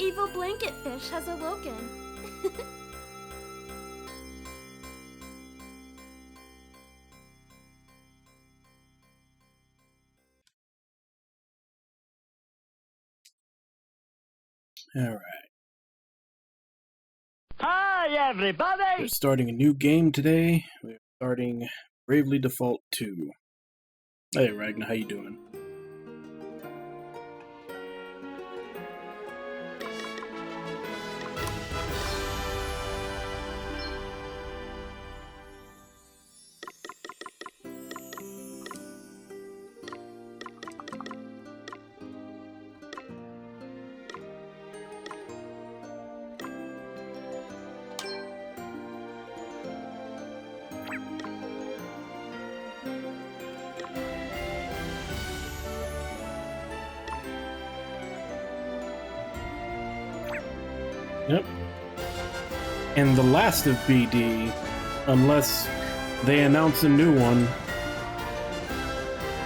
evil blanket fish has awoken. All right. Hi, everybody! We're starting a new game today. We're starting Bravely Default 2. Hey, Ragnar, how you doing? Yep. And the last of BD, unless they announce a new one,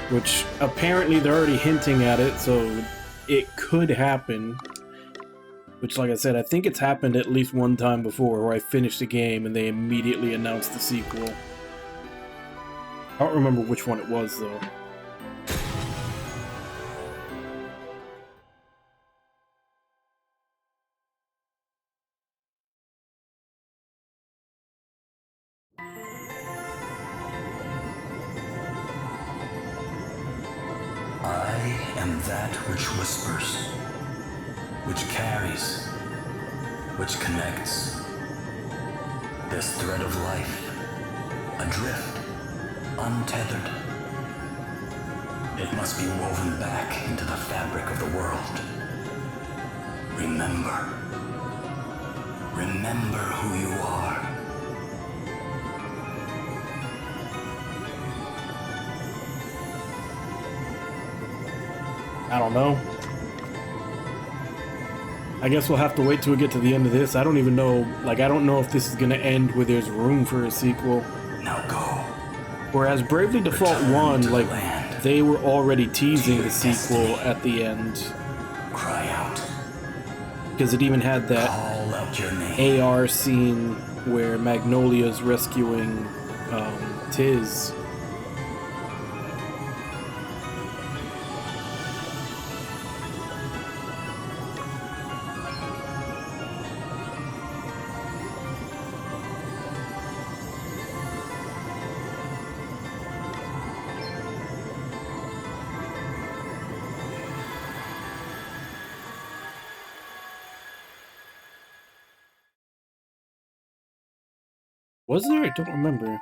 which apparently they're already hinting at it, so it could happen. Which, like I said, I think it's happened at least one time before, where I finished a game and they immediately announced the sequel. I don't remember which one it was, though. I am that which whispers, which carries, which connects. This thread of life, adrift, untethered. It must be woven back into the fabric of the world. Remember. Remember who you are. I don't know. I guess we'll have to wait till we get to the end of this. I don't even know, like, I don't know if this is gonna end where there's room for a sequel. Now go. Whereas Bravely Default Return 1, to the like, land. they were already teasing your the sequel destiny. at the end. Cry out. Because it even had that Call out your name. AR scene where Magnolia's rescuing Tiz. Was there? I don't remember.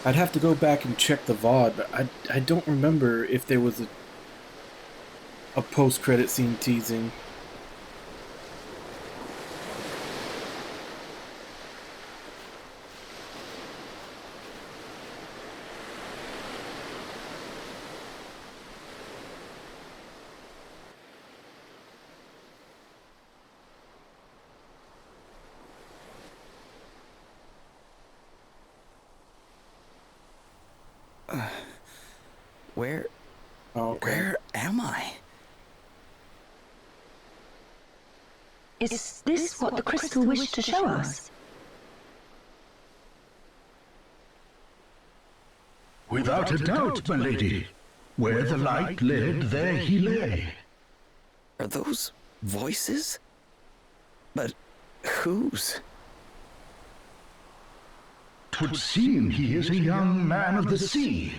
I'd have to go back and check the VOD, but I don't remember if there was a post-credit scene teasing. Where am I? Is this what the crystal wished to show us? Without a doubt, my lady. Where the light led, there he lay. Are those voices? But whose? 'Twould seem he is a young man of the sea.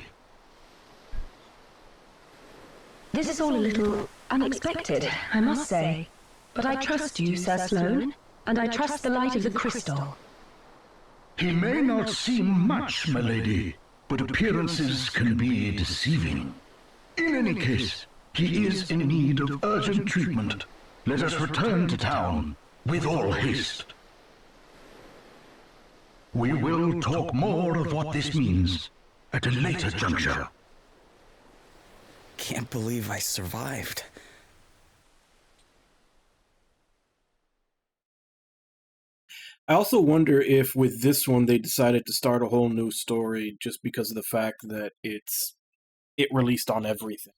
This is all a little unexpected, I must say. But I trust you, Sir Sloane, and I trust the light of the crystal. He may not seem much, my lady, but appearances can be deceiving. In any case, he is in need of urgent treatment. Let us return to town with all haste. We will talk more of what this means at a later juncture. can't believe I survived. I also wonder if with this one they decided to start a whole new story just because of the fact that it released on everything.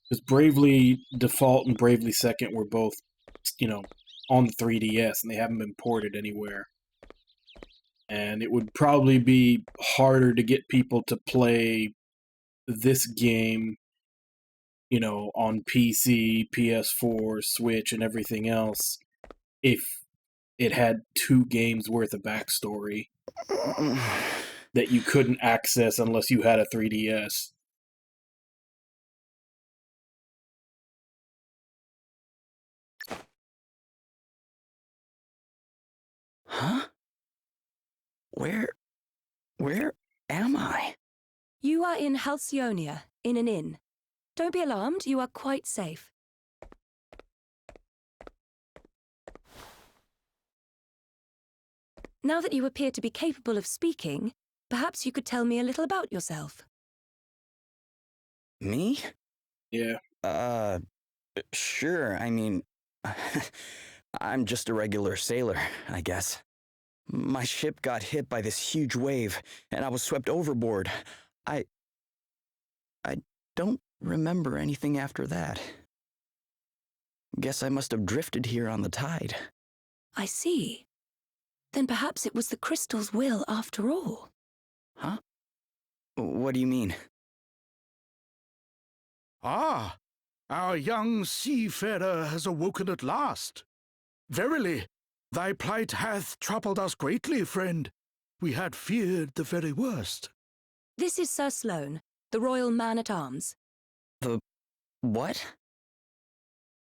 Because Bravely Default and Bravely Second were both, on the 3DS, and they haven't been ported anywhere. And it would probably be harder to get people to play this game, on PC, PS4, Switch, and everything else, if it had 2 games worth of backstory that you couldn't access unless you had a 3DS. Huh? Where am I? You are in Halcyonia, in an inn. Don't be alarmed, you are quite safe. Now that you appear to be capable of speaking, perhaps you could tell me a little about yourself. Me? Yeah. Sure, I mean, I'm just a regular sailor, I guess. My ship got hit by this huge wave, and I was swept overboard. I don't remember anything after that. Guess I must have drifted here on the tide. I see. Then perhaps it was the crystal's will after all. Huh? What do you mean? Ah, our young seafarer has awoken at last. Verily, thy plight hath troubled us greatly, friend. We had feared the very worst. This is Sir Sloane, the royal man-at-arms. The what?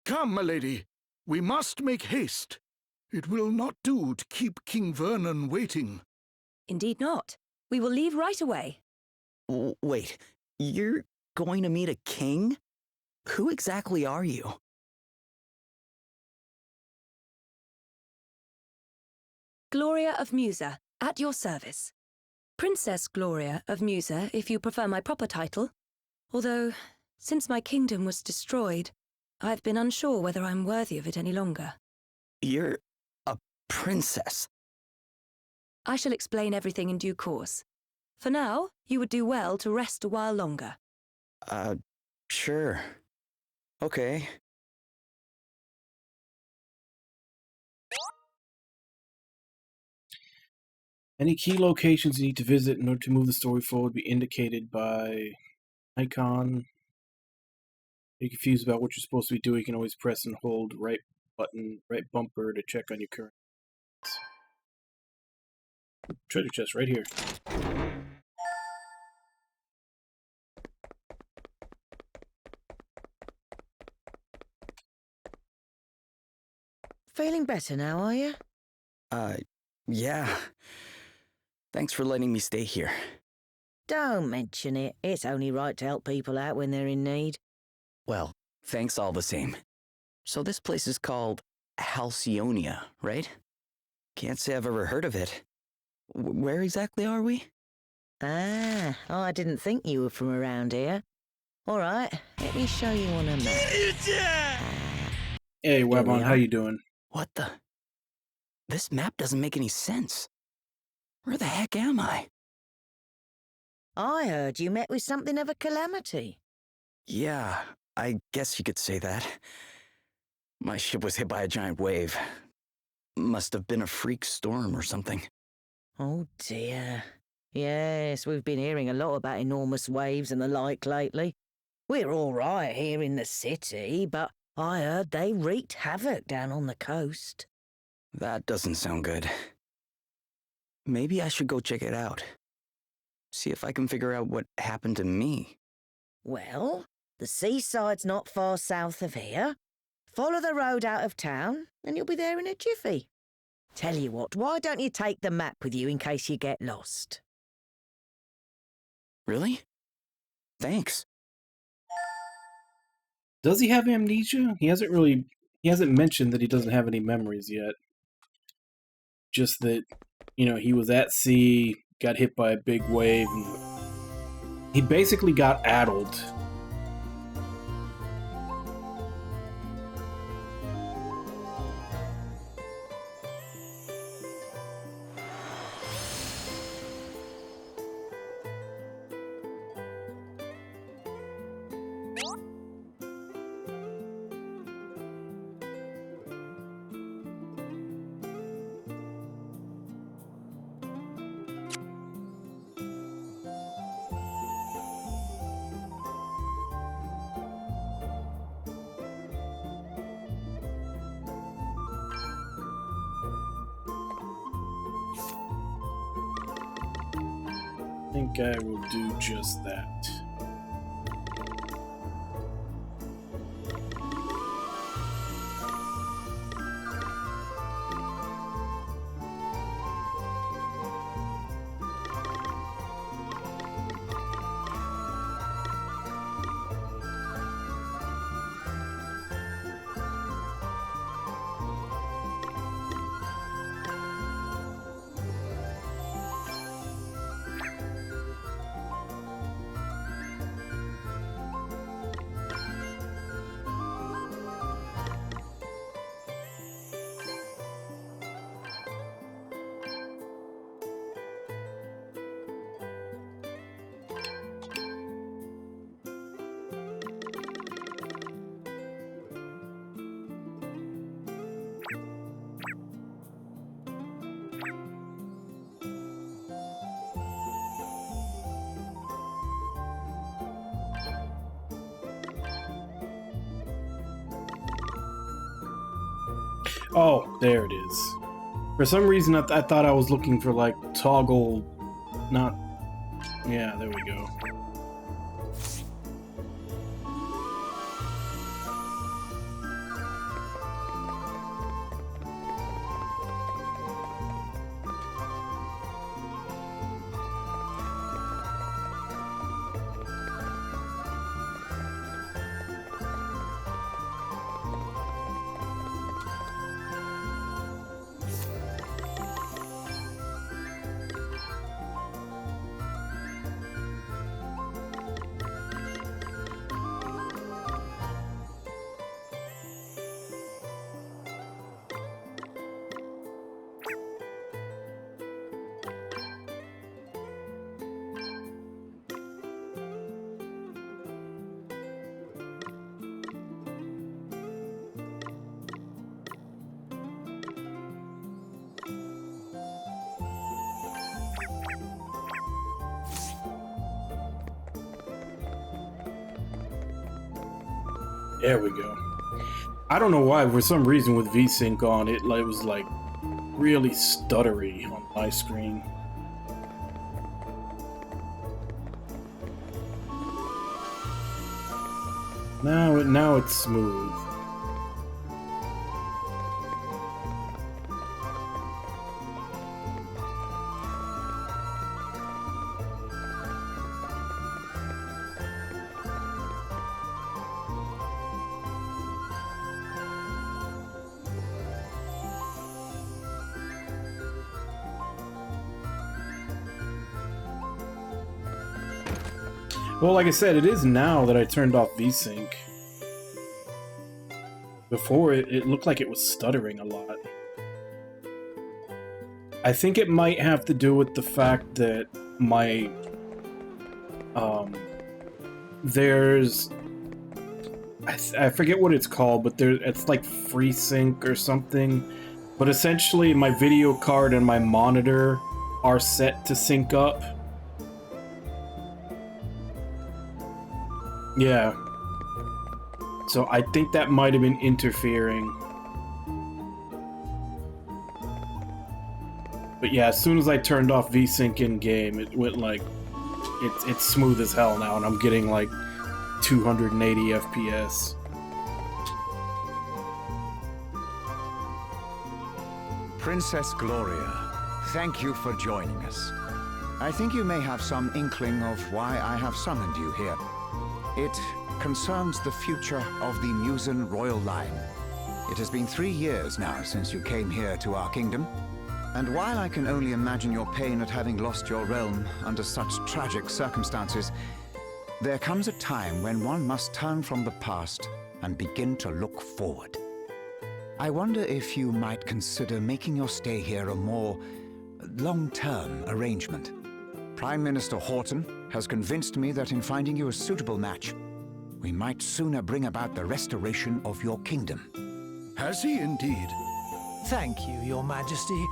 Come, my lady, we must make haste. It will not do to keep King Vernon waiting. Indeed not. We will leave right away. Wait, you're going to meet a king? Who exactly are you? Gloria of Musa, at your service. Princess Gloria of Musa, if you prefer my proper title. Although, since my kingdom was destroyed, I've been unsure whether I'm worthy of it any longer. You're a princess. I shall explain everything in due course. For now, you would do well to rest a while longer. Sure. Okay. Any key locations you need to visit in order to move the story forward be indicated by icon. If you're confused about what you're supposed to be doing, you can always press and hold right bumper to check on your current. Treasure chest right here. Feeling better now, are you? Yeah. Thanks for letting me stay here. Don't mention it. It's only right to help people out when they're in need. Well, thanks all the same. So this place is called Halcyonia, right? Can't say I've ever heard of it. Where exactly are we? Ah, I didn't think you were from around here. All right, let me show you on a map. Hey, Webon, how you doing? What the? This map doesn't make any sense. Where the heck am I? I heard you met with something of a calamity. Yeah, I guess you could say that. My ship was hit by a giant wave. Must have been a freak storm or something. Oh dear. Yes, we've been hearing a lot about enormous waves and the like lately. We're all right here in the city, but I heard they wreaked havoc down on the coast. That doesn't sound good. Maybe I should go check it out. See if I can figure out what happened to me. Well, the seaside's not far south of here. Follow the road out of town, and you'll be there in a jiffy. Tell you what, why don't you take the map with you in case you get lost? Really? Thanks. Does he have amnesia? He hasn't mentioned that he doesn't have any memories yet. Just that, he was at sea, got hit by a big wave, and he basically got addled I think I will do just that. Oh, there it is. For some reason, I thought I was looking for, like, toggle... Not... Yeah, there we go. There we go. I don't know why, for some reason with VSync on, it was like really stuttery on my screen. Now it's smooth. Well, like I said, it is now that I turned off VSync. Before, it looked like it was stuttering a lot. I think it might have to do with the fact that my... there's... I forget what it's called, but it's like FreeSync or something. But essentially, my video card and my monitor are set to sync up. Yeah. So I think that might have been interfering. But yeah, as soon as I turned off VSync in game, it went like it's smooth as hell now, and I'm getting like 280 FPS. Princess Gloria, thank you for joining us. I think you may have some inkling of why I have summoned you here. It concerns the future of the Musen royal line. It has been 3 years now since you came here to our kingdom, and while I can only imagine your pain at having lost your realm under such tragic circumstances, there comes a time when one must turn from the past and begin to look forward. I wonder if you might consider making your stay here a more long-term arrangement. Prime Minister Horton has convinced me that in finding you a suitable match, we might sooner bring about the restoration of your kingdom. Has he indeed? Thank you, Your Majesty.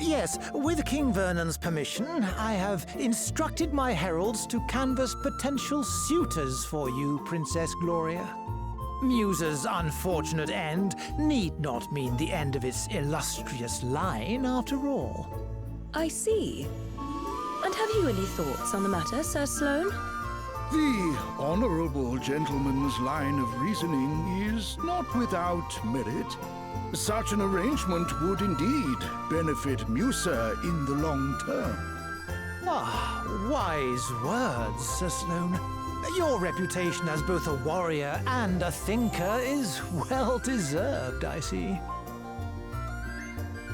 Yes, with King Vernon's permission, I have instructed my heralds to canvass potential suitors for you, Princess Gloria. Musa's unfortunate end need not mean the end of its illustrious line, after all. I see. And have you any thoughts on the matter, Sir Sloane? The honorable gentleman's line of reasoning is not without merit. Such an arrangement would indeed benefit Musa in the long term. Ah, wise words, Sir Sloane. Your reputation as both a warrior and a thinker is well deserved, I see.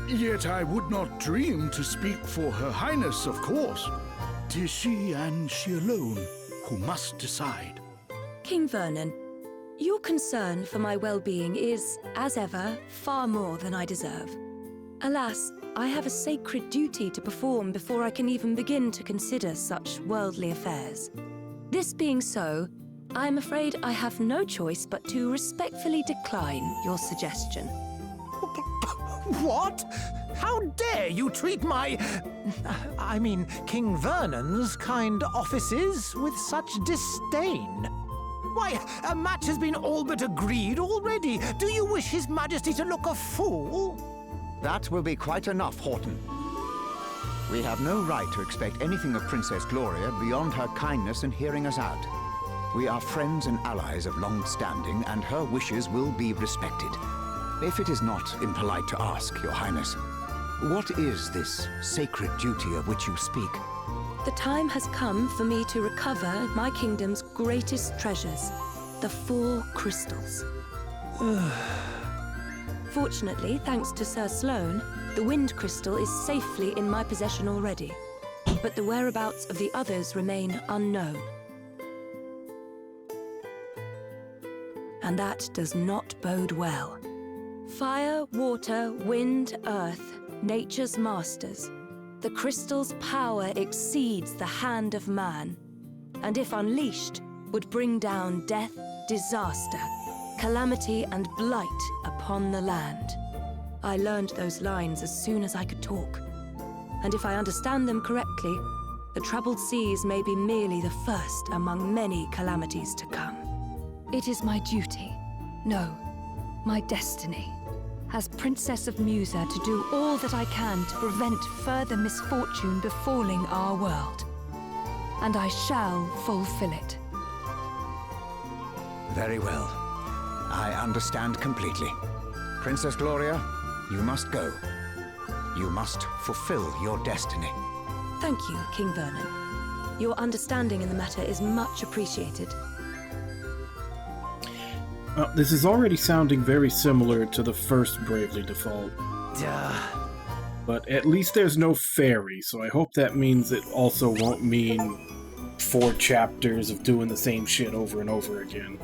Yet I would not dream to speak for Her Highness, of course. 'Tis she and she alone who must decide. King Vernon, your concern for my well-being is, as ever, far more than I deserve. Alas, I have a sacred duty to perform before I can even begin to consider such worldly affairs. This being so, I am afraid I have no choice but to respectfully decline your suggestion. What? How dare you treat King Vernon's kind offices with such disdain? Why, a match has been all but agreed already. Do you wish His Majesty to look a fool? That will be quite enough, Horton. We have no right to expect anything of Princess Gloria beyond her kindness in hearing us out. We are friends and allies of long standing, and her wishes will be respected. If it is not impolite to ask, Your Highness, what is this sacred duty of which you speak? The time has come for me to recover my kingdom's greatest treasures, the 4 crystals. Fortunately, thanks to Sir Sloane, the Wind Crystal is safely in my possession already, but the whereabouts of the others remain unknown. And that does not bode well. Fire, water, wind, earth, nature's masters. The crystal's power exceeds the hand of man, and if unleashed, would bring down death, disaster, calamity and blight upon the land. I learned those lines as soon as I could talk, and if I understand them correctly, the troubled seas may be merely the first among many calamities to come. It is my duty, no, my destiny, as Princess of Musa, to do all that I can to prevent further misfortune befalling our world. And I shall fulfill it. Very well. I understand completely. Princess Gloria, you must go. You must fulfill your destiny. Thank you, King Vernon. Your understanding in the matter is much appreciated. This is already sounding very similar to the first Bravely Default. But at least there's no fairy, so I hope that means it also won't mean 4 chapters of doing the same shit over and over again.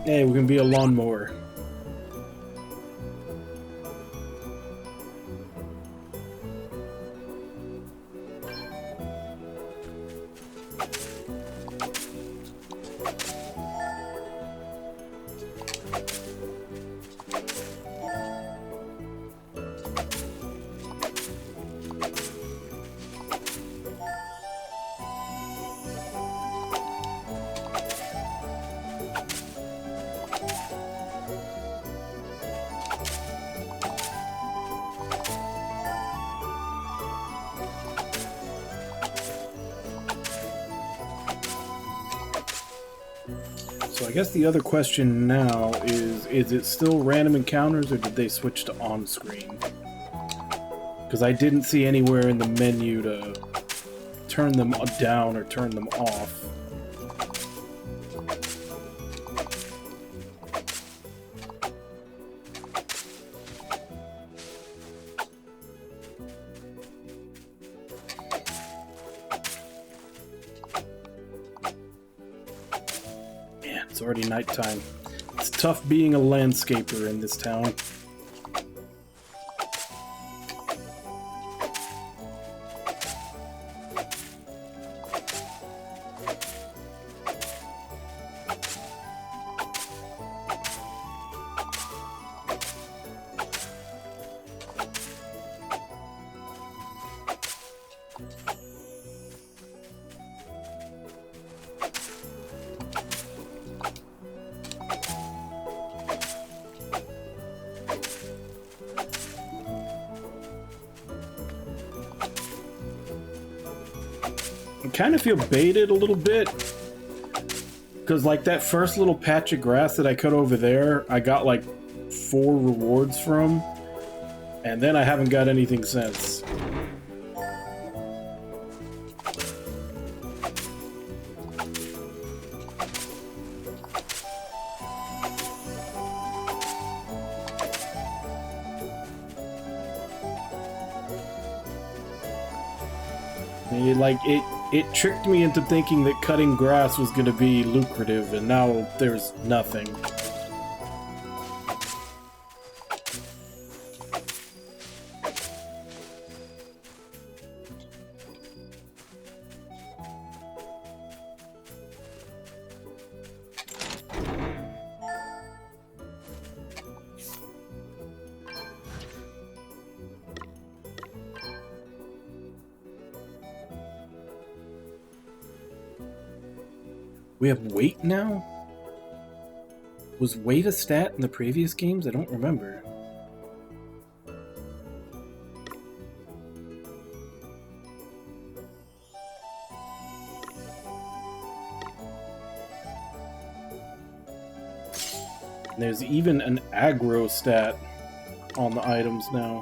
Hey, we can be a lawnmower. So I guess the other question now is it still random encounters or did they switch to on-screen? Because I didn't see anywhere in the menu to turn them down or turn them off. It's already nighttime. It's tough being a landscaper in this town. I kind of feel baited a little bit. Because, like, that first little patch of grass that I cut over there, I got, like, 4 rewards from. And then I haven't got anything since. It tricked me into thinking that cutting grass was going to be lucrative, and now there's nothing. We have weight now? Was weight a stat in the previous games? I don't remember. There's even an aggro stat on the items now.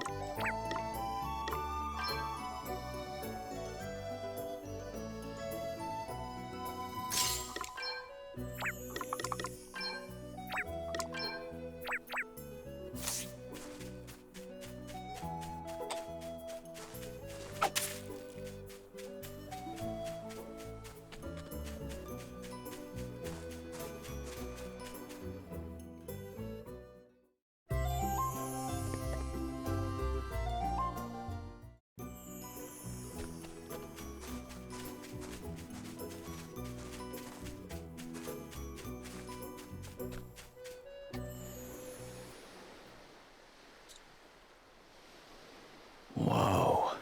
Whoa.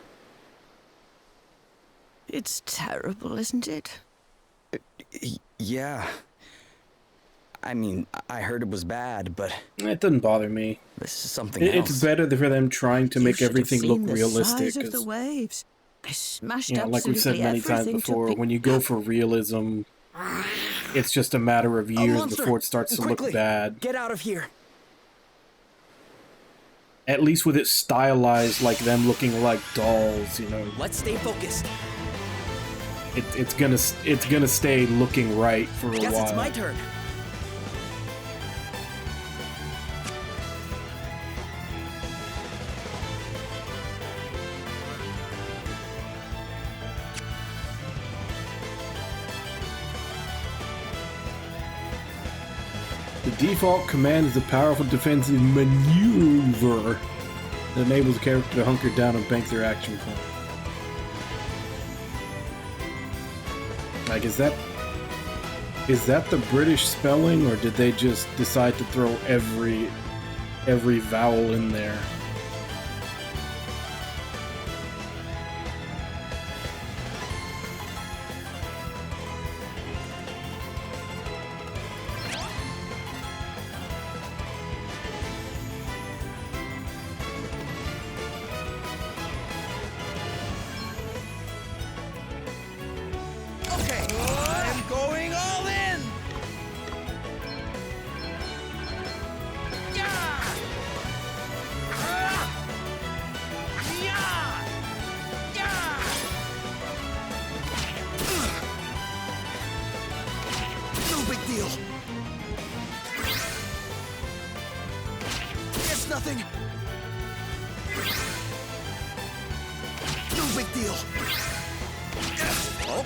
It's terrible, isn't it? Yeah. I mean, I heard it was bad, but... It doesn't bother me. This is something else. It's better for them trying to make everything look realistic. The size of the waves. They smashed like we've said many times before, when you go for realism, it's just a matter of years before it starts to look bad. Get out of here! At least with it stylized like them looking like dolls, you know. Let's stay focused. It's gonna stay looking right for a while. Guess it's my turn. The default command is a powerful defensive maneuver that enables the character to hunker down and bank their action point. Like, is that the British spelling, or did they just decide to throw every vowel in there?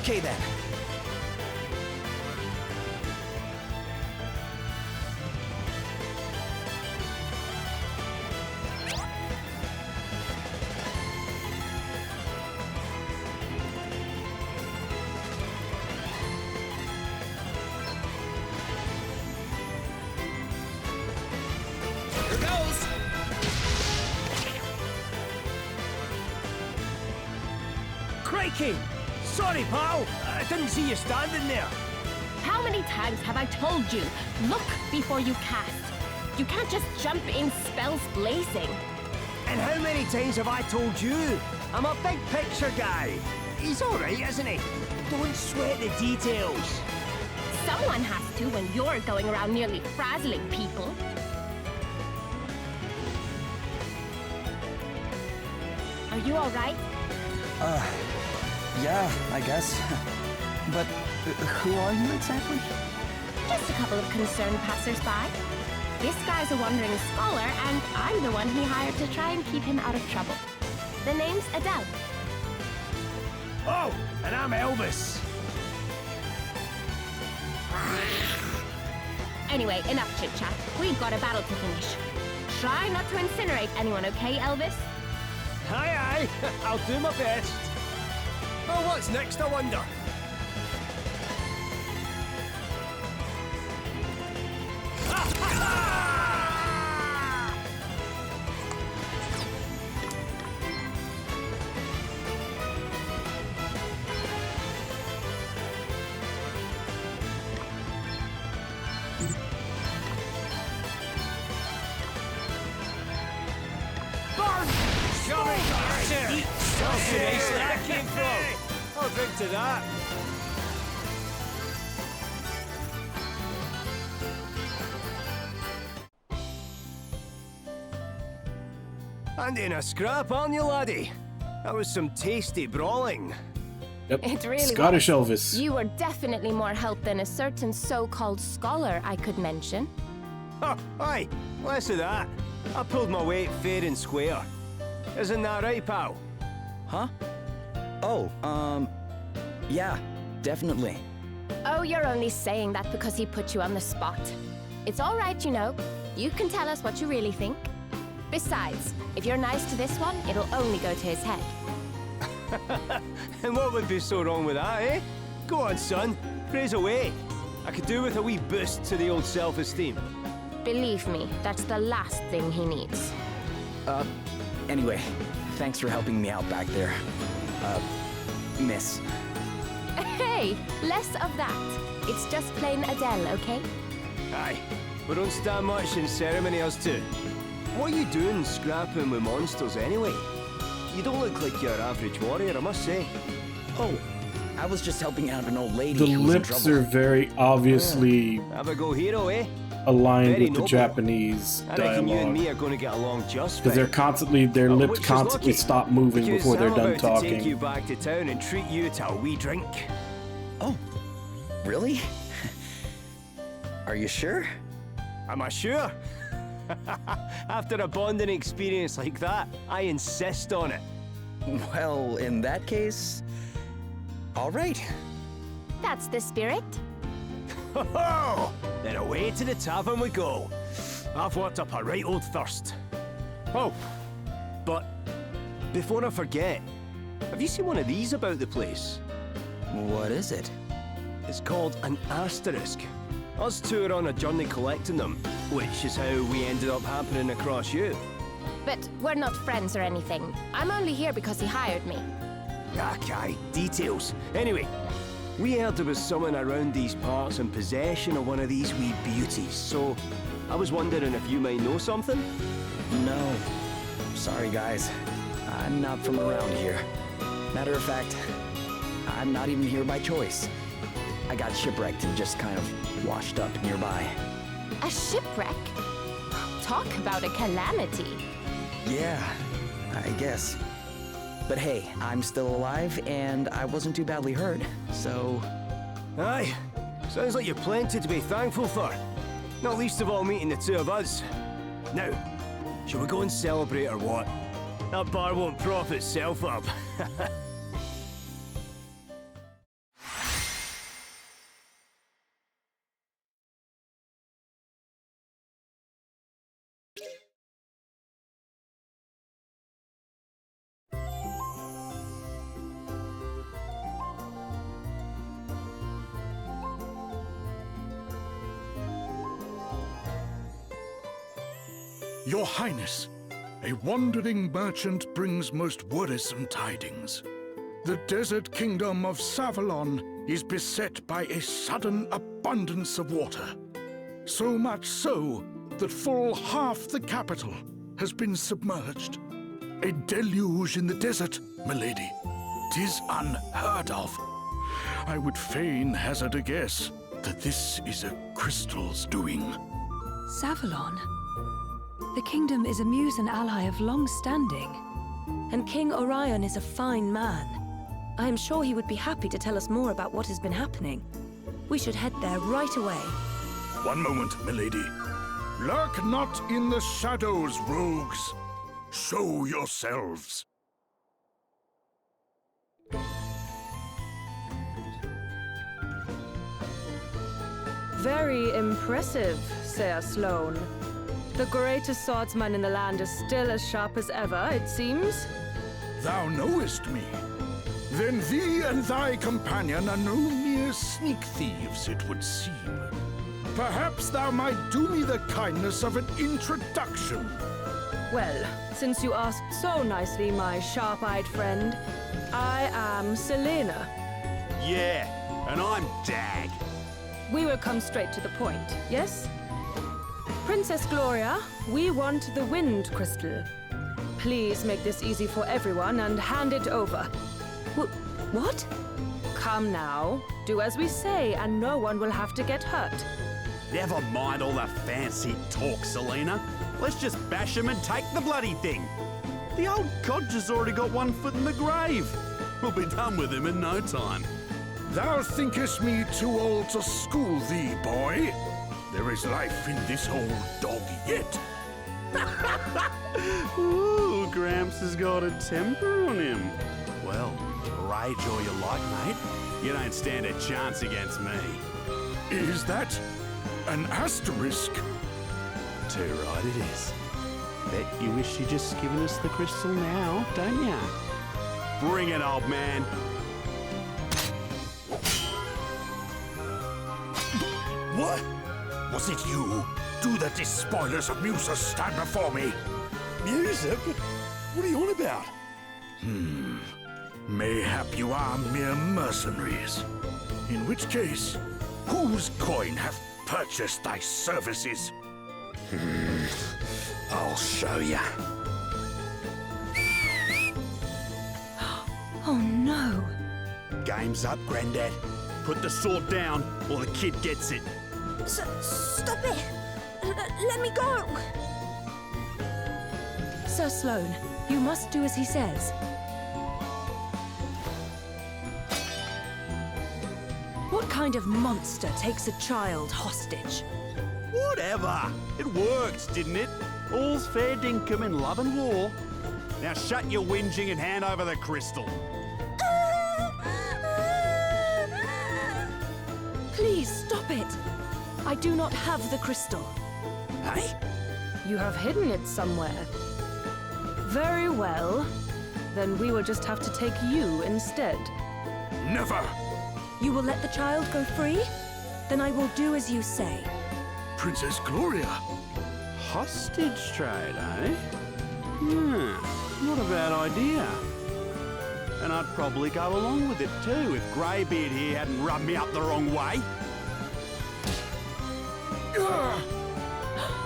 Okay then. Here goes! Crikey! Sorry, pal. I didn't see you standing there. How many times have I told you? Look before you cast. You can't just jump in spells blazing. And how many times have I told you? I'm a big picture guy. He's all right, isn't he? Don't sweat the details. Someone has to when you're going around nearly frazzling people. Are you all right? Yeah, I guess. But who are you exactly? Just a couple of concerned passers-by. This guy's a wandering scholar, and I'm the one he hired to try and keep him out of trouble. The name's Adele. Oh, and I'm Elvis. Anyway, enough chit-chat. We've got a battle to finish. Try not to incinerate anyone, okay, Elvis? Aye, aye. I'll do my best. Oh, what's next, I wonder? That came from. I'll drink to that. And in a scrap, aren't you, laddie? That was some tasty brawling. Yep. It really Scottish was. Elvis. You were definitely more help than a certain so-called scholar I could mention. Oh, aye, less of that. I pulled my weight fair and square. Isn't that right, pal? Huh? Oh, yeah, definitely. Oh, you're only saying that because he put you on the spot. It's all right, you know. You can tell us what you really think. Besides, if you're nice to this one, it'll only go to his head. And what would be so wrong with that, eh? Go on, son. Praise away. I could do with a wee boost to the old self-esteem. Believe me, that's the last thing he needs. Anyway, thanks for helping me out back there. Miss. Hey, less of that. It's just plain Adele, okay? Aye, we don't stand much in ceremony, us two. What are you doing scrapping with monsters anyway? You don't look like your average warrior, I must say. Oh, I was just helping out an old lady The who was in lips trouble. are very obviously Have a go, hero, eh? aligned Very with the noble. Japanese I reckon you and dialogue. me are going to get along just Because they're fine. constantly, their Oh, lips which is constantly lucky, stop moving because before they're I'm done about to take you talking. back to town and treat you to a wee drink. Oh, really? Are you sure? Am I sure? After a bonding experience like that, I insist on it. Well, in that case, all right. That's the spirit. Ho-ho! Then away to the tavern we go. I've worked up a right old thirst. Oh, but before I forget, have you seen one of these about the place? What is it? It's called an asterisk. Us two are on a journey collecting them, which is how we ended up happening across you. But we're not friends or anything. I'm only here because he hired me. Okay, details. Anyway, we heard there was someone around these parts in possession of one of these wee beauties, so I was wondering if you might know something? No. Sorry, guys. I'm not from around here. Matter of fact, I'm not even here by choice. I got shipwrecked and just kind of washed up nearby. A shipwreck? Talk about a calamity. Yeah, I guess. But hey, I'm still alive and I wasn't too badly hurt, so... Aye, sounds like you've plenty to be thankful for. Not least of all meeting the two of us. Now, shall we go and celebrate or what? That bar won't prop itself up. Your Highness, a wandering merchant brings most worrisome tidings. The desert kingdom of Savalon is beset by a sudden abundance of water. So much so that full half the capital has been submerged. A deluge in the desert, milady. It is unheard of. I would fain hazard a guess that this is a crystal's doing. Savalon? The kingdom is a Musan ally of long standing. And King Orion is a fine man. I am sure he would be happy to tell us more about what has been happening. We should head there right away. One moment, milady. Lurk not in the shadows, rogues. Show yourselves. Very impressive, Sir Sloane. The greatest swordsman in the land is still as sharp as ever, it seems. Thou knowest me. Then thee and thy companion are no mere sneak thieves, it would seem. Perhaps thou might do me the kindness of an introduction. Well, since you asked so nicely, my sharp-eyed friend, I am Selena. Yeah, and I'm Dag. We will come straight to the point, yes? Princess Gloria, we want the Wind Crystal. Please make this easy for everyone and hand it over. What? Come now. Do as we say, and no one will have to get hurt. Never mind all the fancy talk, Selena. Let's just bash him and take the bloody thing. The old codger's already got one foot in the grave. We'll be done with him in no time. Thou thinkest me too old to school thee, boy? There is life in this old dog yet. Ooh, Gramps has got a temper on him. Well, rage all you like, mate. You don't stand a chance against me. Is that an asterisk? Too right it is. Bet you wish you'd just given us the crystal now, don't ya? Bring it, old man. What? Was it you? Do the despoilers of Musa stand before me? Music? What are you on about? Mayhap you are mere mercenaries. In which case, whose coin hath purchased thy services? I'll show ya. Oh no. Game's up, Grandad. Put the sword down, or the kid gets it. Stop it! Let me go! Sir Sloane, you must do as he says. What kind of monster takes a child hostage? Whatever. It worked, didn't it? All's fair dinkum in love and war. Now shut your whinging and hand over the crystal. Please stop it! I do not have the crystal. Hey? You have hidden it somewhere. Very well. Then we will just have to take you instead. Never! You will let the child go free? Then I will do as you say. Princess Gloria! Hostage trade, eh? Not a bad idea. And I'd probably go along with it too if Greybeard here hadn't rubbed me up the wrong way.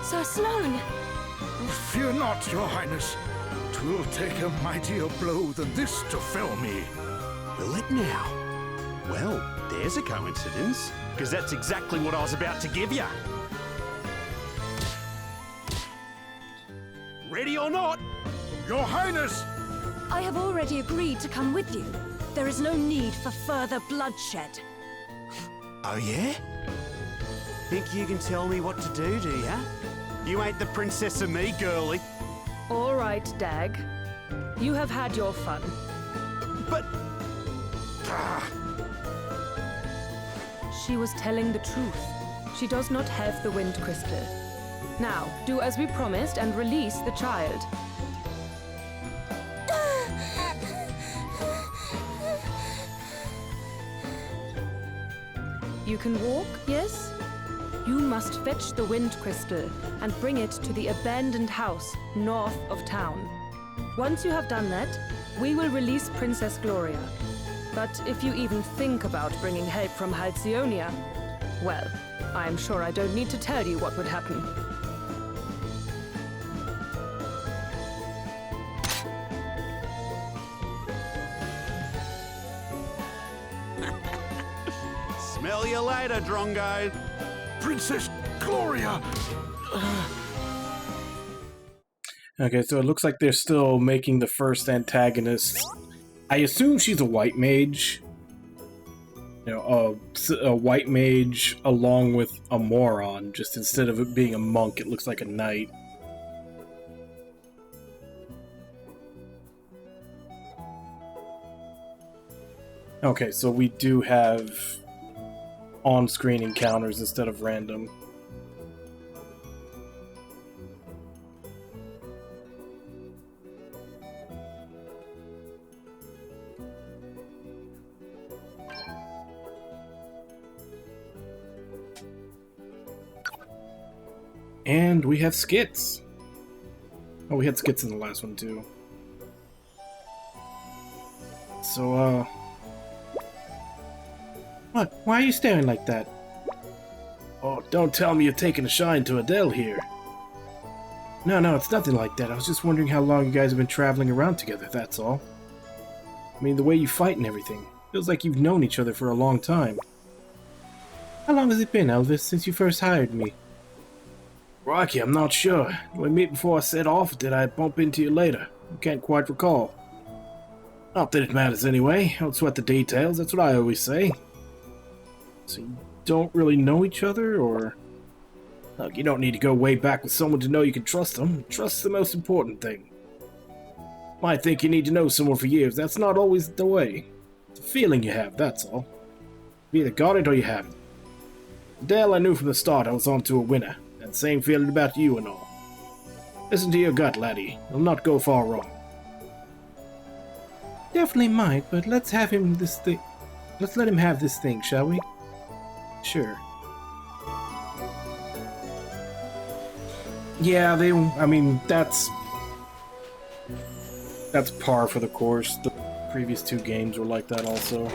Sir Sloane! Fear not, Your Highness. 'Twill take a mightier blow than this to fell me. Will it now? Well, there's a coincidence, because that's exactly what I was about to give you. Ready or not? Your Highness! I have already agreed to come with you. There is no need for further bloodshed. Oh, yeah? Think you can tell me what to do ya? You ain't the princess of me, girlie. All right, Dag. You have had your fun. But... She was telling the truth. She does not have the Wind Crystal. Now, do as we promised and release the child. You can walk, yes? You must fetch the Wind Crystal and bring it to the abandoned house north of town. Once you have done that, we will release Princess Gloria. But if you even think about bringing help from Halcyonia, well, I'm sure I don't need to tell you what would happen. Smell you later, Drongo. Princess Gloria! Okay, so it looks like they're still making the first antagonist. I assume she's a white mage. You know, a white mage along with a moron. Just instead of it being a monk, it looks like a knight. Okay, so we do have on-screen encounters instead of random. And we have skits. Oh, we had skits in the last one too. So, What? Why are you staring like that? Oh, don't tell me you're taking a shine to Adele here. No, it's nothing like that. I was just wondering how long you guys have been traveling around together, that's all. I mean, the way you fight and everything. Feels like you've known each other for a long time. How long has it been, Elvis, since you first hired me? Rocky, I'm not sure. Did we meet before I set off, or did I bump into you later? I can't quite recall. Not that it matters anyway. Don't sweat the details, that's what I always say. So you don't really know each other, or... Look, you don't need to go way back with someone to know you can trust them. Trust's the most important thing. Might think you need to know someone for years. That's not always the way. It's a feeling you have, that's all. You either got it or you haven't. Adele, I knew from the start I was onto a winner. That same feeling about you and all. Listen to your gut, laddie. You'll not go far wrong. Definitely might, but let's have him this thing. Let's let him have this thing, shall we? Sure. Yeah, I mean, that's par for the course. The previous two games were like that also.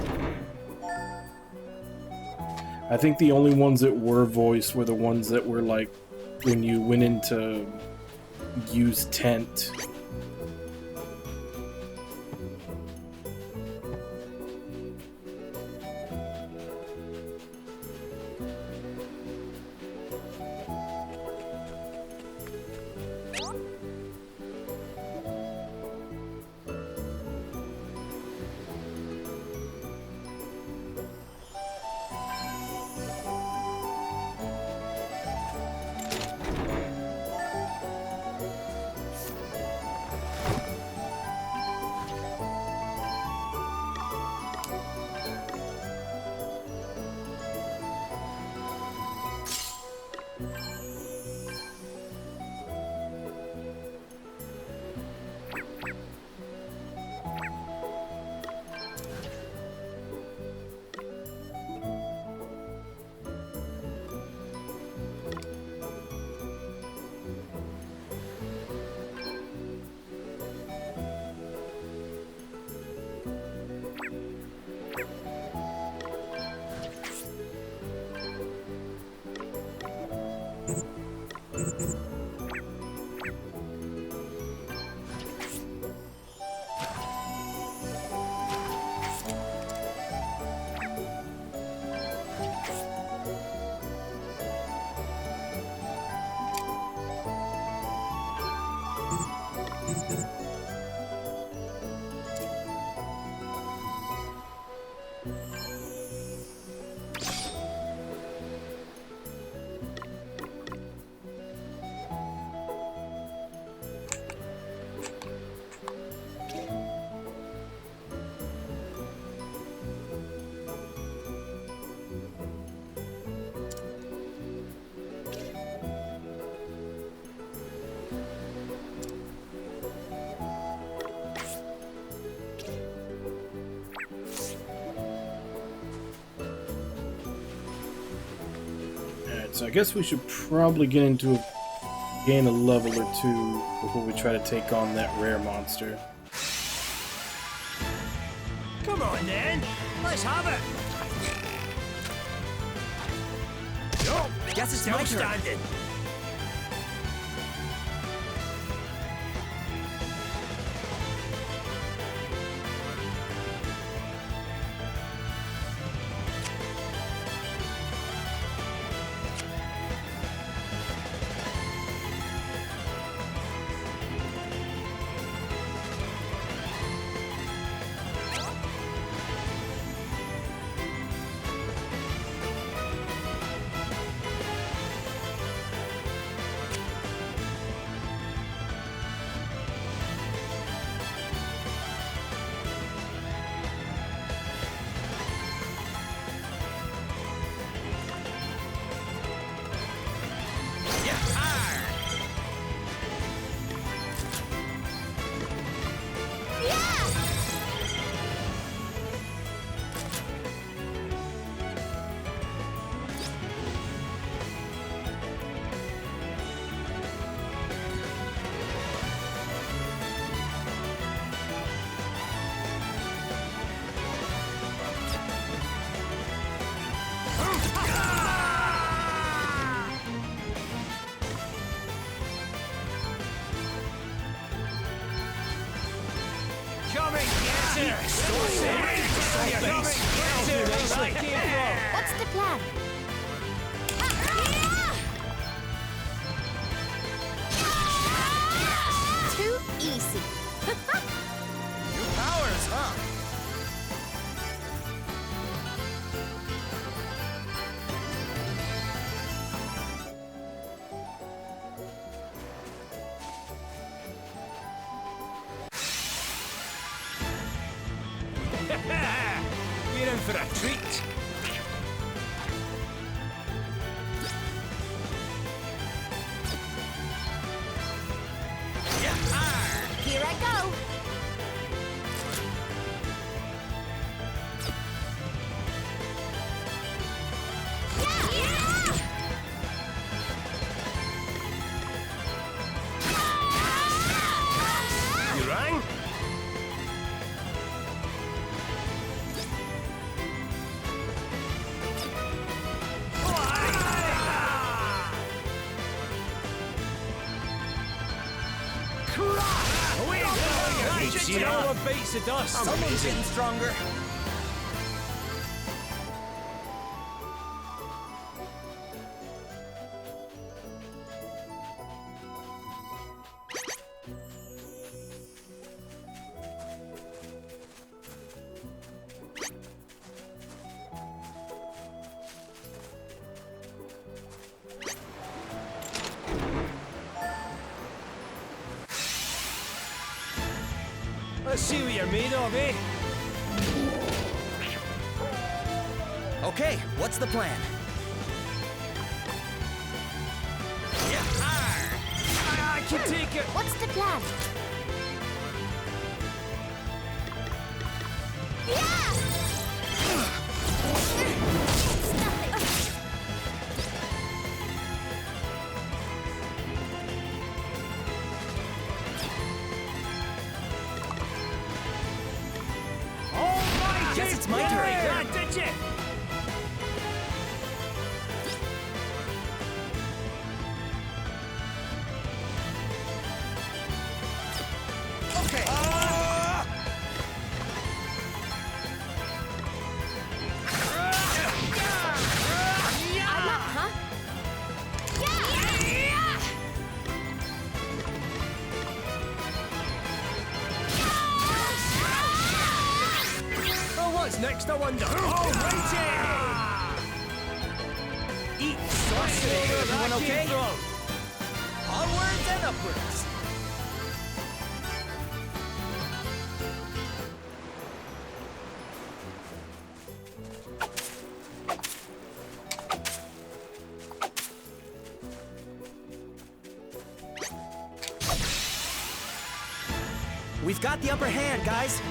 I think the only ones that were voiced were the ones that were like when you went into use tent. So I guess we should probably get into gain a level or two before we try to take on that rare monster. Come on then, let's have it. No, Guess it's still my turn. standing. What's the plan? Too easy. New powers, huh? We're in for a treat. Here I go. You rang? You know what beats the dust? Someone's getting stronger. Let's see what you're made of, eh? Okay, what's the plan? I can take it. What's the plan? It's nothing. Guess it's my turn. Did you? Okay. I'm up, huh? Oh, what's next, I wonder? Oh, righty! Eat sausage! Everyone okay? Onwards and upwards! We've got the upper hand, guys.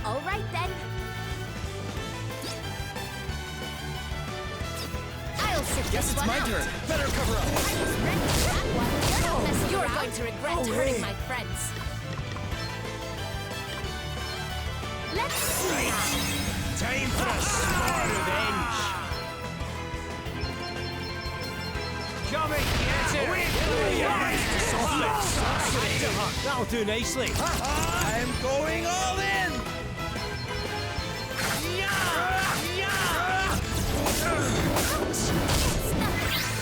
All right then. I'll sit Guess this it's one my out. turn. Better cover up. I was ready for that one. Unless you're going to regret hurting my friends. Let's see now. Time for a smart revenge! Coming! Get it! That'll do nicely. I'm going all in.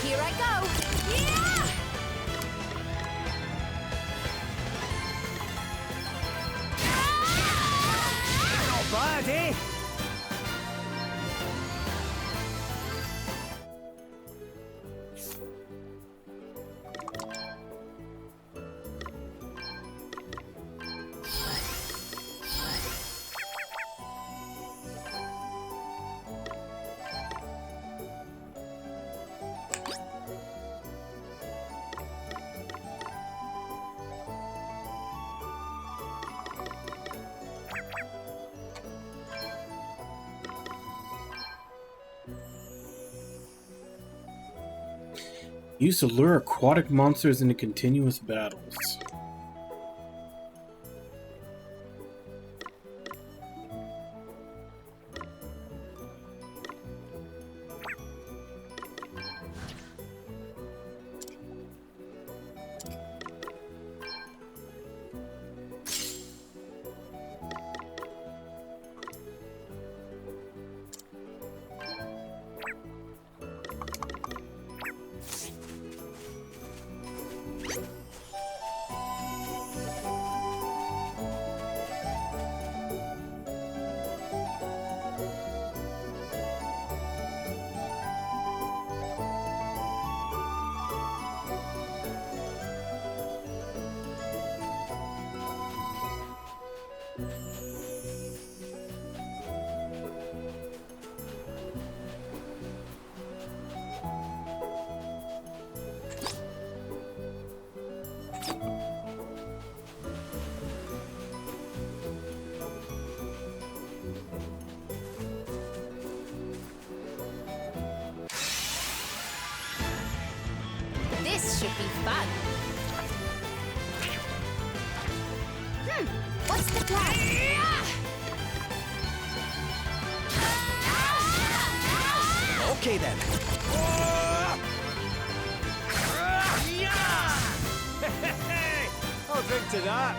Here I go. Not bad, eh? Used to lure aquatic monsters into continuous battles. should be fun. What's the plan? Okay then. I'll drink to that.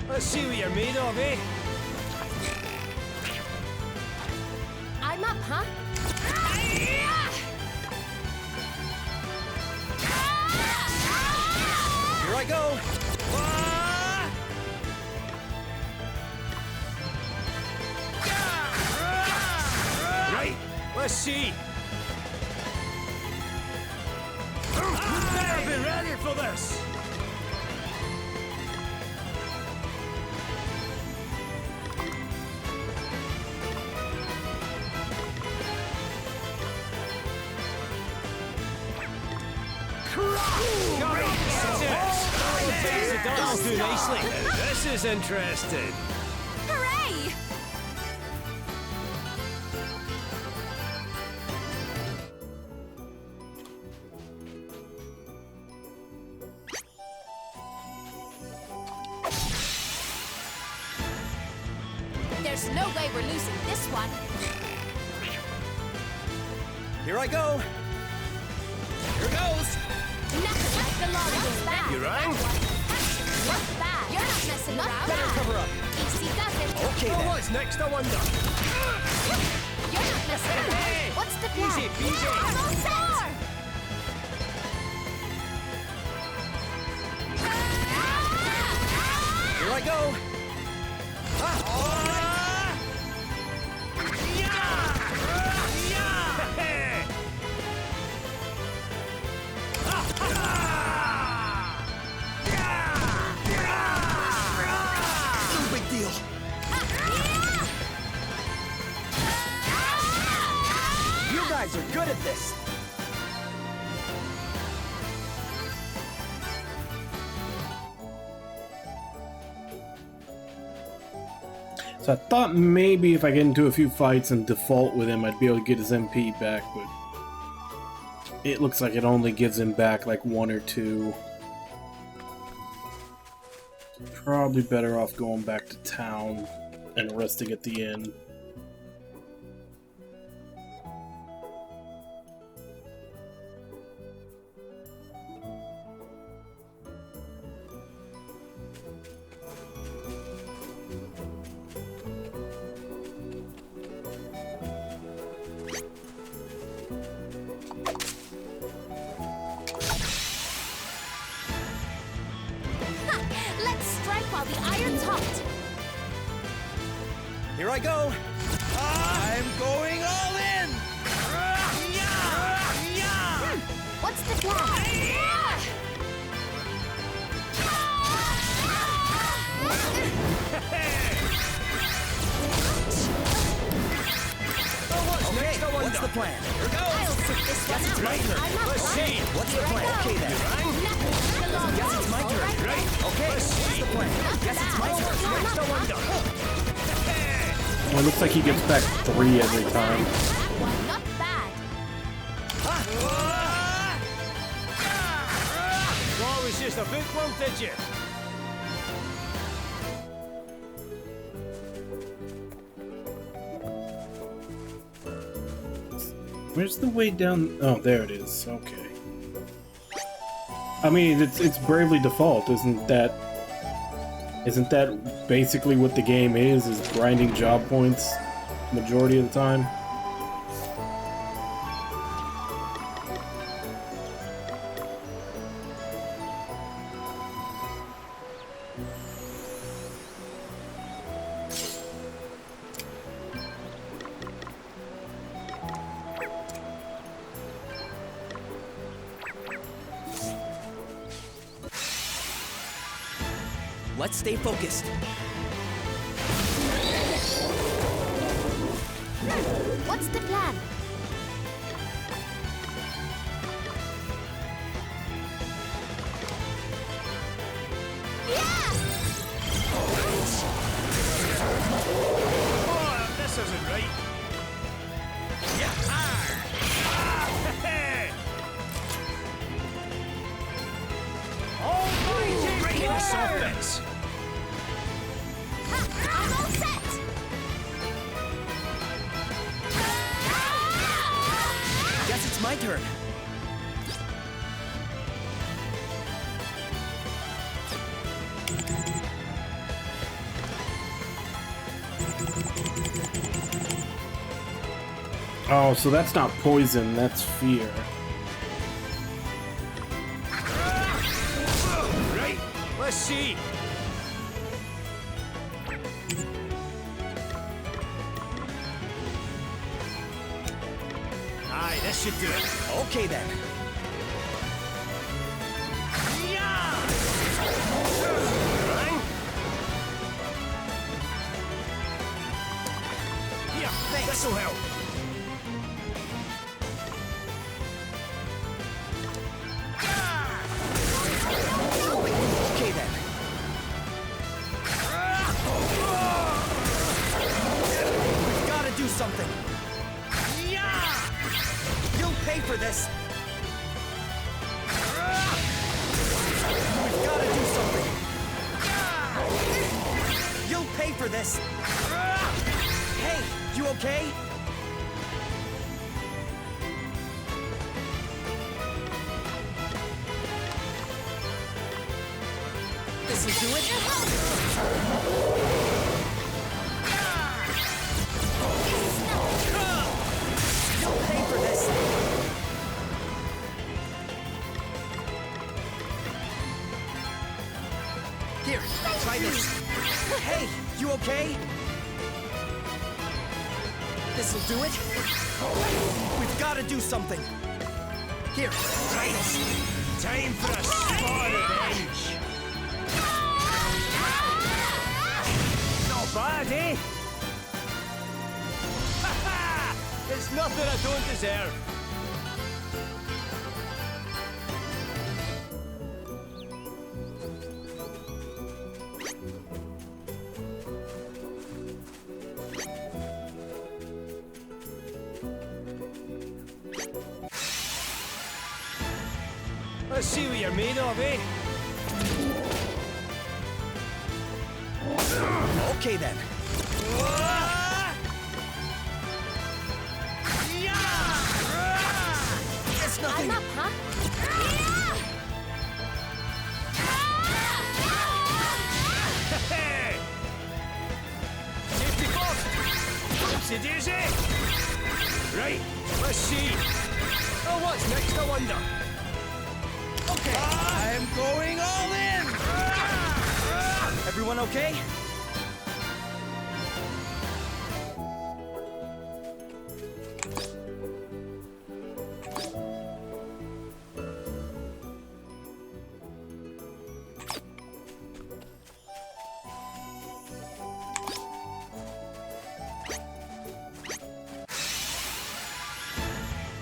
Let's see what you're made of, eh? I'm up, huh? Here I go. Right, let's see. Better be ready for this. That'll do nicely. This is interesting. Hooray! There's no way we're losing this one. Here I go. Here goes. Nothing like the lobby. You rang? Not bad. You're not messing around. Better cover up. Easy does it. Okay then. What's next, I wonder? You're not messing around. What's the plan? Easy peasy. I'm all set. Here I go. No big deal. You guys are good at this. So I thought maybe if I get into a few fights and default with him, I'd be able to get his MP back, but it looks like it only gives him back like 1 or 2. Probably better off going back to town and resting at the inn. Let's strike while the iron's hot. Here I go. I'm going all in. What's the plan? Okay, what's the plan? Here goes. I'll sit this one out. My turn. I'm not Let's blind. see. What's the Here I plan? go. Okay then. Guess it's my turn. Right. Okay. What's the plan? Guess it's my turn. Next, I wonder. Well, it looks like he gets back 3 every time. That one, not bad. Thought it was just a book one, did you? Where's the way down? Oh, there it is. Okay. I mean, it's Bravely Default, isn't that basically what the game is grinding job points majority of the time? Let's stay focused. What's the plan? This isn't right. Yeah. Almighty soft bits. I'm all set! Guess it's my turn. Oh, so that's not poison, that's fear. Right, let's see. Aye, this should do it. Okay then. Yeah, this'll help. Okay then. We've got to do something. You'll pay for this. We've got to do something. You'll pay for this. Hey, you okay? This'll do it. You'll pay for this. Here, try this. Hey, you okay? This'll do it. We've got to do something. Here, try this. Time for a spot revenge. Not bad, eh? Ha-ha! It's nothing I don't deserve. Let's see what you're made of, eh? Okay then. It's nothing. I'm up, huh? Safety first! Oopsie daisy! Right, let's see. Oh, what's next, I wonder? Okay, I'm going all in! Everyone okay?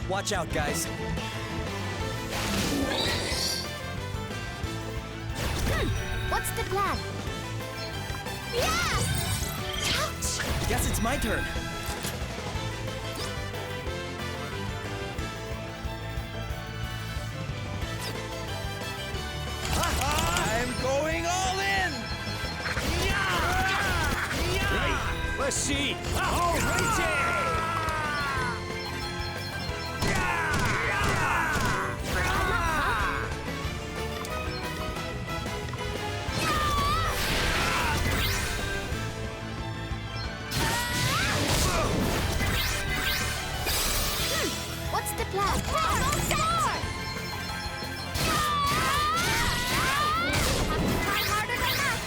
Watch out, guys. What's the plan? Yeah! Touch! Guess it's my turn. I'm going all in! Right, let's see. All righty! What's the plan? Have to try harder than that!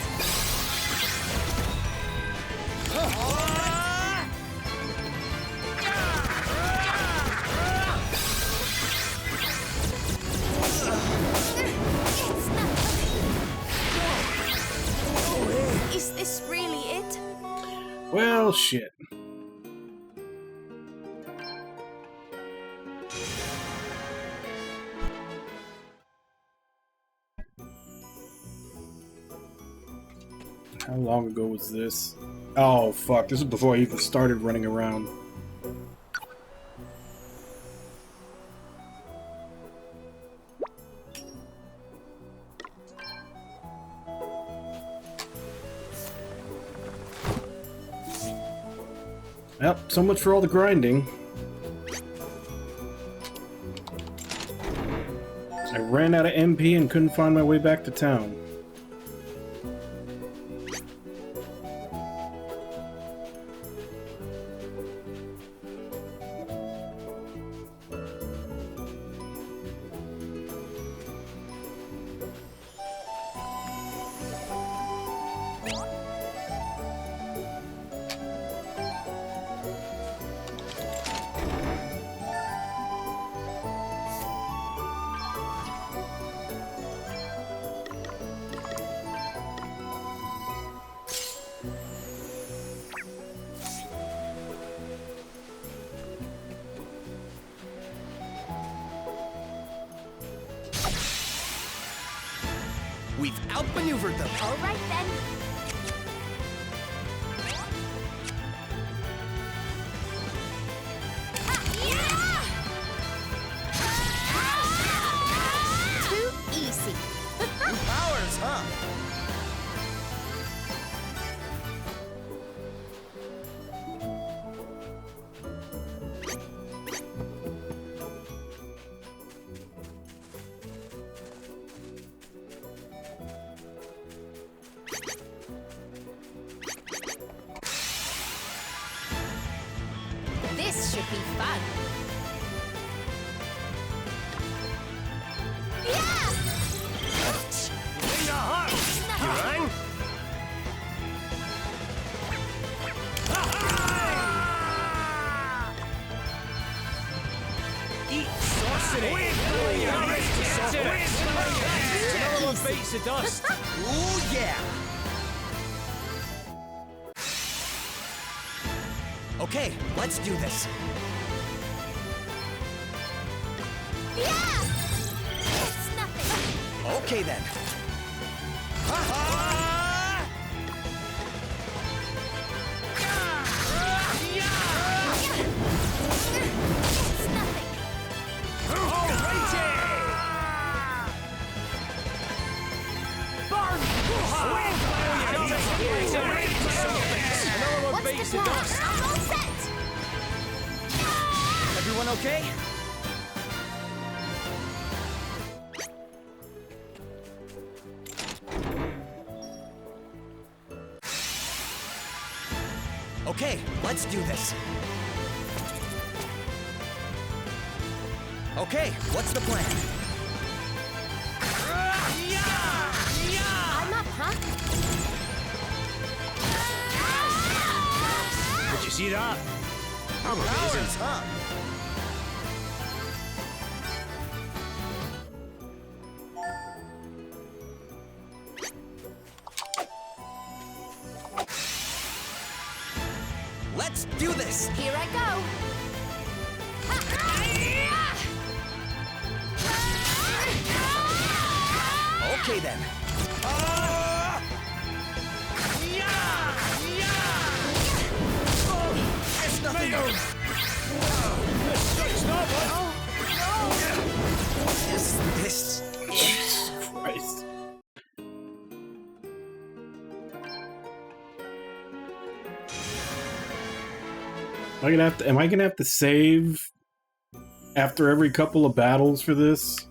Is this really it? Well, shit. How long ago was this? Oh, fuck. This is before I even started running around. Yep, so much for all the grinding. I ran out of MP and couldn't find my way back to town. We've outmaneuvered them. All right, then. Too easy. New powers, huh? This should be fun. Yeah! In the heart! You rang? Eat sorcery! Another one bites the dust. Ooh, yeah! Okay, let's do this. Yeah! It's nothing. Okay, then. It's nothing. Another one bites the dust. I'm all set. Everyone okay? Okay, let's do this. Okay, what's the plan? I'm up, huh? Did you see that? Powers, huh? Let's do this! Here I go. Okay then. It's nothing. Is this Jesus Christ. Am I gonna have to save after every couple of battles for this?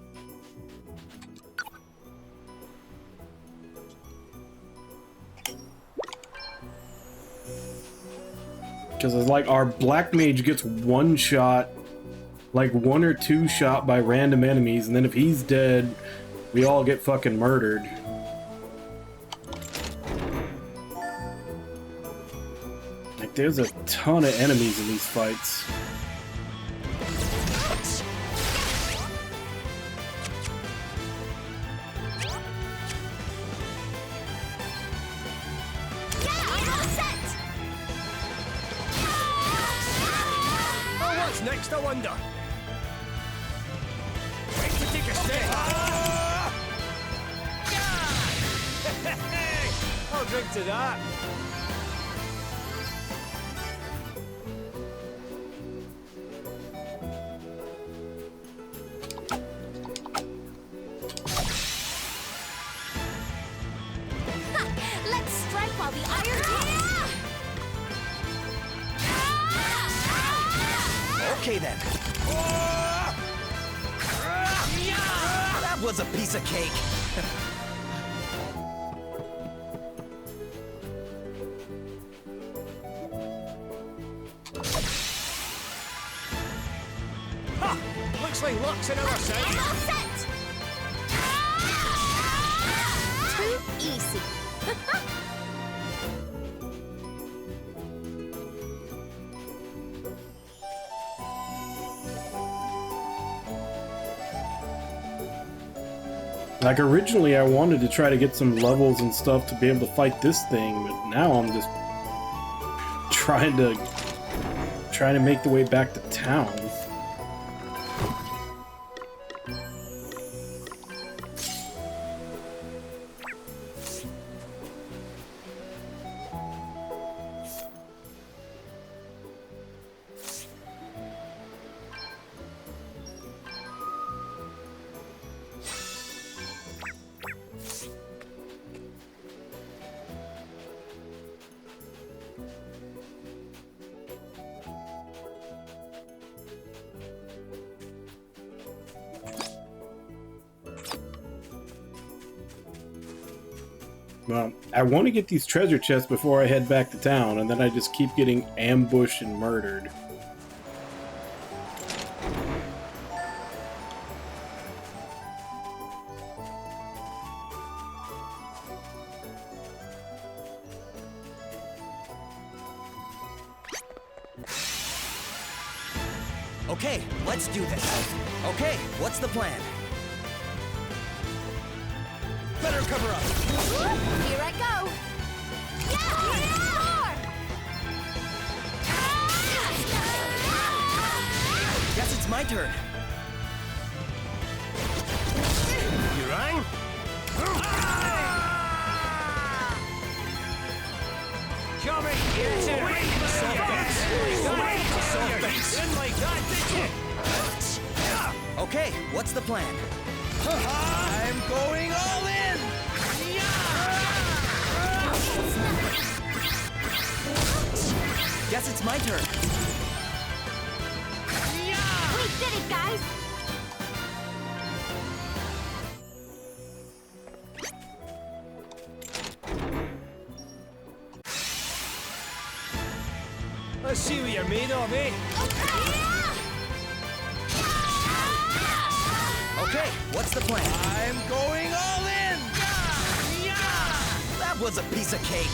Because it's like our Black Mage gets one shot, like 1 or 2 shot by random enemies, and then if he's dead, we all get fucking murdered. Like, there's a ton of enemies in these fights. Next, I wonder. Wait to take a step. I'll drink to that. the Iron Teeth! Okay then. That was a piece of cake. Ha! Looks like luck's in our side. I'm all set! Too easy. Like, originally I wanted to try to get some levels and stuff to be able to fight this thing, but now I'm just trying to make the way back to town. Well, I want to get these treasure chests before I head back to town, and then I just keep getting ambushed and murdered. Okay, let's do this. Okay, what's the plan? Better cover up. Here I go. Guess it's my turn. You rang? Jummy! Yes, it wait! Didn't like that, did you? Okay, what's the plan? I'm going all in! Guess it's my turn. We did it, guys! Let's see what you're made of, eh? Okay, what's the plan? I'm going all in! That was a piece of cake.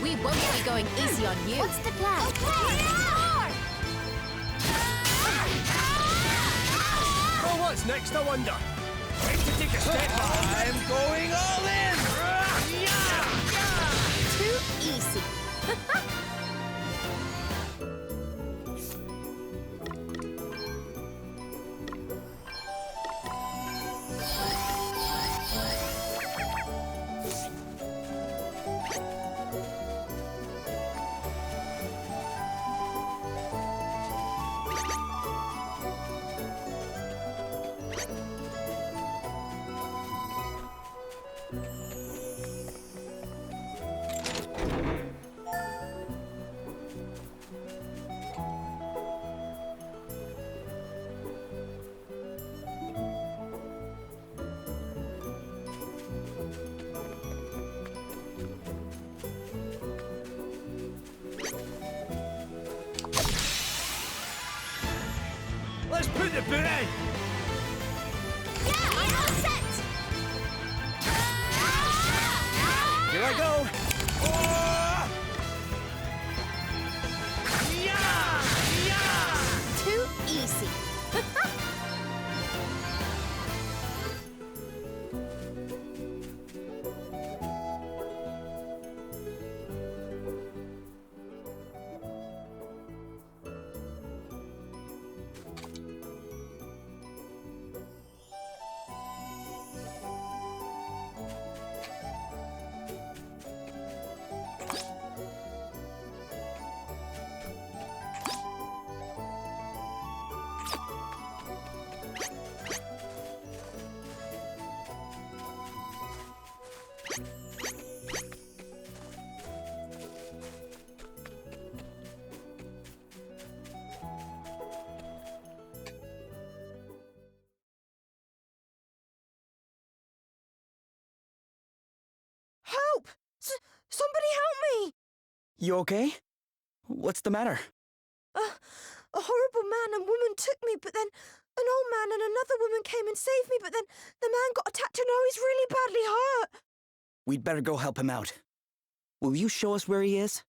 We won't be going easy on you. What's the plan? Oh, what's next, I wonder? Time to take a step back. I'm going all in! Too easy. Let's put the boot in! Yeah, I'm all set! Here I go! Too easy. Help! Somebody help me! You okay? What's the matter? A horrible man and woman took me, but then an old man and another woman came and saved me, but then the man got attacked and now he's really badly hurt. We'd better go help him out. Will you show us where he is?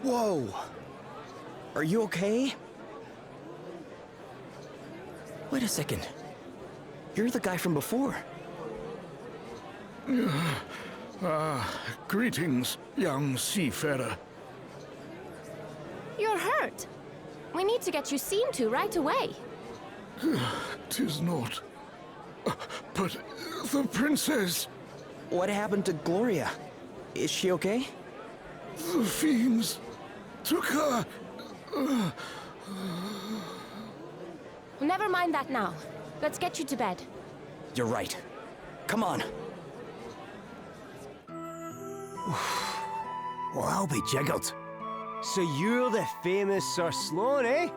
Whoa! Are you okay? Wait a second. You're the guy from before. Greetings, young seafarer. You're hurt. We need to get you seen to right away. 'Tis not. But the princess... What happened to Gloria? Is she okay? The fiends took her. Never mind that now. Let's get you to bed. You're right. Come on. Well, I'll be jiggered. So you're the famous Sir Sloan, eh?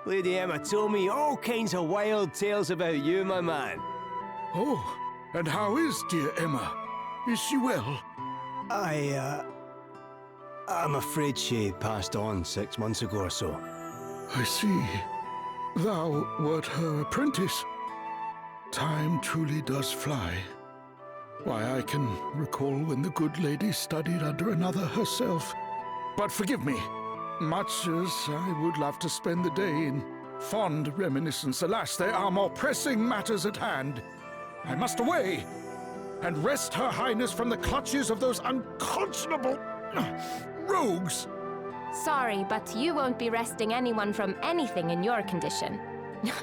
Lady Emma told me all kinds of wild tales about you, my man. Oh, and how is dear Emma? Is she well? I'm afraid she passed on 6 months ago or so. I see. Thou wert her apprentice. Time truly does fly. Why, I can recall when the good lady studied under another herself. But forgive me, much as I would love to spend the day in fond reminiscence, alas, there are more pressing matters at hand. I must away and wrest Her Highness from the clutches of those unconscionable rogues. Sorry, but you won't be resting anyone from anything in your condition.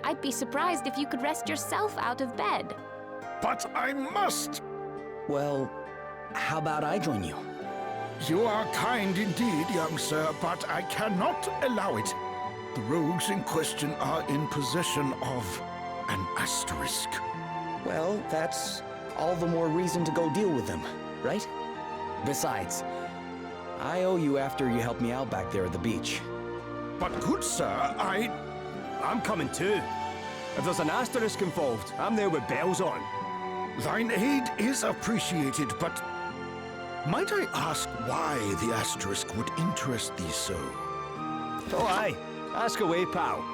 I'd be surprised if you could rest yourself out of bed. But I must! Well, how about I join you? You are kind indeed, young sir, but I cannot allow it. The rogues in question are in possession of an asterisk. Well, that's all the more reason to go deal with them, right? Besides, I owe you after you helped me out back there at the beach. But good sir, I'm coming too. If there's an asterisk involved, I'm there with bells on. Thine aid is appreciated, but might I ask why the asterisk would interest thee so? Oh aye, ask away, pal.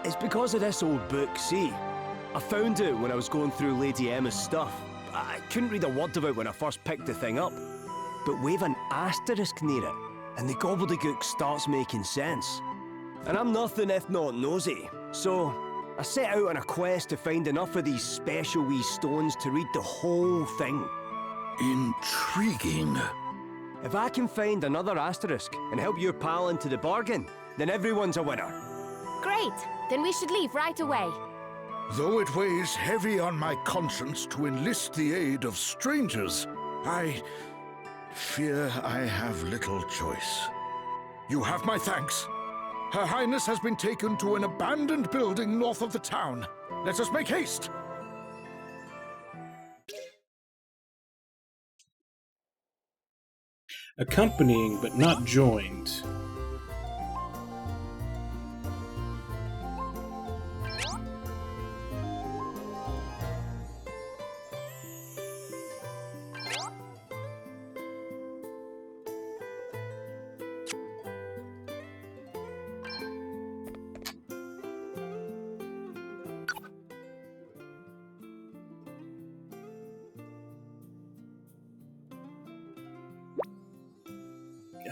It's because of this old book, see? I found it when I was going through Lady Emma's stuff. I couldn't read a word of it when I first picked the thing up. But wave an asterisk near it, and the gobbledygook starts making sense. And I'm nothing if not nosy, so I set out on a quest to find enough of these special wee stones to read the whole thing. Intriguing. If I can find another asterisk and help your pal into the bargain, then everyone's a winner. Great! Then we should leave right away. Though it weighs heavy on my conscience to enlist the aid of strangers, I fear I have little choice. You have my thanks. Her Highness has been taken to an abandoned building north of the town. Let us make haste! Accompanying but not joined.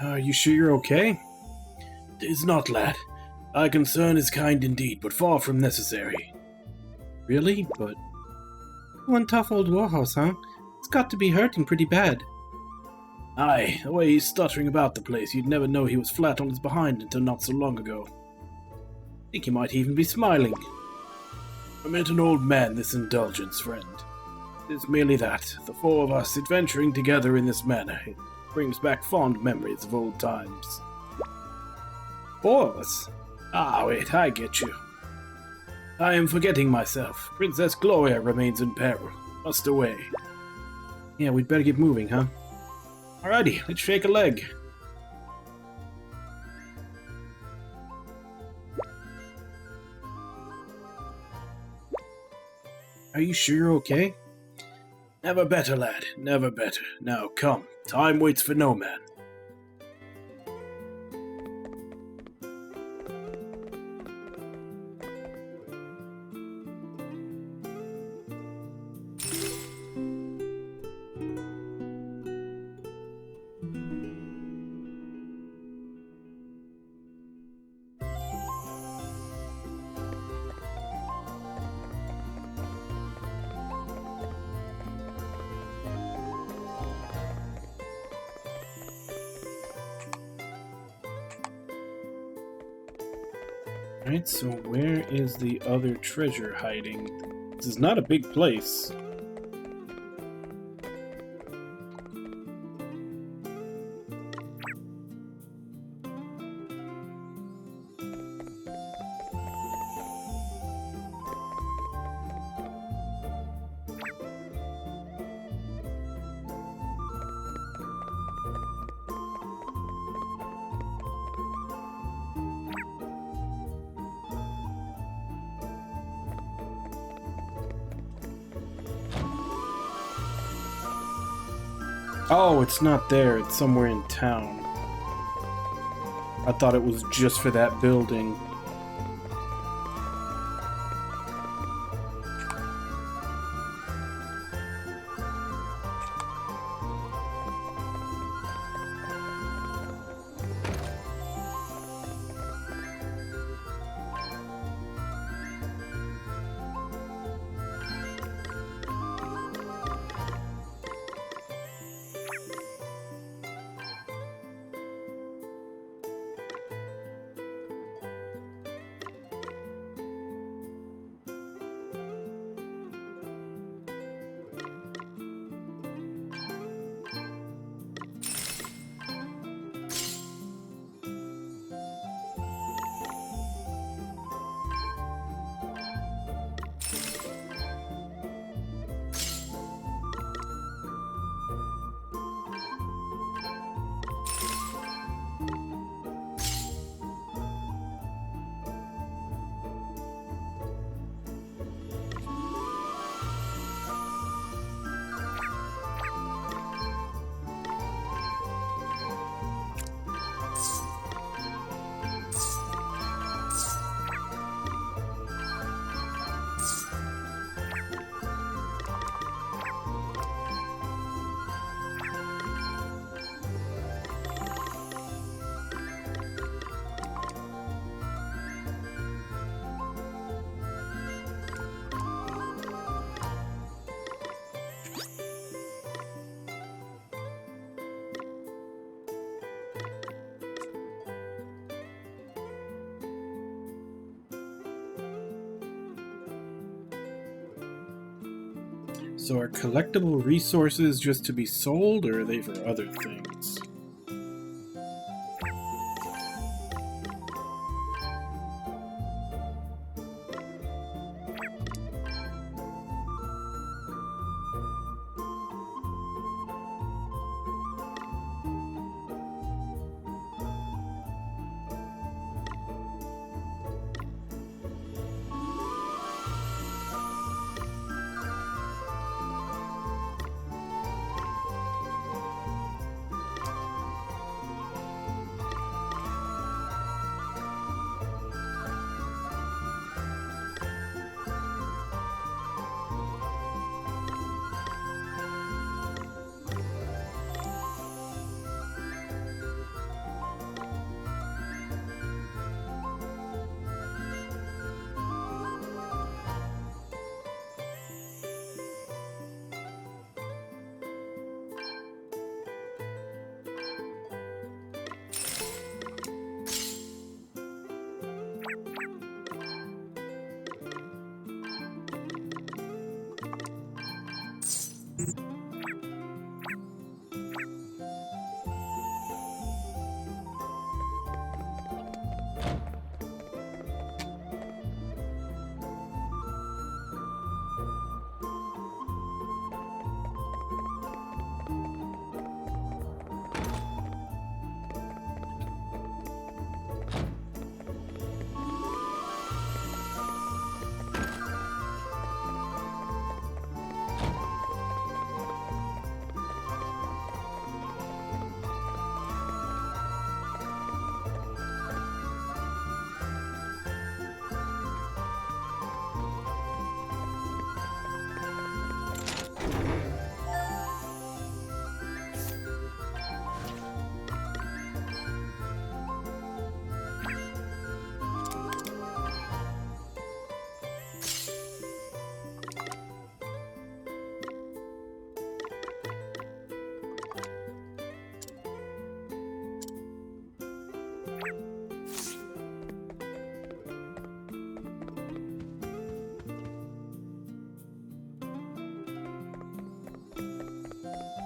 Are you sure you're okay? "'Tis not, lad. Thy concern is kind indeed, but far from necessary." "Really? But... one tough old warhorse, huh? It's got to be hurting pretty bad." "Aye, the way he's stuttering about the place, you'd never know he was flat on his behind until not so long ago. Think he might even be smiling. Permit an old man this indulgence, friend. It's merely that, the four of us adventuring together in this manner. It brings back fond memories of old times." "Four of us? Ah, wait, I get you. I am forgetting myself. Princess Gloria remains in peril. Must away. Yeah, we'd better get moving, huh? Alrighty, let's shake a leg. Are you sure you're okay? Never better, lad. Never better. Now, come. Time waits for no man. Alright, so where is the other treasure hiding? This is not a big place. Oh, it's not there. It's somewhere in town. I thought it was just for that building. So are collectible resources just to be sold, or are they for other things?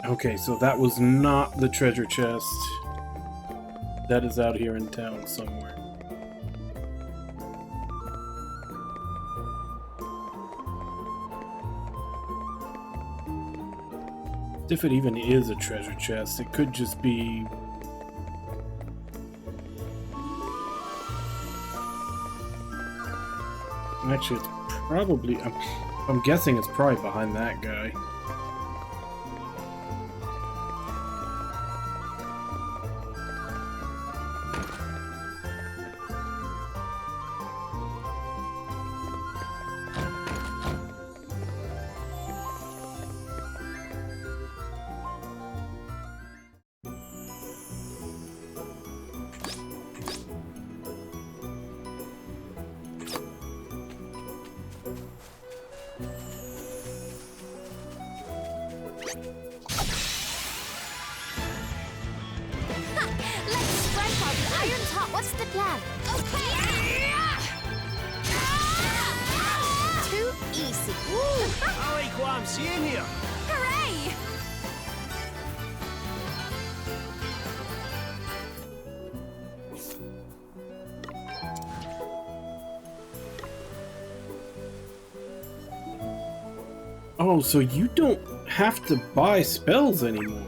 Okay, so that was not the treasure chest. That is out here in town somewhere. If it even is a treasure chest, it could just be... Actually, it's probably... I'm guessing it's probably behind that guy. What's the plan? Okay! Too easy. I like what I'm seeing here. Hooray! Oh, so you don't have to buy spells anymore.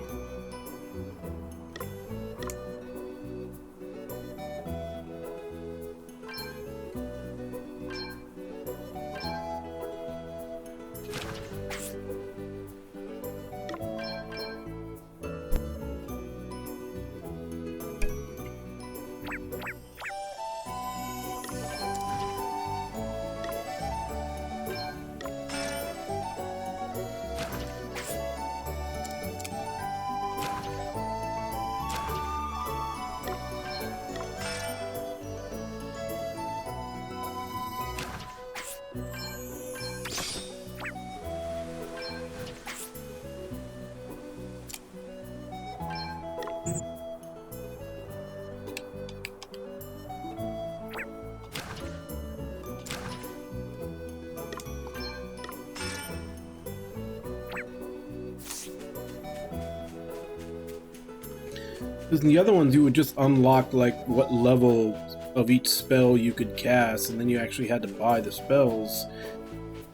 Because in the other ones, you would just unlock, like, what level of each spell you could cast, and then you actually had to buy the spells.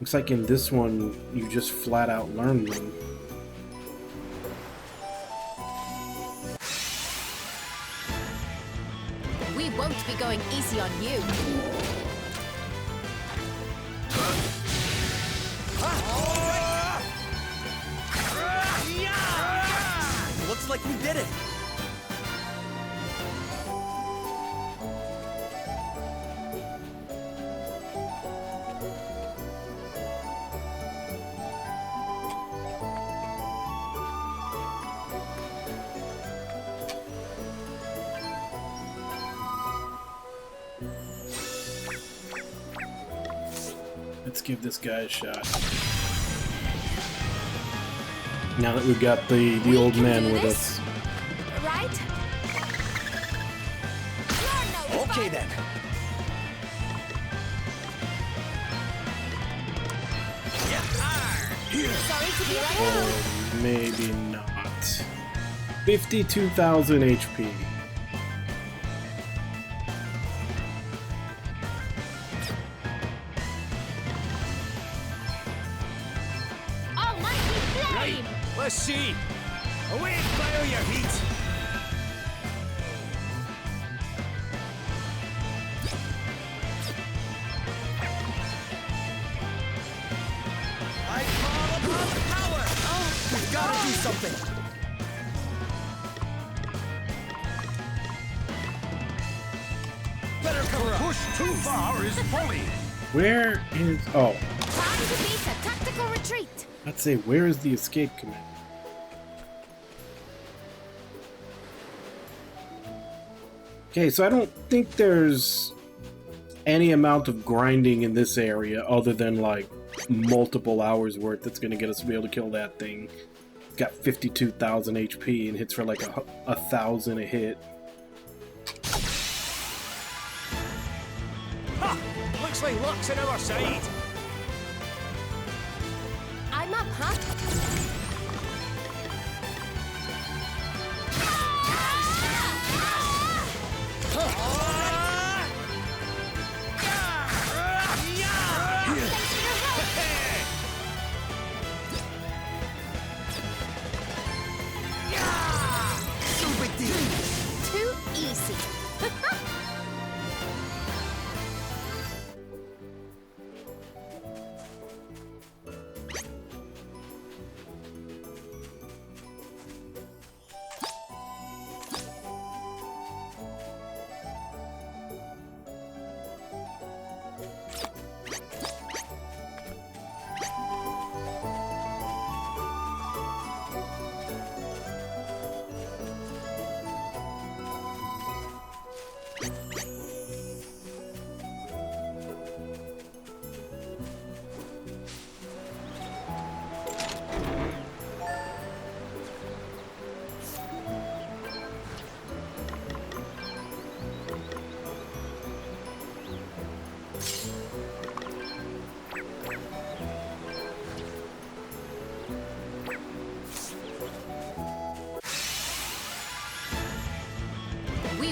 Looks like in this one, you just flat out learn them. We won't be going easy on you. Looks like we did it. Let's give this guy a shot. Now that we've got the old man with us. Right? Okay then. Sorry to be like Or maybe not. 52,000 HP. Right, let's see. Away, fire your heat. I call upon power. Oh, we've got to do something. Better cover up. Push too far is folly. Where is... Oh. Time to beat a tactical retreat. Let's say, where is the escape command? Okay, so I don't think there's any amount of grinding in this area other than, like, multiple hours worth that's going to get us to be able to kill that thing. It's got 52,000 HP and hits for like 1,000 a hit. Ha! Looks like luck's on our side. I'm up, huh?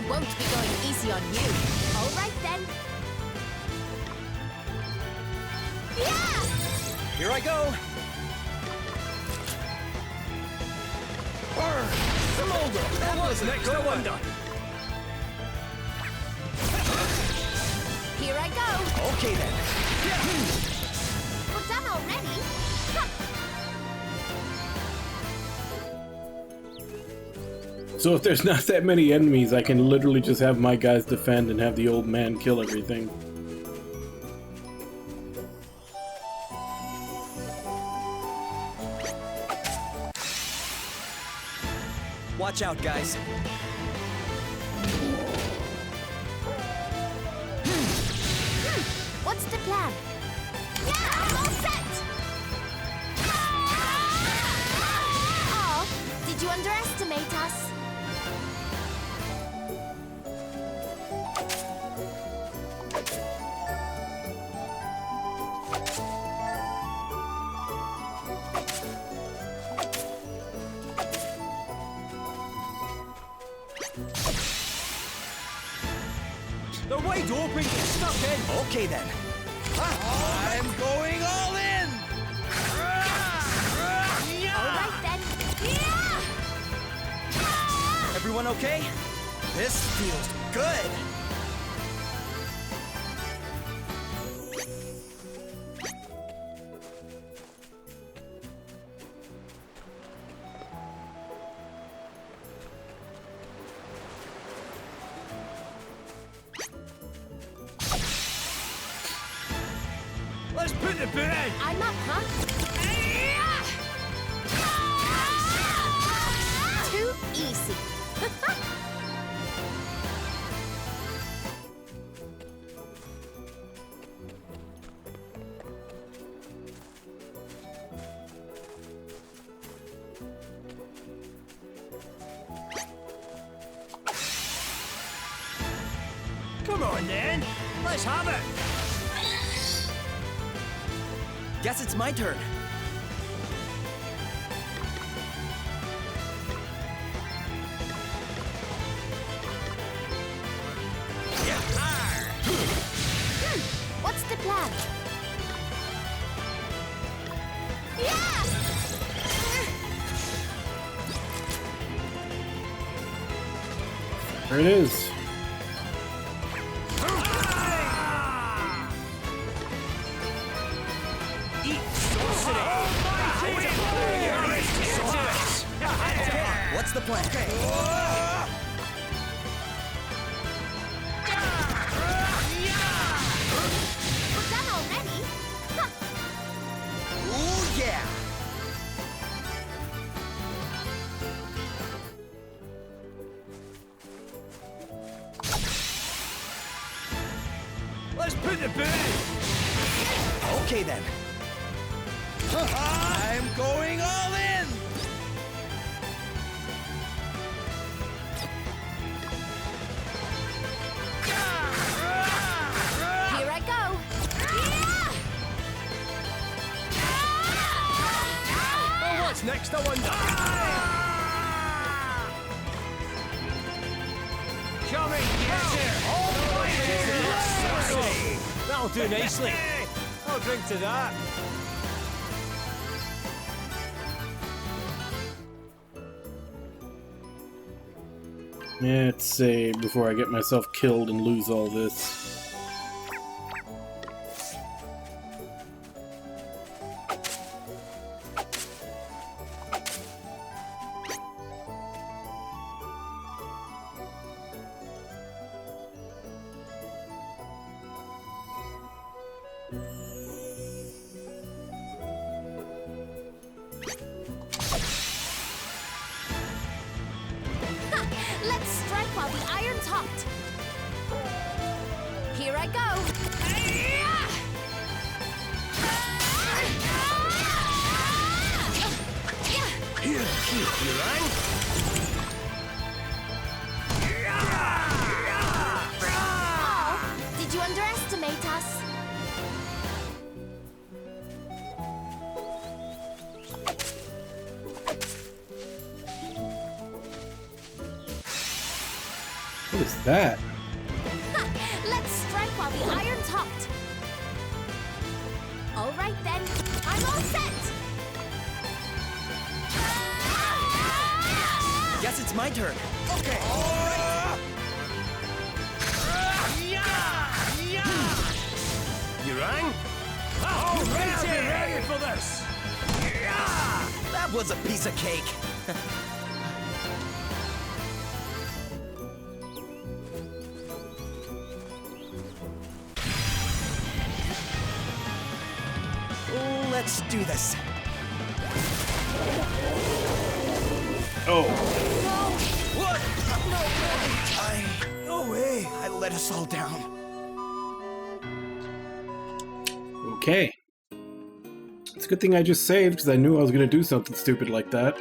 won't be going easy on you. All right then. Yeah! Here I go. Smolder! That was next to wonder. Here I go. Okay then. We're done already? So if there's not that many enemies, I can literally just have my guys defend and have the old man kill everything. Watch out, guys. What's the plan? Yeah, I'm all set! Oh, did you underestimate us? They're wide open, get stuck in. Okay then. I'm going all in! All right then. Yeah! Everyone okay? This feels good. Let's put the boot in. I'm up, huh? Too easy. Come on then. Let's have it. Guess it's my turn. What's the plan? Yeah! There it is. What's the plan? We're done already? Ooh, yeah! Let's put the boot in. Okay then. I'm going all in! Here I go. Oh, what's next, I wonder? Coming, yes, sir. That'll do nicely. I'll drink to that. Let's save before I get myself killed and lose all this. Let's strike while the iron's hot. Here I go. Oh, did you underestimate us? What is that? Let's strike while the iron's hot. All right then, I'm all set. Guess it's my turn. Okay. You rang? Oh, ready for this. That was a piece of cake. Let's do this. Oh. What? No way. I let us all down. Okay. It's a good thing I just saved, because I knew I was going to do something stupid like that.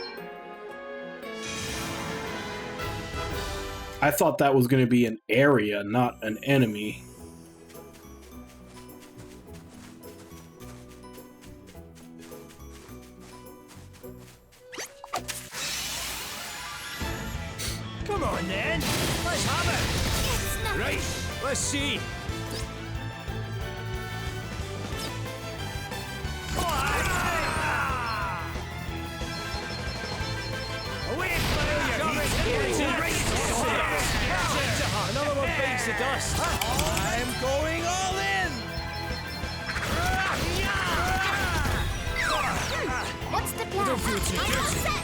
I thought that was going to be an area, not an enemy. Come on then, let's have it. Right, let's see. Another one bites the dust. I'm going all in. What's the plan? I'm all set.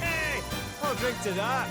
Hey, I'll drink to that.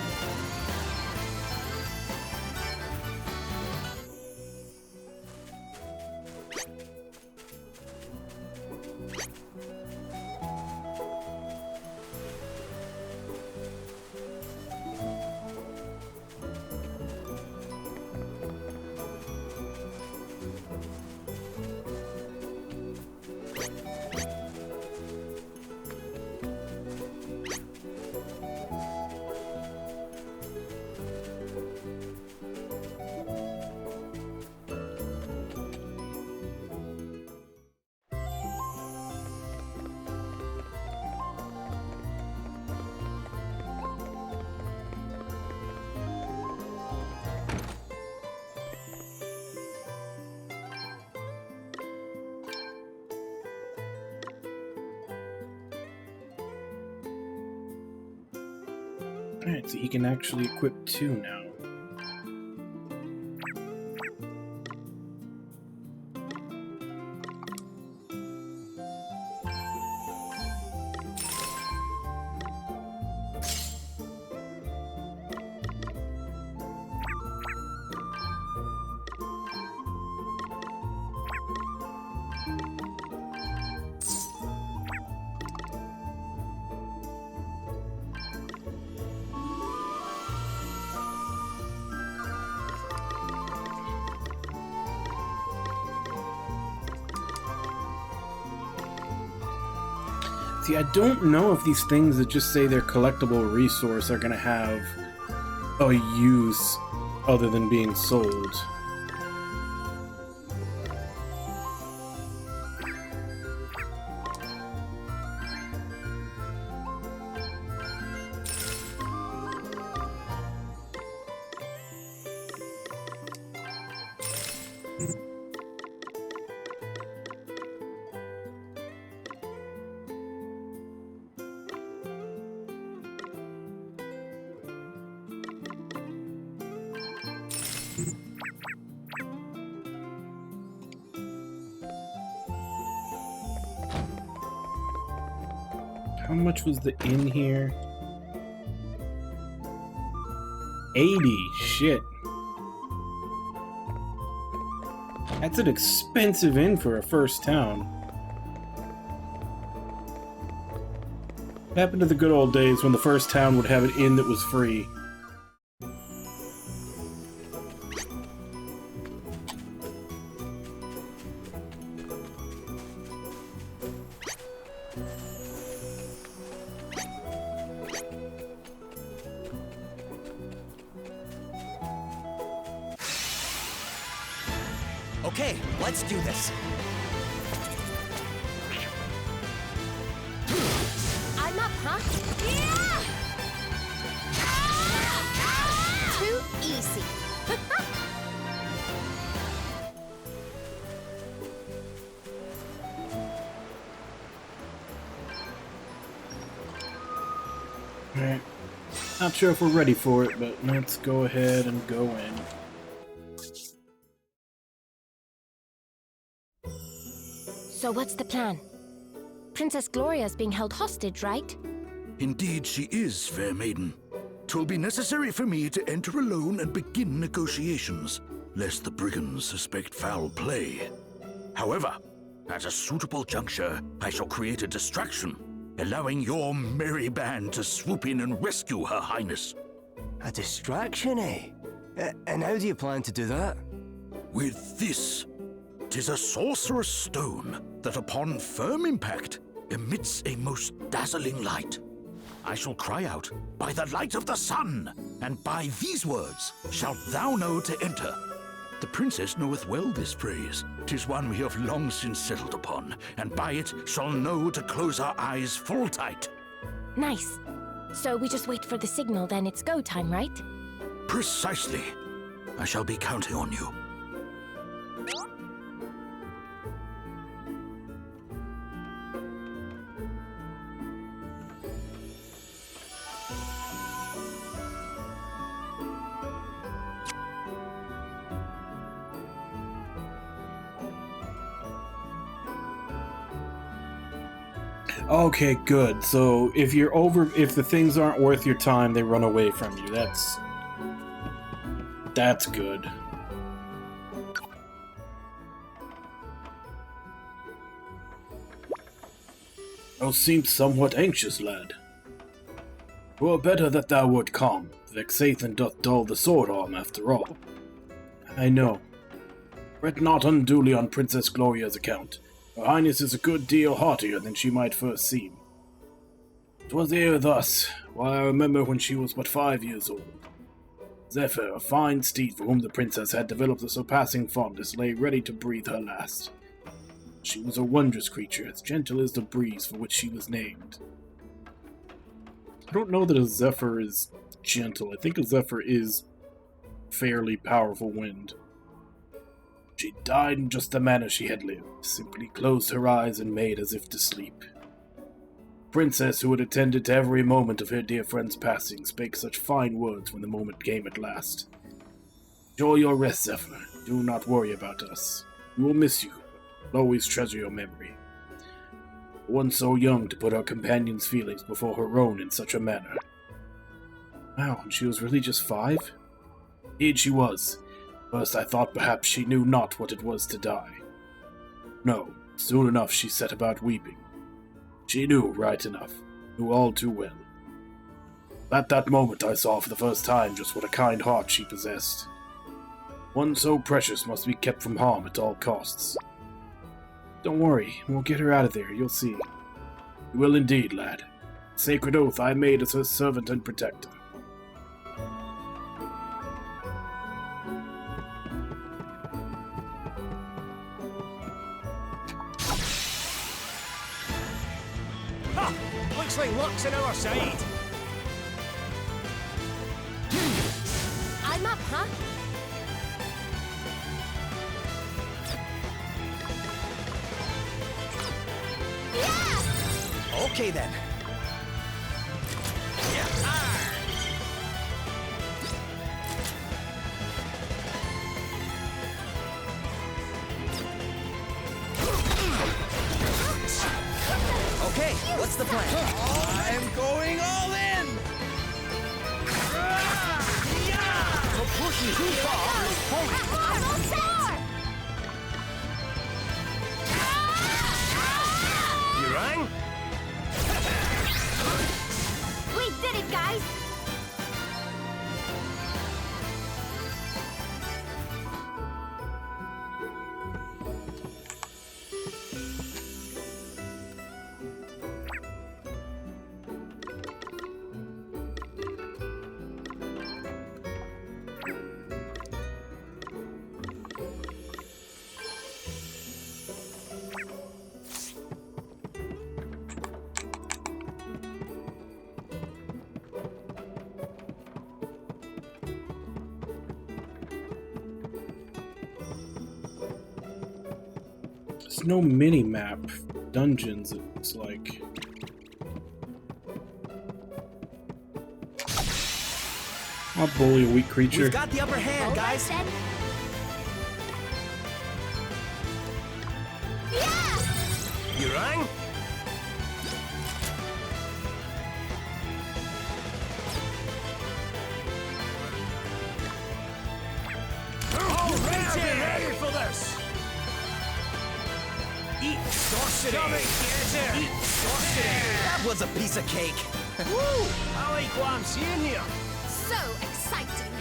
Alright, so he can actually equip 2 now. See, I don't know if these things that just say they're collectible resource are gonna have a use other than being sold. How much was the inn here? 80. Shit. That's an expensive inn for a first town. What happened to the good old days when the first town would have an inn that was free? Okay, let's do this. I Not sure if we're ready for it, but let's go ahead and go in. So what's the plan? Princess Gloria's being held hostage, right? Indeed she is, fair maiden. 'Twill be necessary for me to enter alone and begin negotiations, lest the brigands suspect foul play. However, at a suitable juncture, I shall create a distraction, allowing your merry band to swoop in and rescue Her Highness. A distraction, eh? And how do you plan to do that? With this. 'Tis a sorcerer's stone that upon firm impact emits a most dazzling light. I shall cry out, "By the light of the sun, and by these words shalt thou know to enter." The princess knoweth well this phrase. 'Tis one we have long since settled upon, and by it shall know to close our eyes full tight. Nice. So we just wait for the signal, then it's go time, right? Precisely. I shall be counting on you. Okay, good. So if the things aren't worth your time, they run away from you. That's good. Thou seemst somewhat anxious, lad. 'Twere better that thou wert calm. Vexathan doth dull the sword arm, after all. I know. Fret not unduly on Princess Gloria's account. Her Highness is a good deal haughtier than she might first seem. 'Twas ere thus, while I remember when she was but 5 years old. Zephyr, a fine steed for whom the princess had developed a surpassing fondness, lay ready to breathe her last. She was a wondrous creature, as gentle as the breeze for which she was named. I don't know that a Zephyr is gentle. I think a Zephyr is fairly powerful wind. She died in just the manner she had lived, simply closed her eyes and made as if to sleep. Princess, who had attended to every moment of her dear friend's passing, spake such fine words when the moment came at last. Enjoy your rest, Zephyr. Do not worry about us. We will miss you, but always treasure your memory. One so young to put her companion's feelings before her own in such a manner. Wow, and she was really just 5? Indeed she was. First I thought perhaps she knew not what it was to die. No, soon enough she set about weeping. She knew right enough, knew all too well. At that moment I saw for the first time just what a kind heart she possessed. One so precious must be kept from harm at all costs. Don't worry, we'll get her out of there, you'll see. You will indeed, lad. Sacred oath I made as her servant and protector. Looks like luck's on our side. I'm up, huh? Yeah! Okay then. Okay, what's the plan? I'm going all in! So pushing too far is pulling. You rang? We did it, guys! There's no mini-map dungeons, it looks like. I'll bully a weak creature. We've got the upper hand, guys. You rang? Ready for this! Eat sorcery! Eat sorcery! That was a piece of cake. Woo! I like what I'm seeing here. So exciting!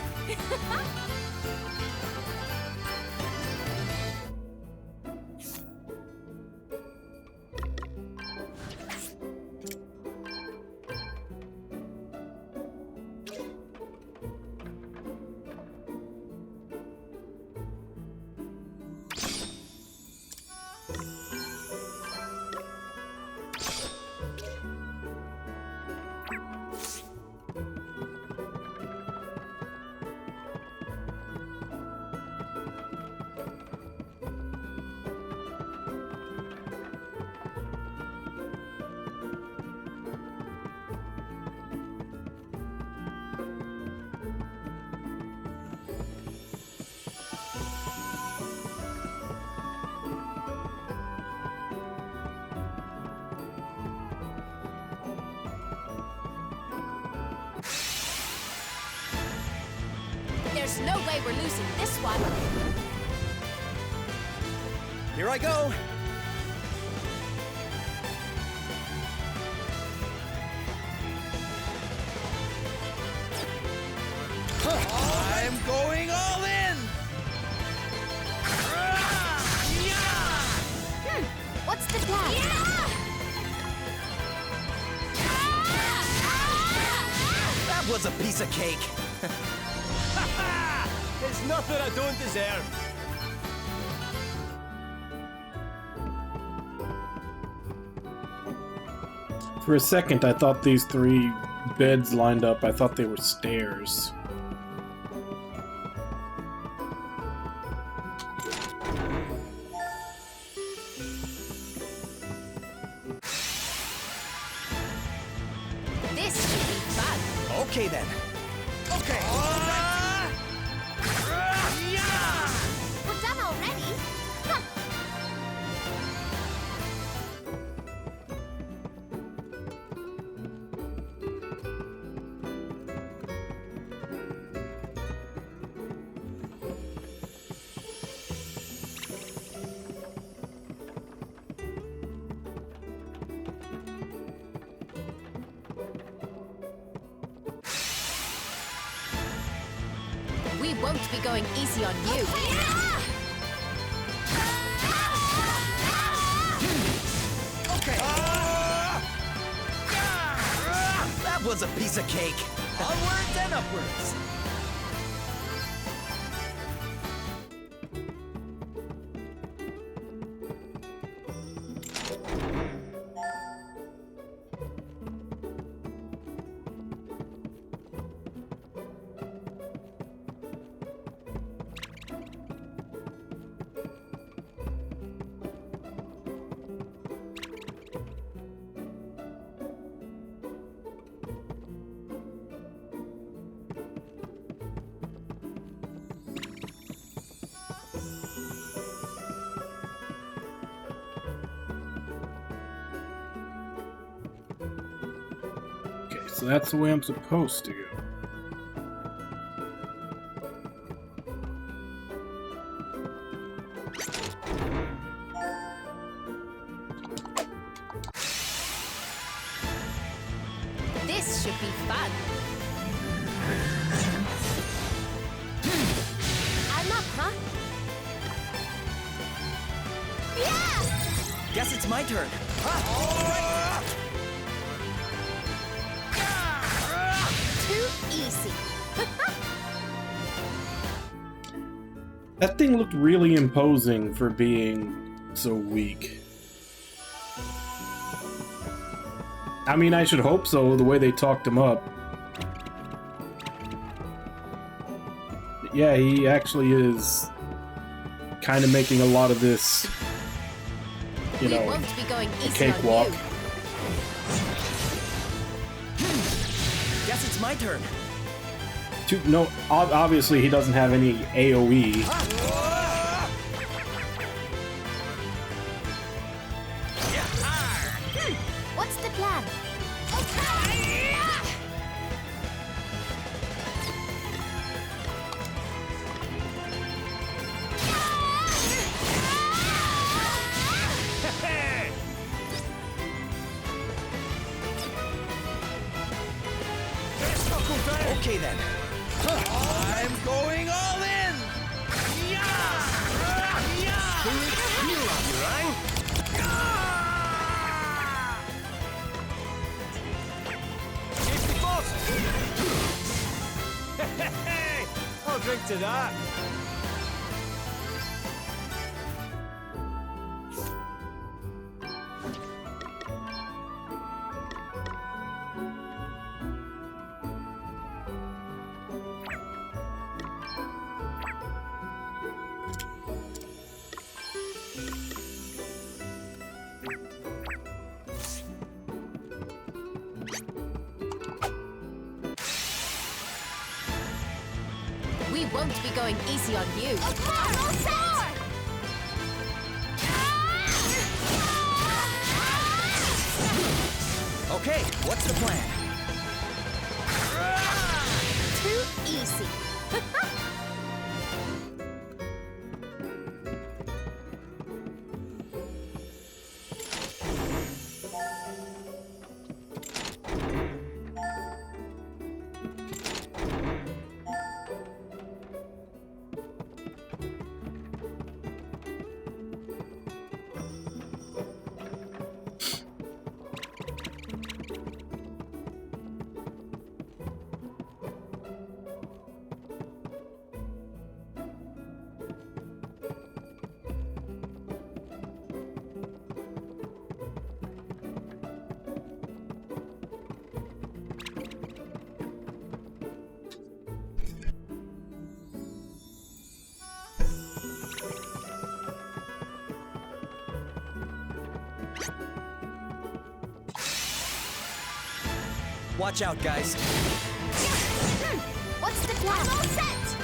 There's no way we're losing this one. Here I go. I'm going all in. What's the plan? That was a piece of cake. There's nothing I don't deserve. For a second, I thought these 3 beds lined up. I thought they were stairs. This should be fun. Okay then. Okay. We're done already? Huh. We won't be going easy on you. Okay. That was a piece of cake. Onwards and upwards. Okay, so that's the way I'm supposed to go. This should be fun. I'm up, huh? Yeah! Guess it's my turn. Too easy. That thing looked really imposing for being so weak. I mean, I should hope so, the way they talked him up. But yeah, he actually is kind of making a lot of this, you know, won't be going a easy cakewalk. on you. Guess it's my turn. No, obviously he doesn't have any AoE. What's the plan? Okay then. I'm going all in! I'll drink to that. We won't be going easy on you. Okay, what's the plan? Too easy. Watch out, guys. What's the plan? All set!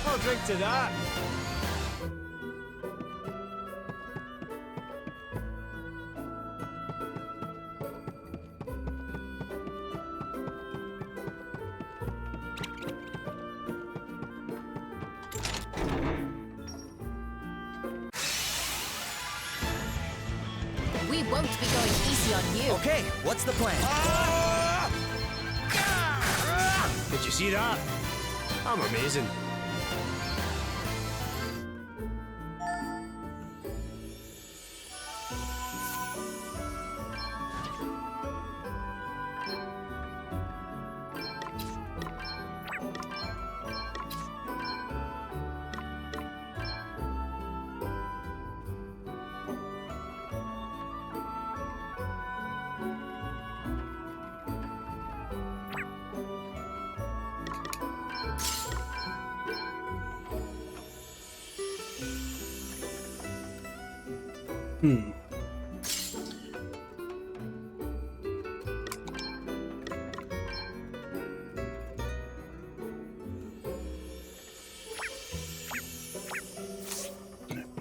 I'll drink to that. We won't be going easy on you. Okay, what's the plan? Did you see that? I'm amazing.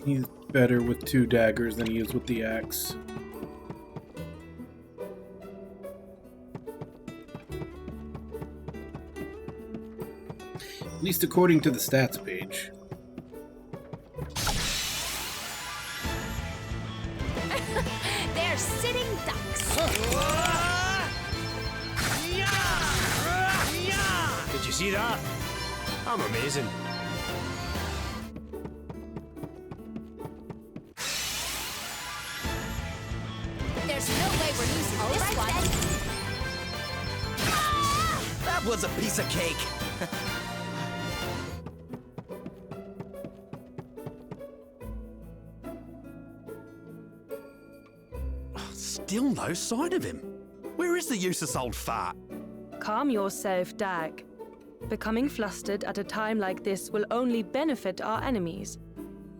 He's better with 2 daggers than he is with the axe. At least according to the stats page. They're sitting ducks. Did you see that? I'm amazing. There's no way we're losing this one. That was a piece of cake. Still no sign of him. Where is the useless old fart? Calm yourself, Dag. Becoming flustered at a time like this will only benefit our enemies.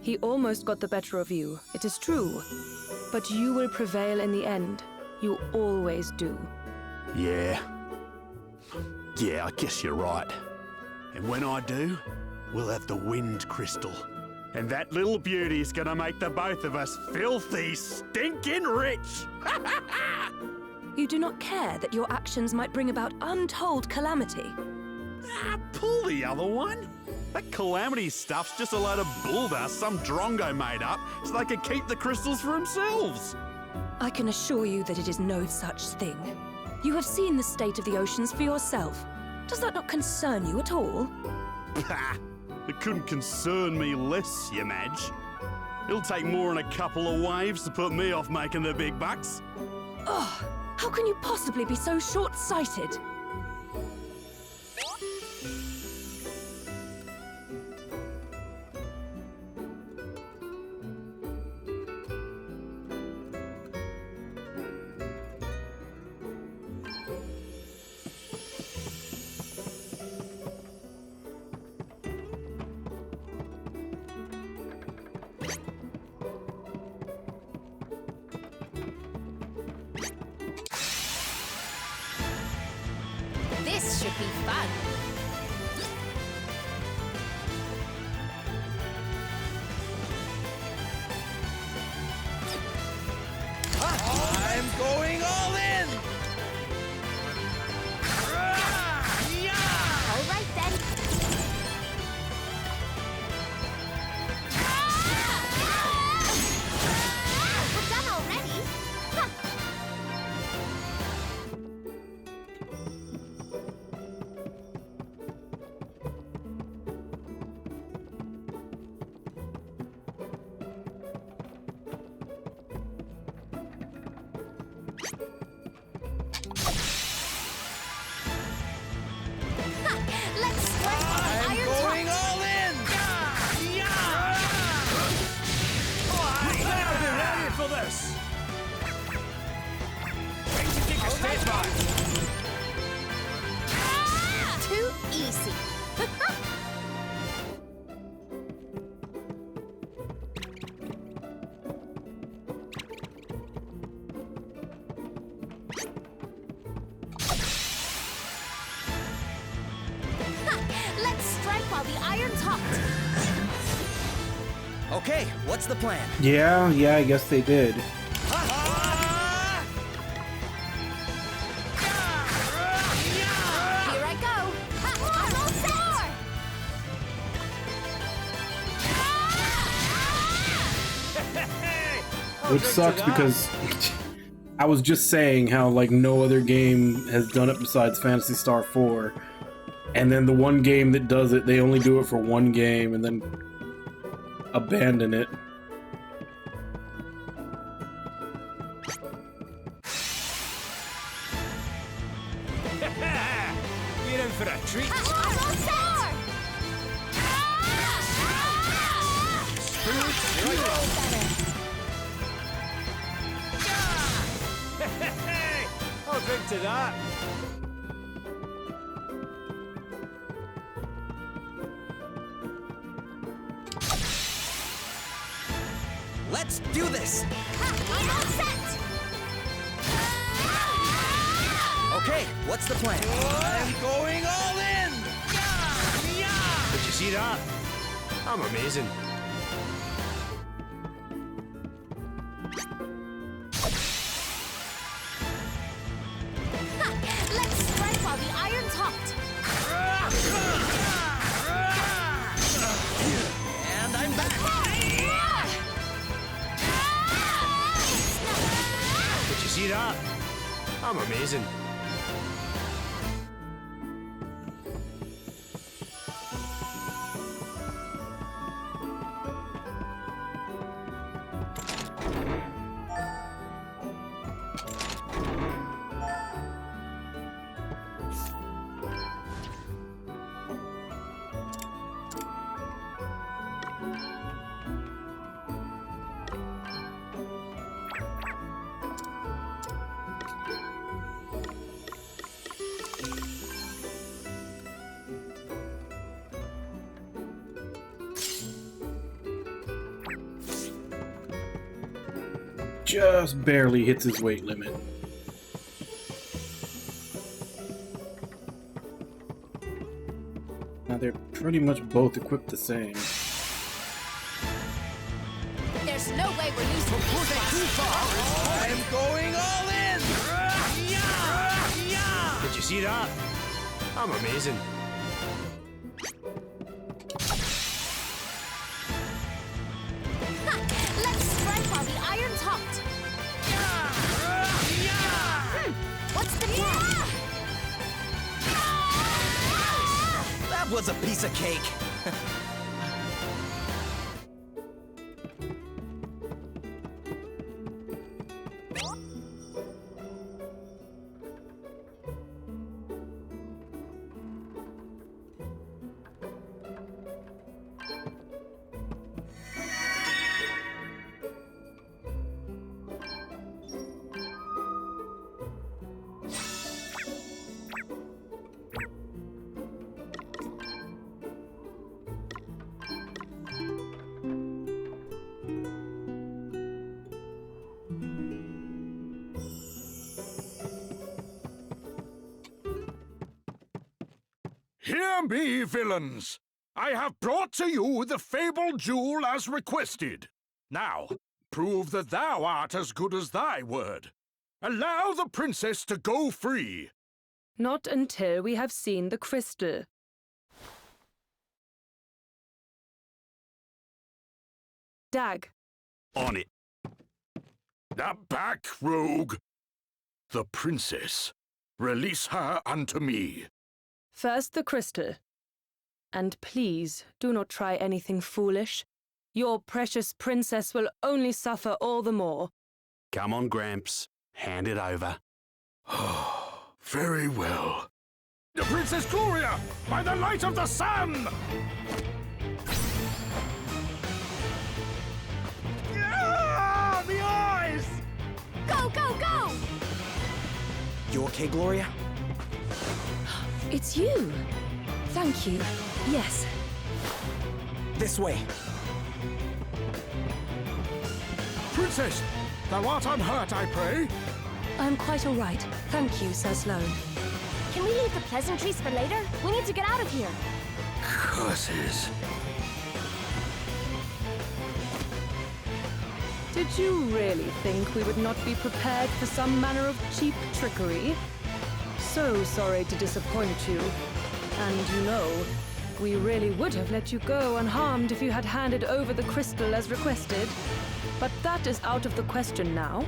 He almost got the better of you, it is true. But you will prevail in the end. You always do. Yeah, Yeah, I guess you're right. And when I do, we'll have the wind crystal. And that little beauty's gonna make the both of us filthy, stinking rich! You do not care that your actions might bring about untold calamity. Pull the other one. That calamity stuff's just a load of bulldust some drongo made up so they can keep the crystals for themselves. I can assure you that it is no such thing. You have seen the state of the oceans for yourself. Does that not concern you at all? It couldn't concern me less, you Madge. It'll take more than a couple of waves to put me off making the big bucks. Oh, how can you possibly be so short-sighted? This should be fun. I'm going all in! All right then. We're done already? Huh. Let's strike on the I'm iron going top. all in! We've never been ready for this! Wait to take a step back! Too easy. Let's strike while the iron's hot. Okay, what's the plan? Yeah, I guess they did. Here I go. I'm all set. Which sucks because I was just saying how like no other game has done it besides Phantasy Star 4. And then the one game that does it, they only do it for one game and then abandon it. You're in for a treat. I'm all set. I'll drink to that. Let's do this! I'm all set. Okay, what's the plan? I'm going all in! Did you see that? I'm amazing. Let's strike while the iron's hot. And I'm back! Did you see that? I'm amazing. Just barely hits his weight limit. They're pretty much both equipped the same. There's no way we're losing these spots. I'm going all in! Did you see that? I'm amazing. Let's strike while the iron's hot. What's the plan? That was a piece of cake. Hear me, villains! I have brought to you the fabled jewel as requested. Now, prove that thou art as good as thy word. Allow the princess to go free. Not until we have seen the crystal. Dag. On it. Now back, rogue. The princess. Release her unto me. First the crystal. And please, do not try anything foolish. Your precious princess will only suffer all the more. Come on, Gramps. Hand it over. Very well. The Princess Gloria, by the light of the sun! Ah, the eyes! Go, go, go! You okay, Gloria? It's you. Thank you. Yes. This way. Princess, thou art unhurt, I pray? I'm quite all right. Thank you, Sir Sloane. Can we leave the pleasantries for later? We need to get out of here. Curses. Did you really think we would not be prepared for some manner of cheap trickery? So sorry to disappoint you. And you know, we really would have let you go unharmed if you had handed over the crystal as requested. But that is out of the question now.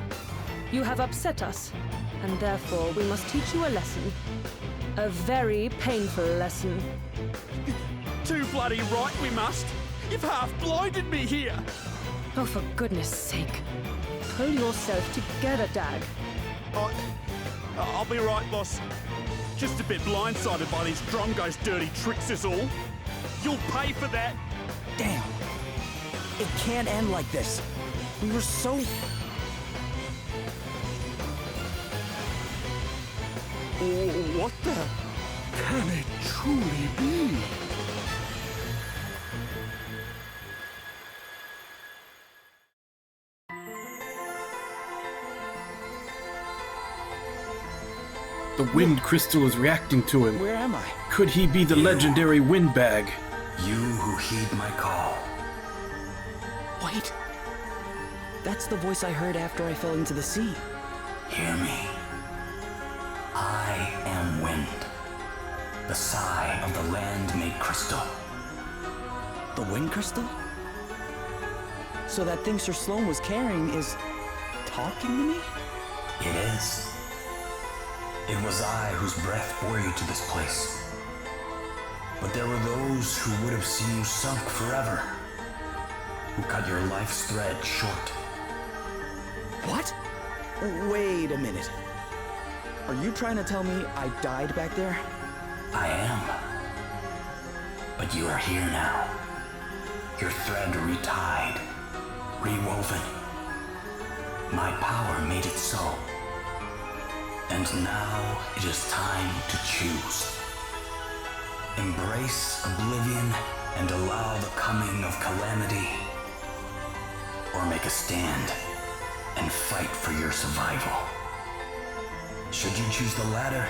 You have upset us, and therefore we must teach you a lesson. A very painful lesson. Too bloody right we must. You've half blinded me here. Oh, for goodness sake. Pull yourself together, Dag. I'll be right, boss. Just a bit blindsided by these Drongo's dirty tricks is all. You'll pay for that. Damn. It can't end like this. We were so... What the? Can it truly be? The wind crystal is reacting to him. Where am I? Could he be the legendary windbag? You who heed my call. Wait. That's the voice I heard after I fell into the sea. Hear me. I am wind. The sigh of the land made crystal. The wind crystal? So that thing Sir Sloane was carrying is... talking to me? It is. It was I whose breath bore you to this place. But there were those who would have seen you sunk forever, who cut your life's thread short. What? Wait a minute. Are you trying to tell me I died back there? I am. But you are here now. Your thread retied, rewoven. My power made it so. And now it is time to choose. Embrace oblivion and allow the coming of calamity, or make a stand and fight for your survival. Should you choose the latter,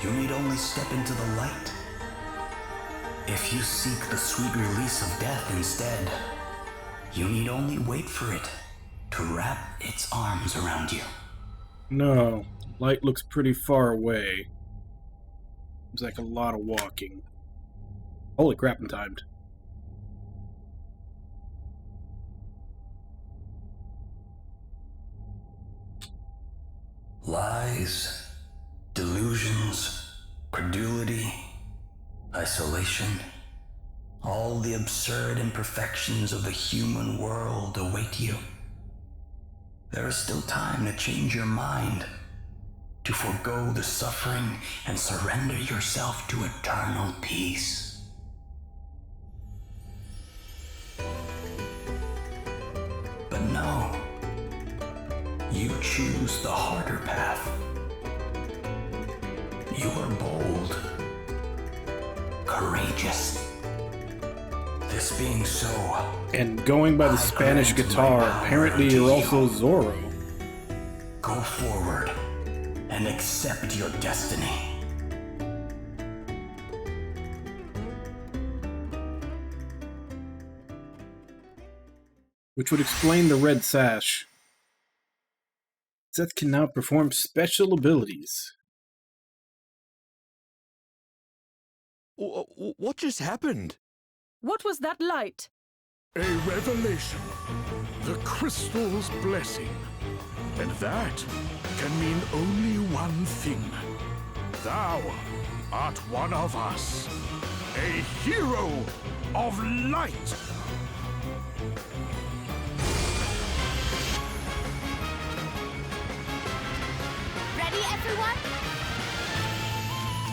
you need only step into the light. If you seek the sweet release of death instead, you need only wait for it to wrap its arms around you. No, light looks pretty far away. Seems like a lot of walking. Holy crap, I'm timed. Lies, delusions, credulity, isolation, all the absurd imperfections of the human world await you. There is still time to change your mind, to forego the suffering and surrender yourself to eternal peace. But no, you choose the harder path. You are bold, courageous. This being so, and going by the Spanish guitar, apparently you're also Zorro. Go forward and accept your destiny. Which would explain the red sash. Seth can now perform special abilities. What just happened? What was that light? A revelation. The crystal's blessing. And that can mean only one thing. Thou art one of us. A hero of light. Ready, everyone?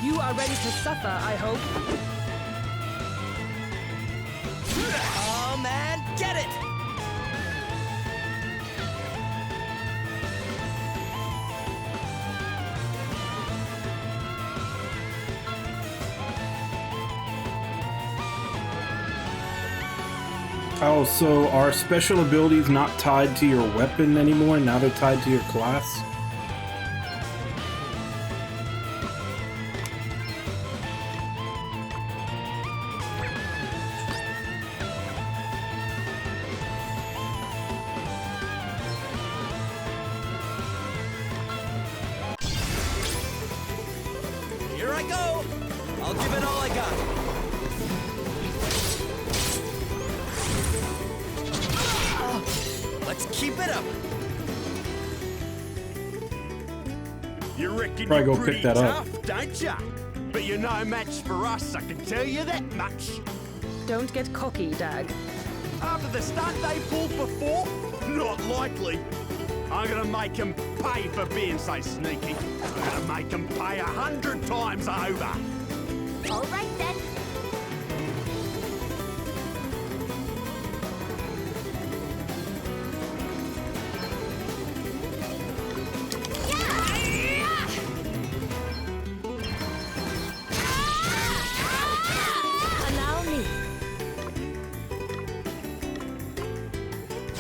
You are ready to suffer, I hope. Oh man, get it! Oh, so are special abilities not tied to your weapon anymore? Now they're tied to your class? Here I go! I'll give it all I got. Let's keep it up. You reckon Probably you're go pick pretty that up. tough, don't ya? But you're no match for us, I can tell you that much. Don't get cocky, Dag. After the stunt they pulled before? Not likely. I'm gonna make them pay for being so sneaky. I'm gonna make them pay 100 times over. All right then. Allow me.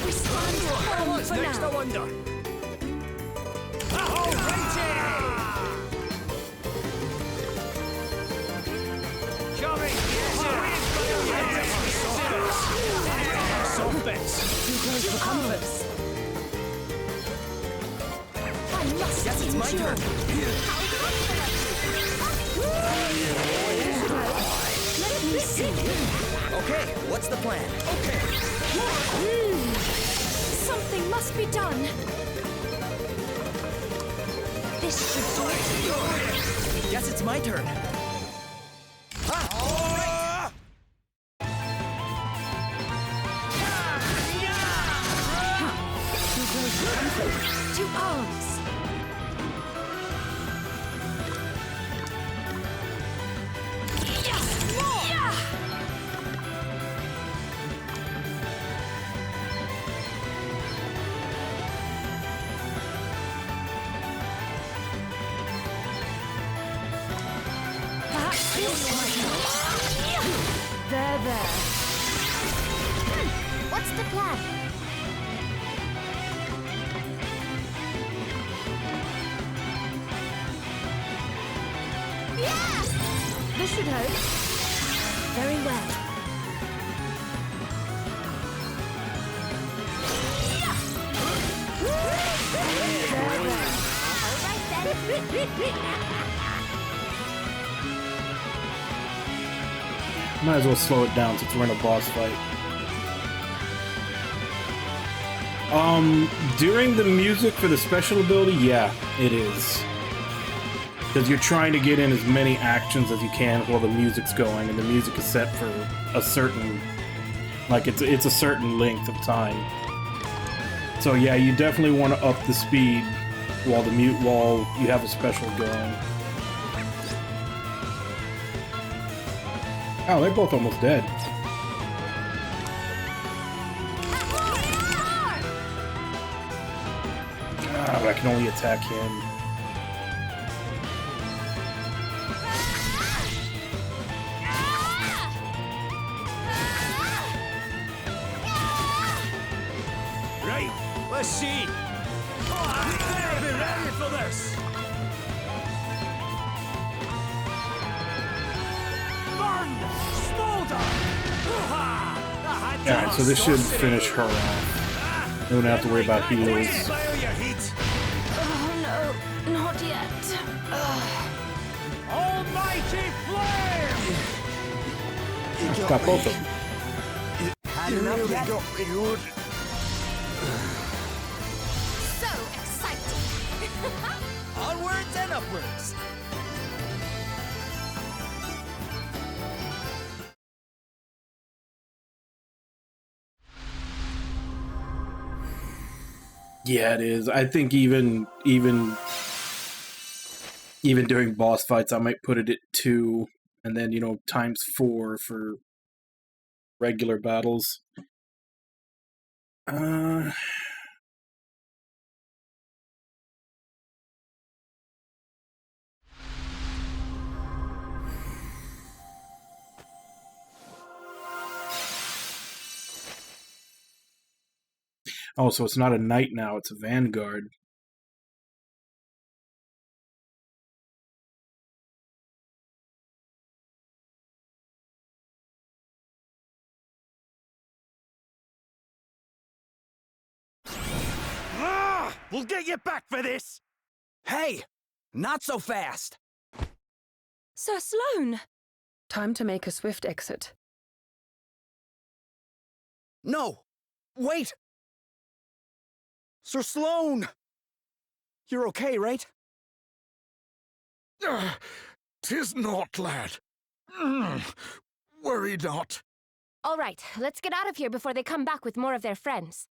We stand firm for Next, I now. wonder. Too close for comfort. I must Guess it's my endure. turn. Let me see. Okay, what's the plan? Okay. Something must be done. This should do it. Guess it's my turn. To arms. Yes, more. Perhaps this might help. There. What's the plan? This should help. Very well. Might as well slow it down since we're in a boss fight. During the music for the special ability, yeah, it is. Because you're trying to get in as many actions as you can while the music's going, and the music is set for a certain, like, it's a certain length of time. So yeah, you definitely want to up the speed while you have a special going. Oh, they're both almost dead. Ah, but I can only attack him. Right, let's see. You better be ready for this. Alright, so this should finish her off. You don't have to worry about heals. Oh no, not yet. Almighty flame! I've got both of them. Had enough yet? So exciting! Onwards and upwards. Yeah, it is. I think even during boss fights, I might put it at 2, and then, you know, times 4 for regular battles. Oh, so it's not a knight now, it's a vanguard. We'll get you back for this! Hey! Not so fast! Sir Sloane! Time to make a swift exit. No! Wait! Sir Sloane! You're okay, right? 'Tis not, lad. Worry not. All right, let's get out of here before they come back with more of their friends.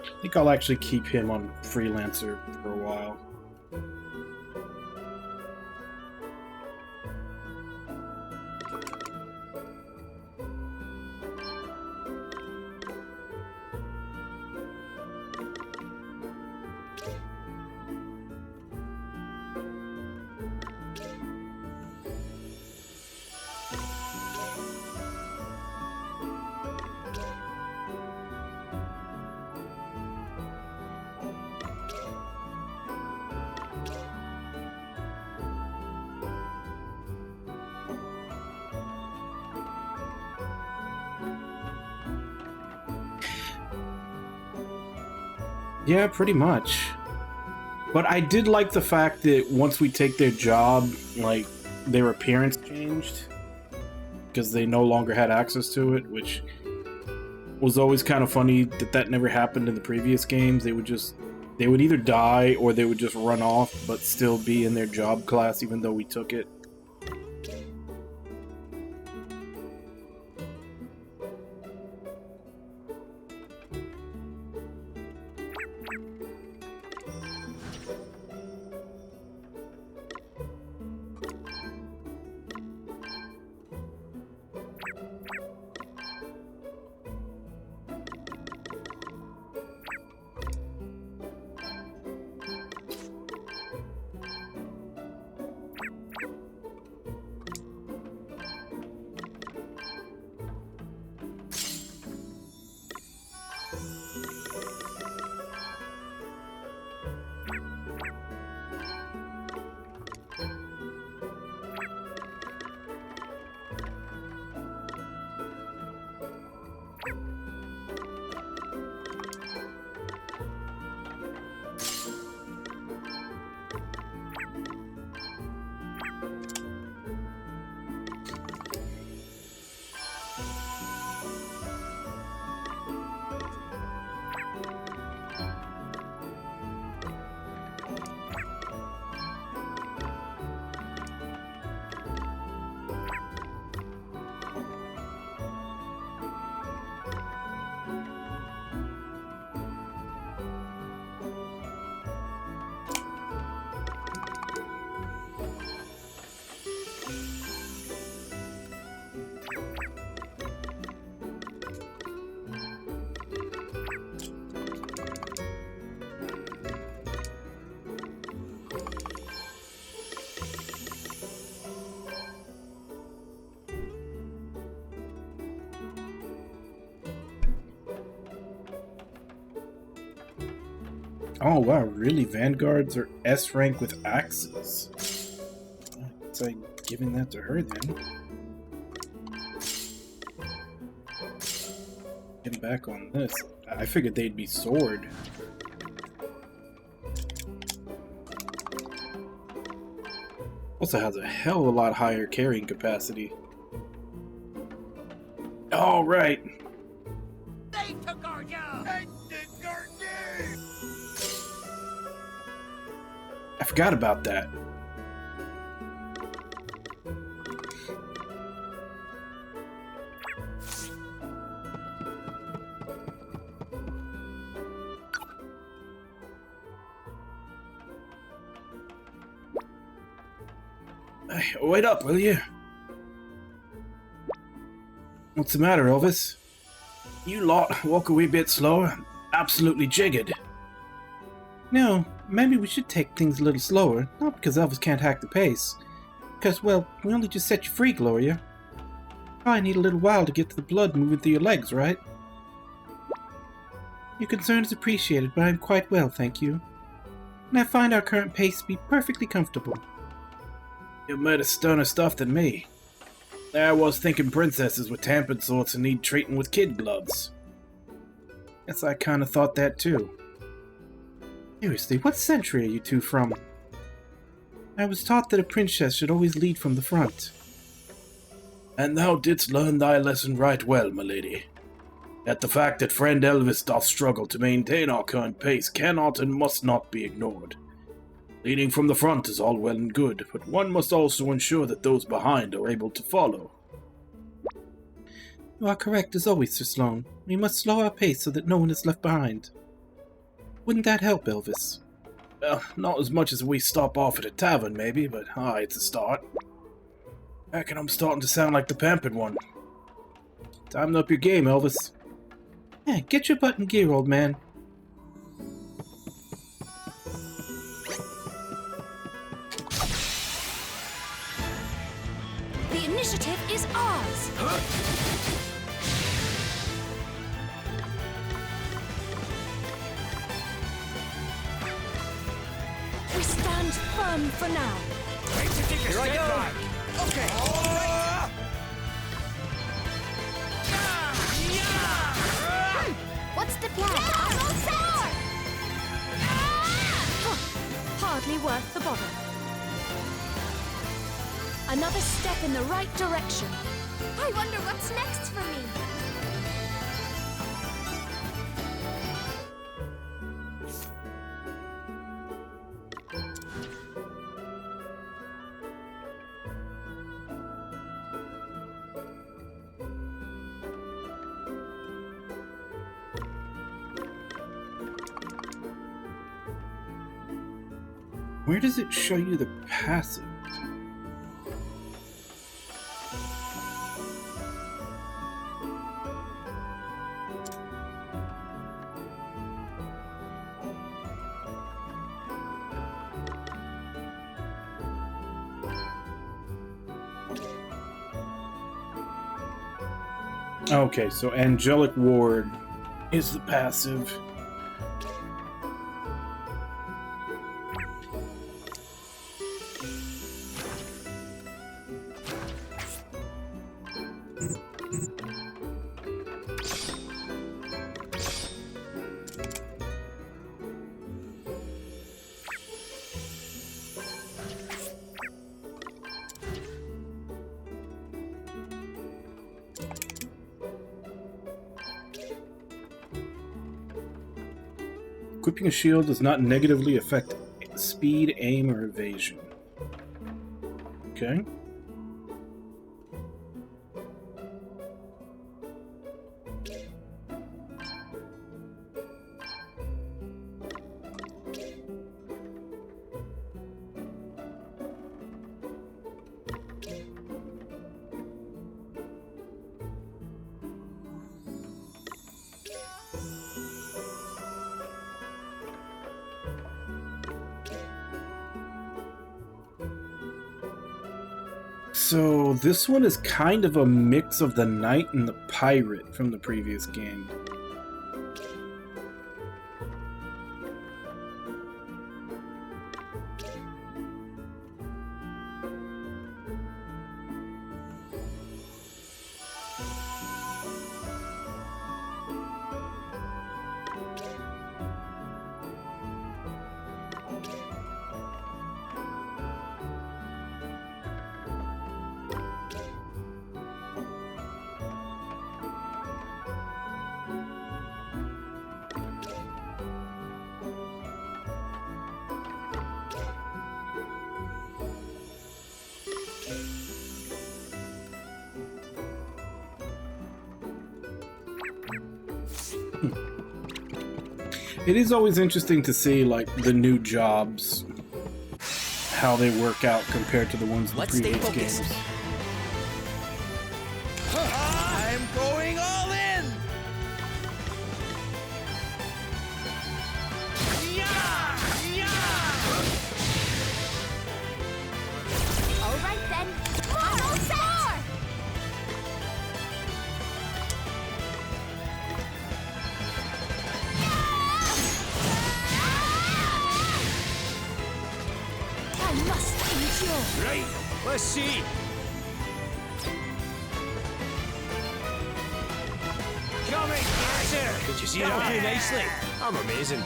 I think I'll actually keep him on Freelancer for a while. Yeah, pretty much. But I did like the fact that once we take their job, like, their appearance changed. Because they no longer had access to it, which was always kind of funny that that never happened in the previous games. They would either die or they would just run off, but still be in their job class even though we took it. Oh wow, really? Vanguards are S rank with axes. It's like giving that to her then. Getting back on this. I figured they'd be sword. Also has a hell of a lot higher carrying capacity. All right. They took our job! I forgot about that. Hey, wait up, will you? What's the matter, Elvis? You lot walk a wee bit slower. Absolutely jiggered. No, maybe we should take things a little slower. Not because Elvis can't hack the pace. Because, well, we only just set you free, Gloria. Probably need a little while to get to the blood moving through your legs, right? Your concern is appreciated, but I'm quite well, thank you. And I find our current pace to be perfectly comfortable. You're made of sterner stuff than me. There I was thinking princesses were tampered sorts and need treating with kid gloves. Guess I kinda thought that too. Seriously, what century are you two from? I was taught that a princess should always lead from the front. And thou didst learn thy lesson right well, my lady. Yet the fact that friend Elvis doth struggle to maintain our current pace cannot and must not be ignored. Leading from the front is all well and good, but one must also ensure that those behind are able to follow. You are correct as always, Sir Sloane. We must slow our pace so that no one is left behind. Wouldn't that help, Elvis? Well, not as much as we stop off at a tavern, maybe, but it's a start. I reckon I'm starting to sound like the pampered one. Tighten up your game, Elvis. Yeah, get your butt in gear, old man. The initiative is ours! We stand firm for now. Here I go! Okay! What's the plan? Hardly worth the bother. Another step in the right direction. I wonder what's next for me. Where does it show you the passive? Okay, so Angelic Ward is the passive. Equipping a shield does not negatively affect speed, aim, or evasion. Okay. So this one is kind of a mix of the knight and the pirate from the previous game. It is always interesting to see, like, the new jobs, how they work out compared to the ones in the previous games. I'm going all in! All right then. Model set! I must endure. Right, let's see. Come and get her! Did you see that? Do nicely. I'm amazing.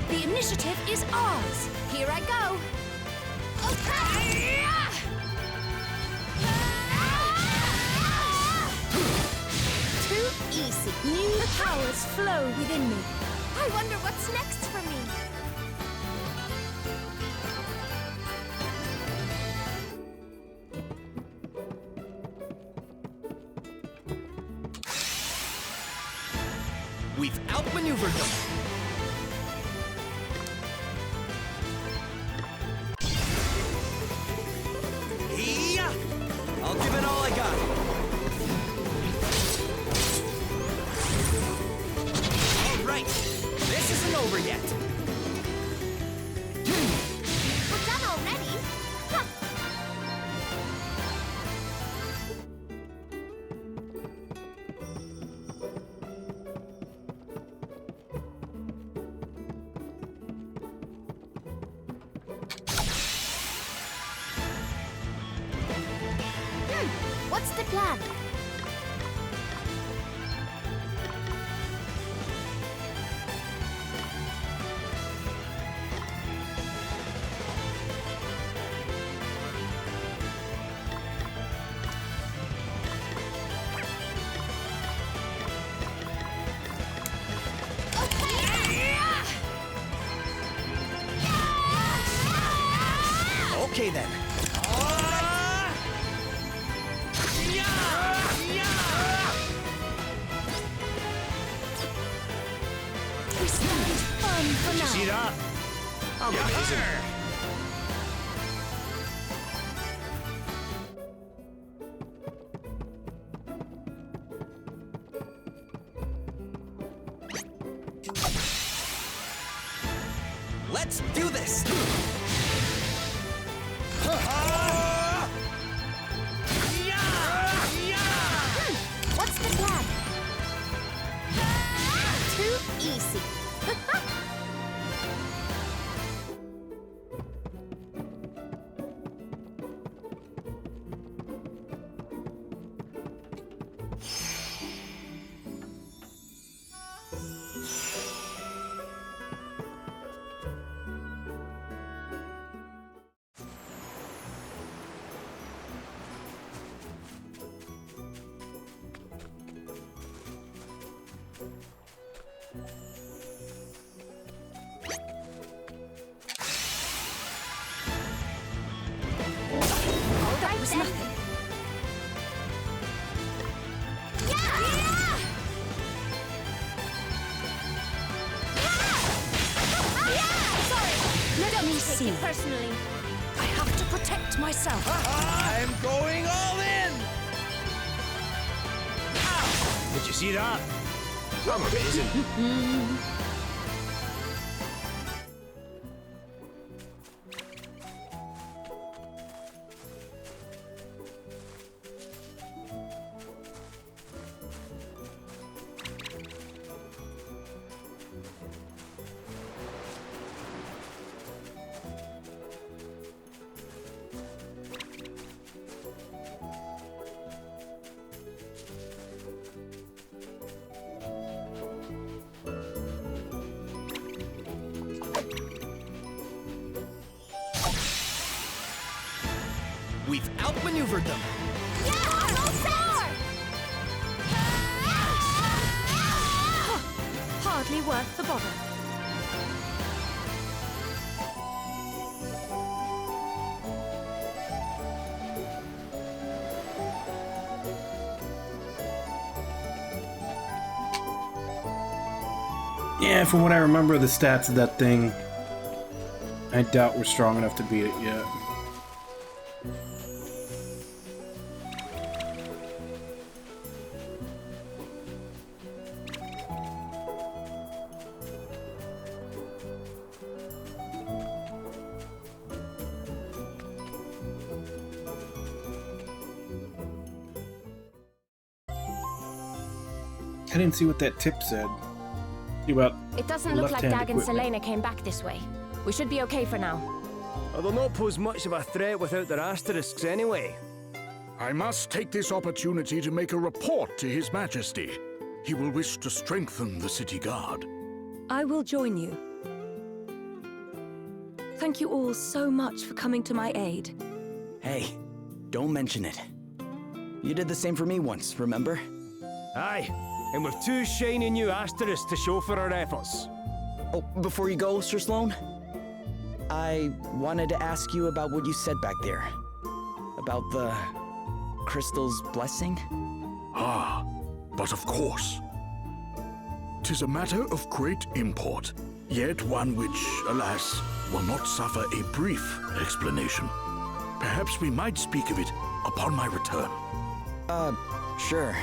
The initiative is ours. Here I go. Okay. Too easy. New powers flow within me. I wonder what's next for me. We've outmaneuvered them. Yeah! I'll give it all I got. All right, this isn't over yet. We're done already? Huh. What's the plan? Okay then. This is fun for Did you now. see that? I'm amazing. Let's do this. What's the plan? Too easy. That was nothing. Let me see. take it personally. I have to protect myself. I'm going all in! Did you see that? I'm amazing. We've outmaneuvered them. Hardly worth the bother. Yeah, from what I remember, the stats of that thing, I doubt we're strong enough to beat it yet. I didn't see what that tip said. See about It doesn't look like left-hand Dag and equipment. Selena came back this way. We should be okay for now. They'll not pose much of a threat without their asterisks anyway. I must take this opportunity to make a report to His Majesty. He will wish to strengthen the city guard. I will join you. Thank you all so much for coming to my aid. Hey, don't mention it. You did the same for me once, remember? Aye, and with 2 shiny new asterisks to show for our efforts. Oh, before you go, Sir Sloan, I wanted to ask you about what you said back there. About the crystal's blessing? Ah, but of course. 'Tis a matter of great import, yet one which, alas, will not suffer a brief explanation. Perhaps we might speak of it upon my return. Sure.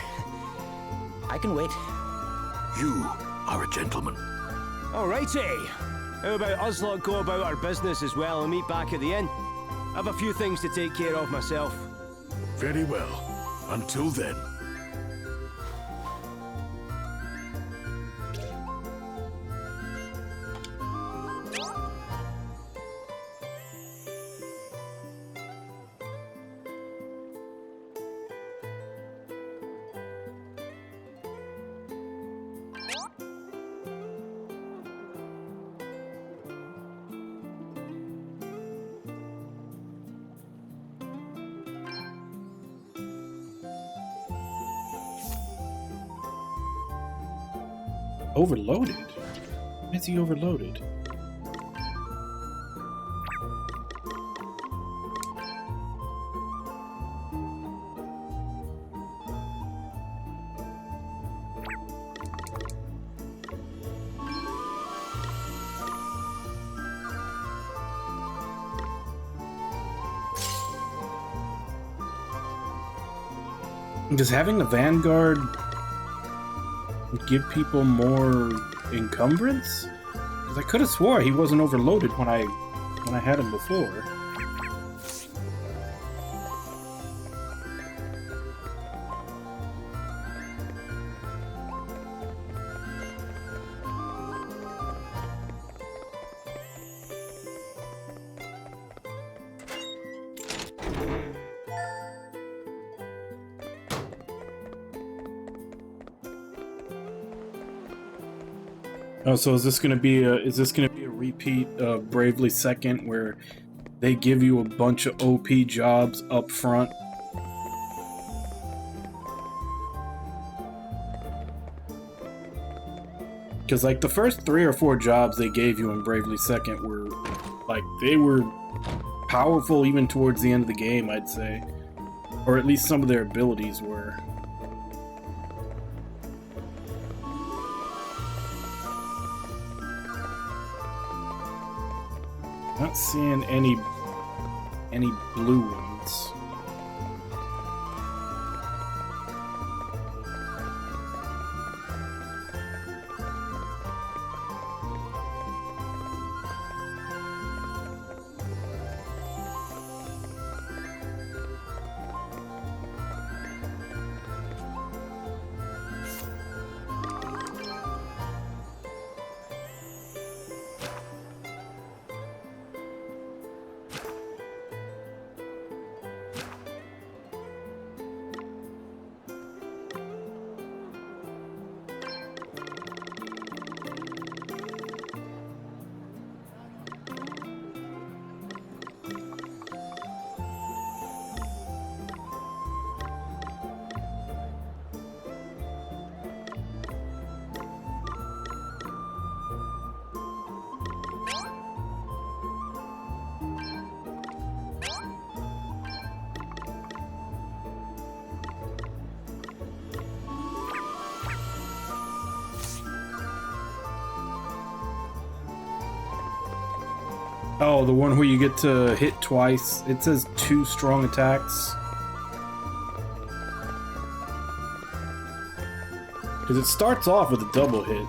I can wait. You are a gentleman. Alrighty. How about us lot go about our business as well and meet back at the inn? I've a few things to take care of myself. Very well. Until then. Overloaded? Why is he overloaded? Does having a Vanguard give people more encumbrance? Because I could have swore he wasn't overloaded when I had him before. Oh, so is this gonna be a repeat of Bravely Second, where they give you a bunch of OP jobs up front? Because like the first 3 or 4 jobs they gave you in Bravely Second were like they were powerful even towards the end of the game, I'd say, or at least some of their abilities were. Not seeing any blue ones. Oh, the one where you get to hit twice. It says 2 strong attacks. Because it starts off with a double hit.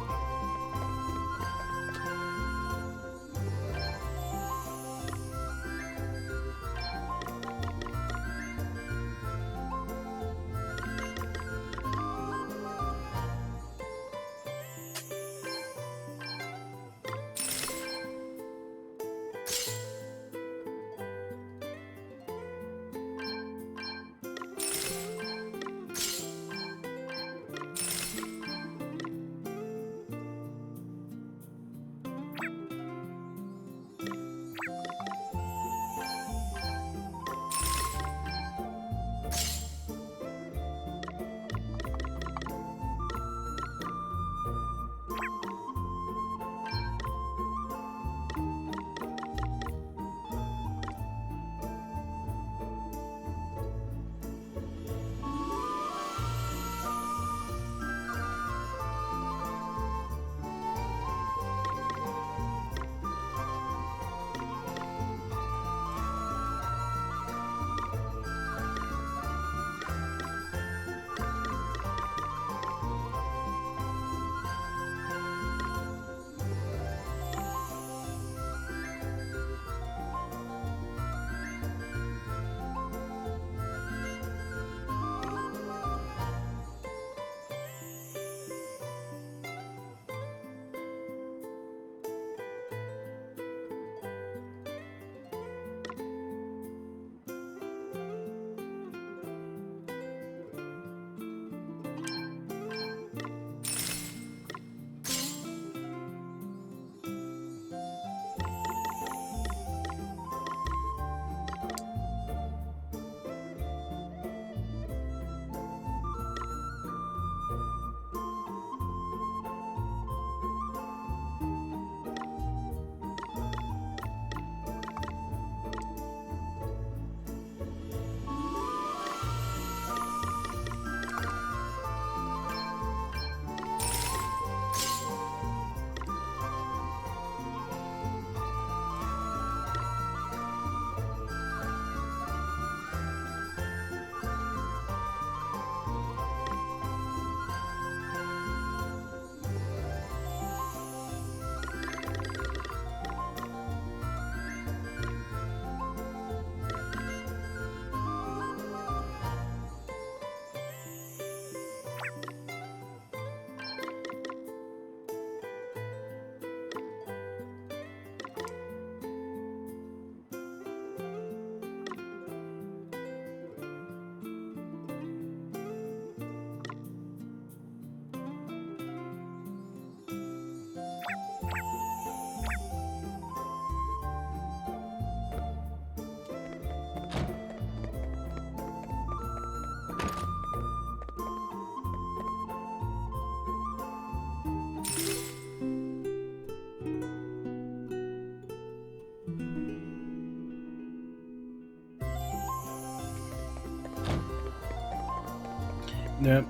Yep.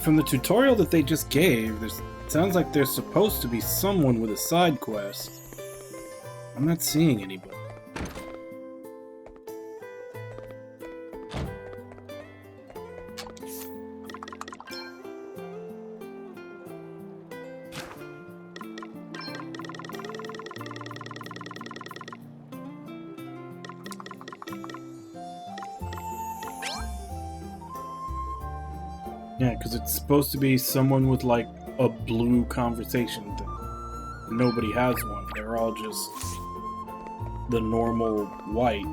From the tutorial that they just gave, it sounds like there's supposed to be someone with a side quest. I'm not seeing anybody. Yeah, because it's supposed to be someone with, like, a blue conversation thing. Nobody has one. They're all just the normal white.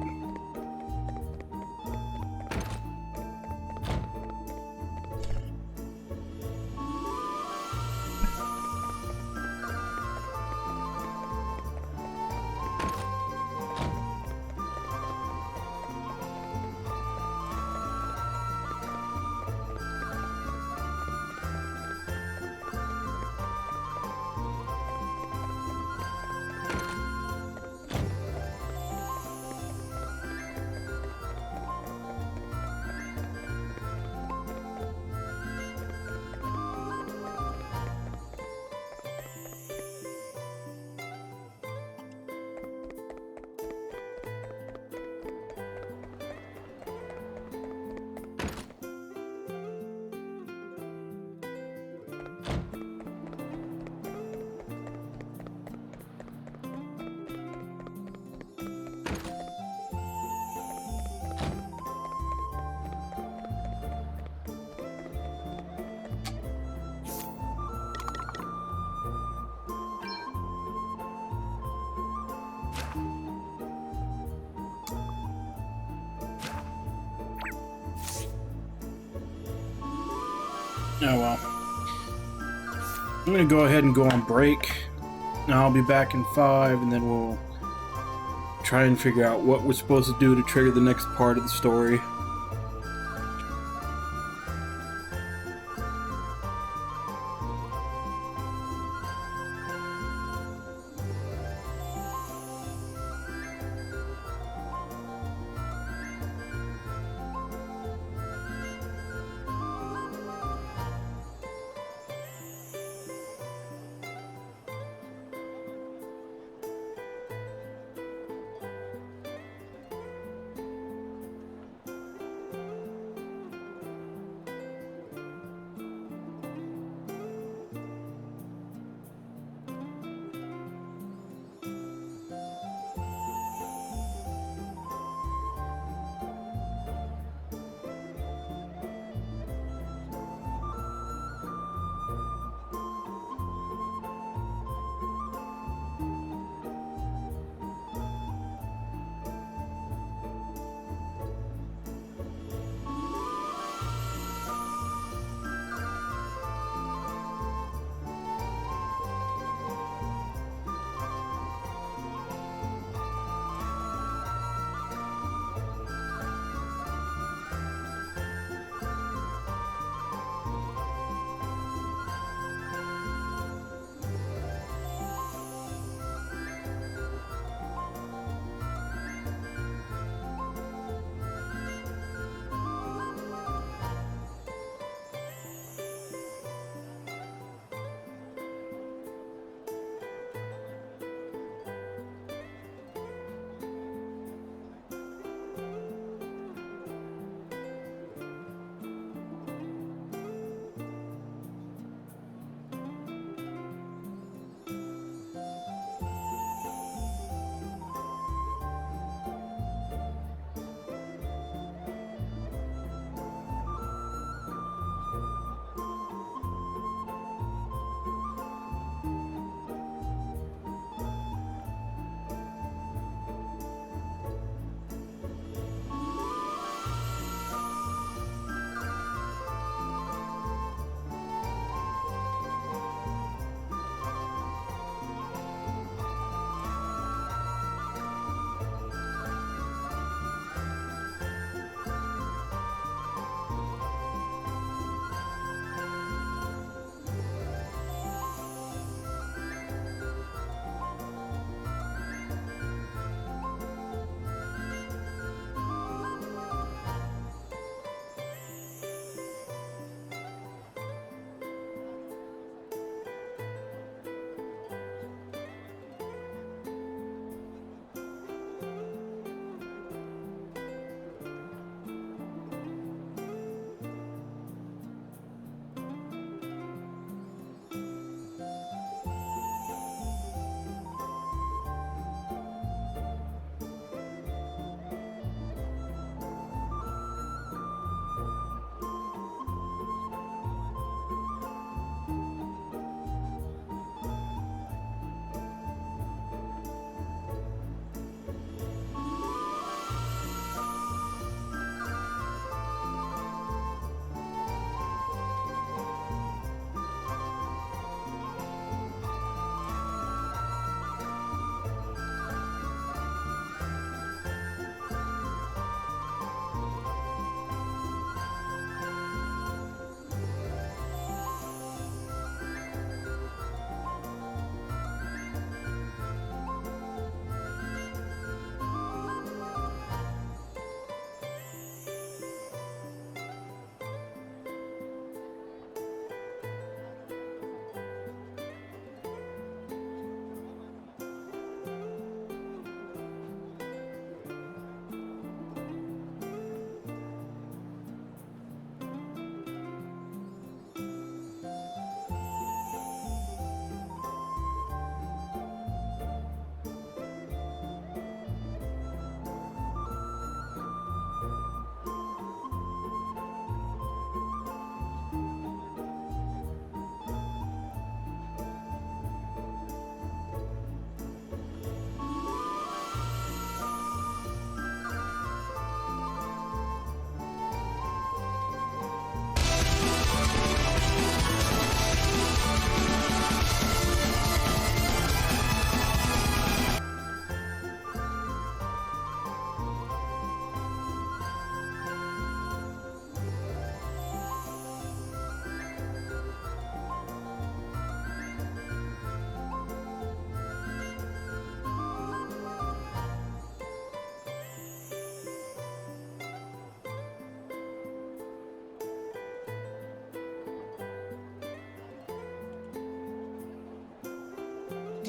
Oh well. I'm gonna go ahead and go on break. Now I'll be back in 5, and then we'll try and figure out what we're supposed to do to trigger the next part of the story.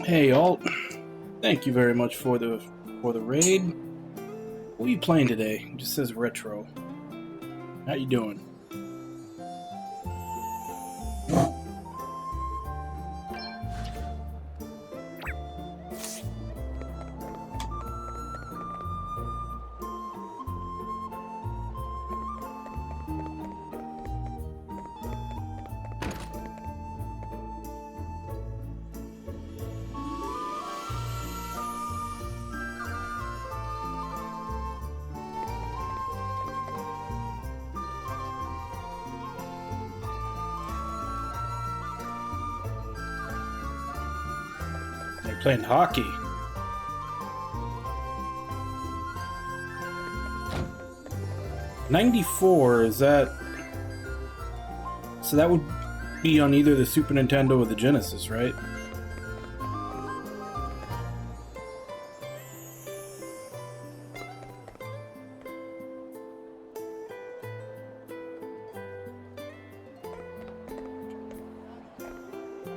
Hey, all. Thank you very much for the raid. What are you playing today? It just says retro. How you doing? Playing hockey. '94, is that... So that would be on either the Super Nintendo or the Genesis, right?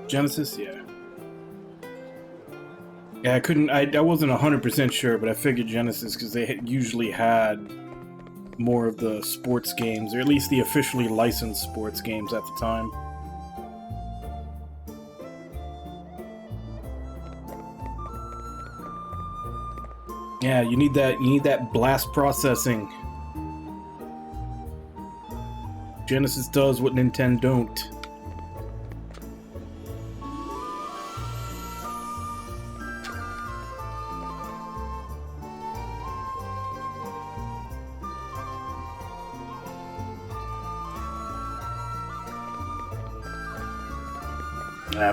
Genesis, yeah. Yeah, I wasn't 100% sure, but I figured Genesis because they usually had more of the sports games, or at least the officially licensed sports games at the time. Yeah, you need that blast processing. Genesis does what Nintendo don't.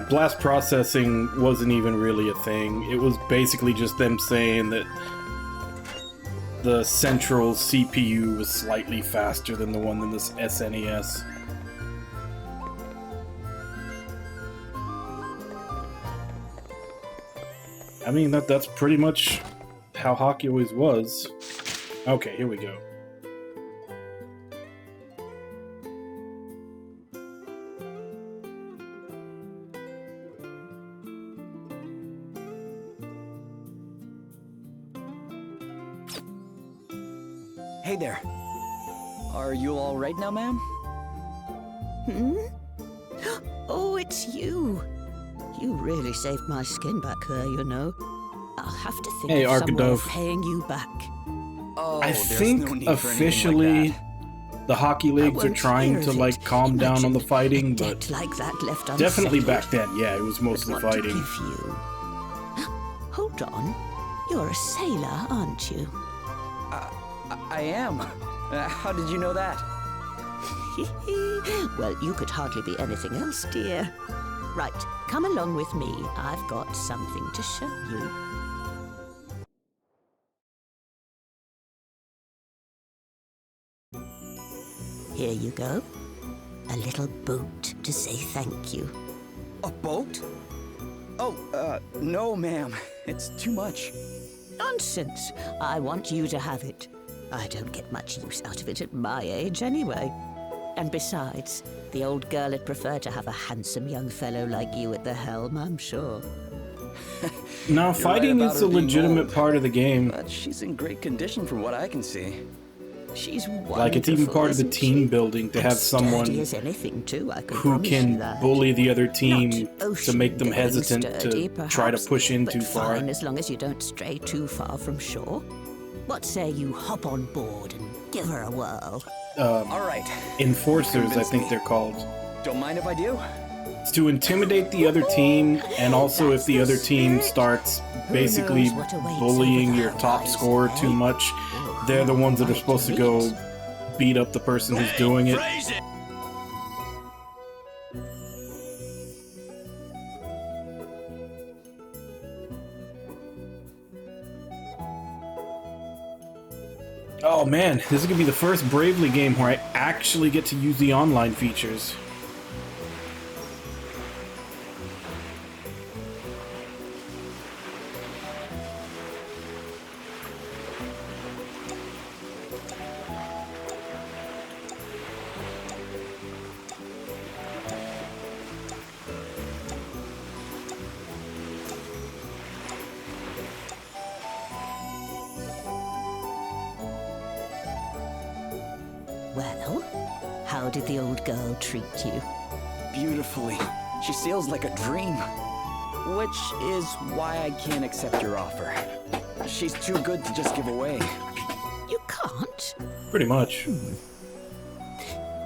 Blast processing wasn't even really a thing. It was basically just them saying that the central CPU was slightly faster than the one in this SNES. I mean, that's pretty much how hockey always was. Okay, here we go. Hey there. Are you all right now, ma'am? Hmm? Oh, it's you. You really saved my skin back there, you know. I'll have to think of some way of paying you back. Oh, I think officially the hockey leagues are trying to like calm down on the fighting, but like that left definitely back then, yeah, it was mostly fighting. Hold on. You're a sailor, aren't you? I am. How did you know that? Well, you could hardly be anything else, dear. Right, come along with me. I've got something to show you. Here you go. A little boat to say thank you. A boat? Oh, no, ma'am. It's too much. Nonsense. I want you to have it. I don't get much use out of it at my age, anyway. And besides, the old girl would prefer to have a handsome young fellow like you at the helm, I'm sure. Now, fighting is a legitimate part of the game. But she's in great condition from what I can see. She's wonderful, like, it's even part of the team building to have someone who can bully the other team to make them hesitant to try to push in too far. As long as you don't stray too far from shore. What say you hop on board and give her a whirl? All right. Enforcers, I think they're called. Don't mind if I do. It's to intimidate the other team, and also if the other team starts basically bullying your top scorer too much, they're the ones that are supposed to go beat up the person who's doing it. Oh man, this is gonna be the first Bravely game where I actually get to use the online features. Well, how did the old girl treat you? Beautifully. She sails like a dream. Which is why I can't accept your offer. She's too good to just give away. You can't? Pretty much.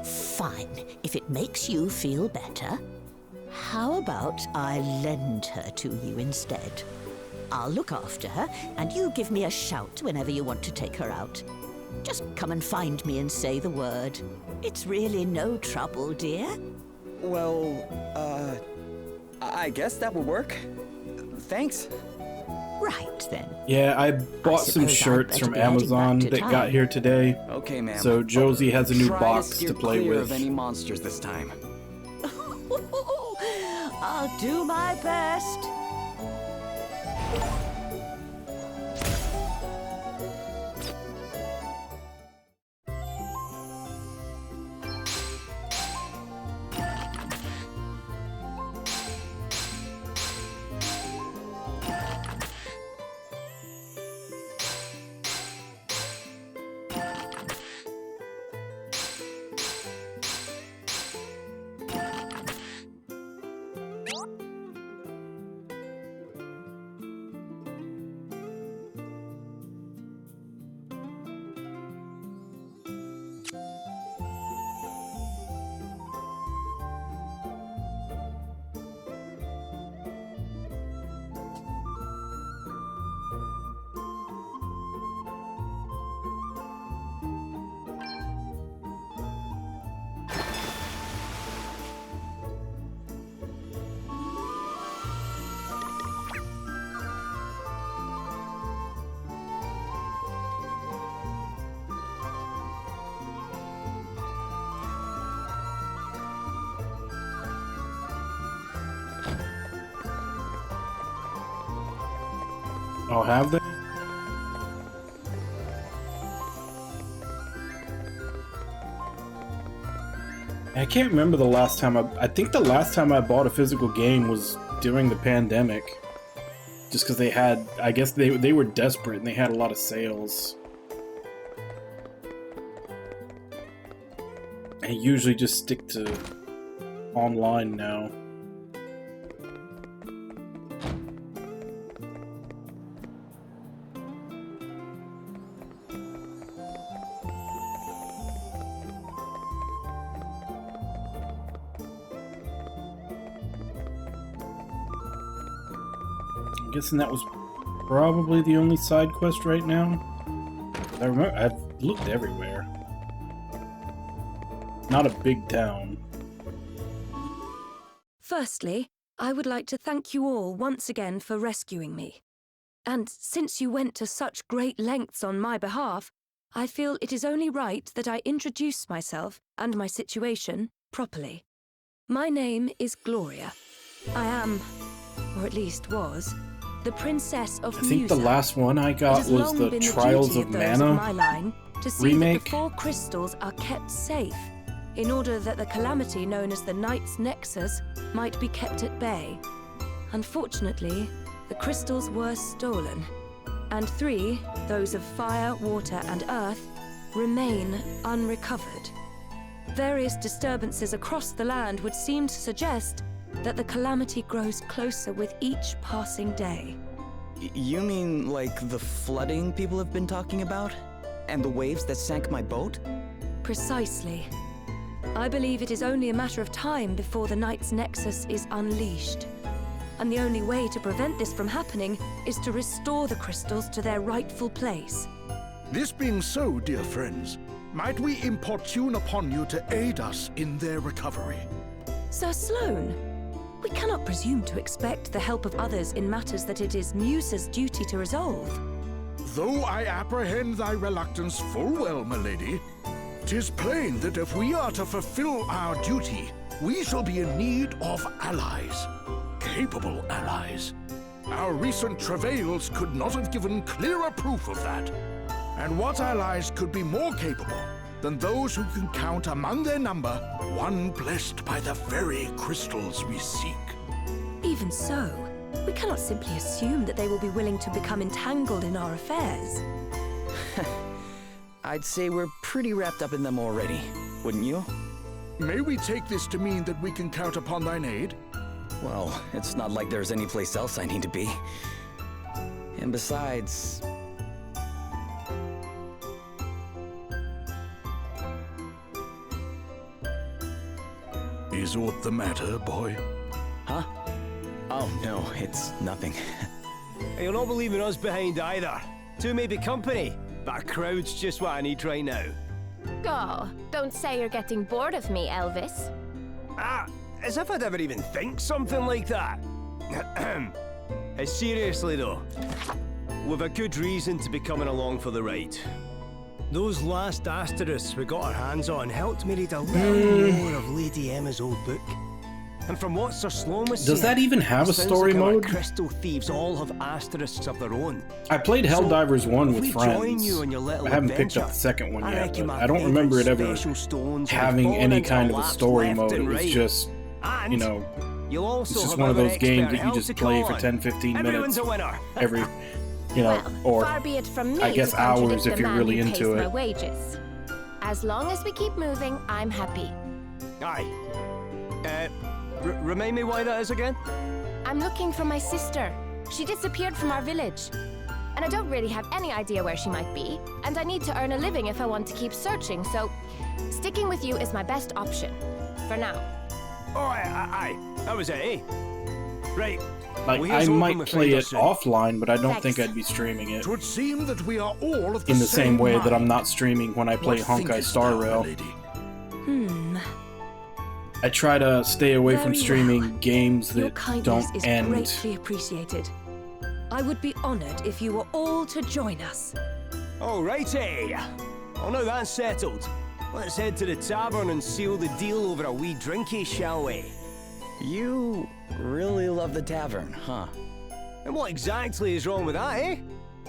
Fine. If it makes you feel better, how about I lend her to you instead? I'll look after her, and you give me a shout whenever you want to take her out. Just come and find me and say the word. It's really no trouble, dear. Well, I guess that would work. Thanks. Right then. Yeah, I bought some shirts from Amazon that got here today. Okay, ma'am. So Josie has a new box to play clear with. Of any monsters this time. I'll do my best. Oh, have they? I can't remember the last time I think the last time I bought a physical game was during the pandemic. Just because they had, I guess they were desperate and they had a lot of sales. I usually just stick to online now. I'm guessing that was probably the only side quest right now. I remember I've looked everywhere. Not a big town. Firstly, I would like to thank you all once again for rescuing me. And since you went to such great lengths on my behalf, I feel it is only right that I introduce myself and my situation properly. My name is Gloria. I am, or at least was, the Princess of Musa. I think the last one I got was the Trials of Mana my line to see remake. that the 4 crystals are kept safe, in order that the calamity known as the Night's Nexus might be kept at bay. Unfortunately, the crystals were stolen, and 3, those of fire, water, and earth, remain unrecovered. Various disturbances across the land would seem to suggest that the calamity grows closer with each passing day. You mean like the flooding people have been talking about? And the waves that sank my boat? Precisely. I believe it is only a matter of time before the Night's Nexus is unleashed. And the only way to prevent this from happening is to restore the crystals to their rightful place. This being so, dear friends, might we importune upon you to aid us in their recovery? Sir Sloane, we cannot presume to expect the help of others in matters that it is Musa's duty to resolve. Though I apprehend thy reluctance full well, milady, 'tis plain that if we are to fulfill our duty, we shall be in need of allies. Capable allies. Our recent travails could not have given clearer proof of that. And what allies could be more capable than those who can count among their number one blessed by the very crystals we seek? Even so, we cannot simply assume that they will be willing to become entangled in our affairs. I'd say we're pretty wrapped up in them already, wouldn't you? May we take this to mean that we can count upon thine aid? Well, it's not like there's any place else I need to be. And besides... Is aught the matter, boy? Huh? Oh, no, it's nothing. You'll not be leaving us behind either. Two may be company, but a crowd's just what I need right now. Oh, don't say you're getting bored of me, Elvis. Ah, as if I'd ever even think something like that. Seriously though, we've a good reason to be coming along for the ride. Those last asterisks we got our hands on helped me read a little more of Lady Emma's old book. And from what Sir Sloan was saying, Does that even have a sounds story like our mode? crystal thieves all have asterisks of their own. I played Helldivers 1 if with we join friends. you on your little I haven't picked up adventure, the second one I yet, reckon but my I don't remember it favourite ever special stones will having fall any into kind of a laps story left mode. It and was right. just, And you know, you'll also it's just have one of other those games expert that you help just to play call for on. 10-15 Everyone's minutes a winner. every, you know, Well, or far be it from me I guess to contradict hours if the you're man really who into pays my it. wages. As long as we keep moving, I'm happy. Aye. Remind me why that is again? I'm looking for my sister. She disappeared from our village. And I don't really have any idea where she might be, and I need to earn a living if I want to keep searching, so sticking with you is my best option. For now. Oh, aye. That was it, eh? Right. like Well, I here's hoping might we play find it us soon. offline, but I don't think Thanks. I'd be streaming it. 'Twould seem that we are all of the In the same way that I'm mind. not streaming when I play What Honkai thinkest Star thou, Rail. milady? I try to stay away from Very streaming well. games Your that kindness don't is end. greatly appreciated. I would be honored if you were all to join us. All righty. Well, now that's settled. Let's head to the tavern and seal the deal over a wee drinky, shall we? You really love the tavern, huh? And what exactly is wrong with that, eh?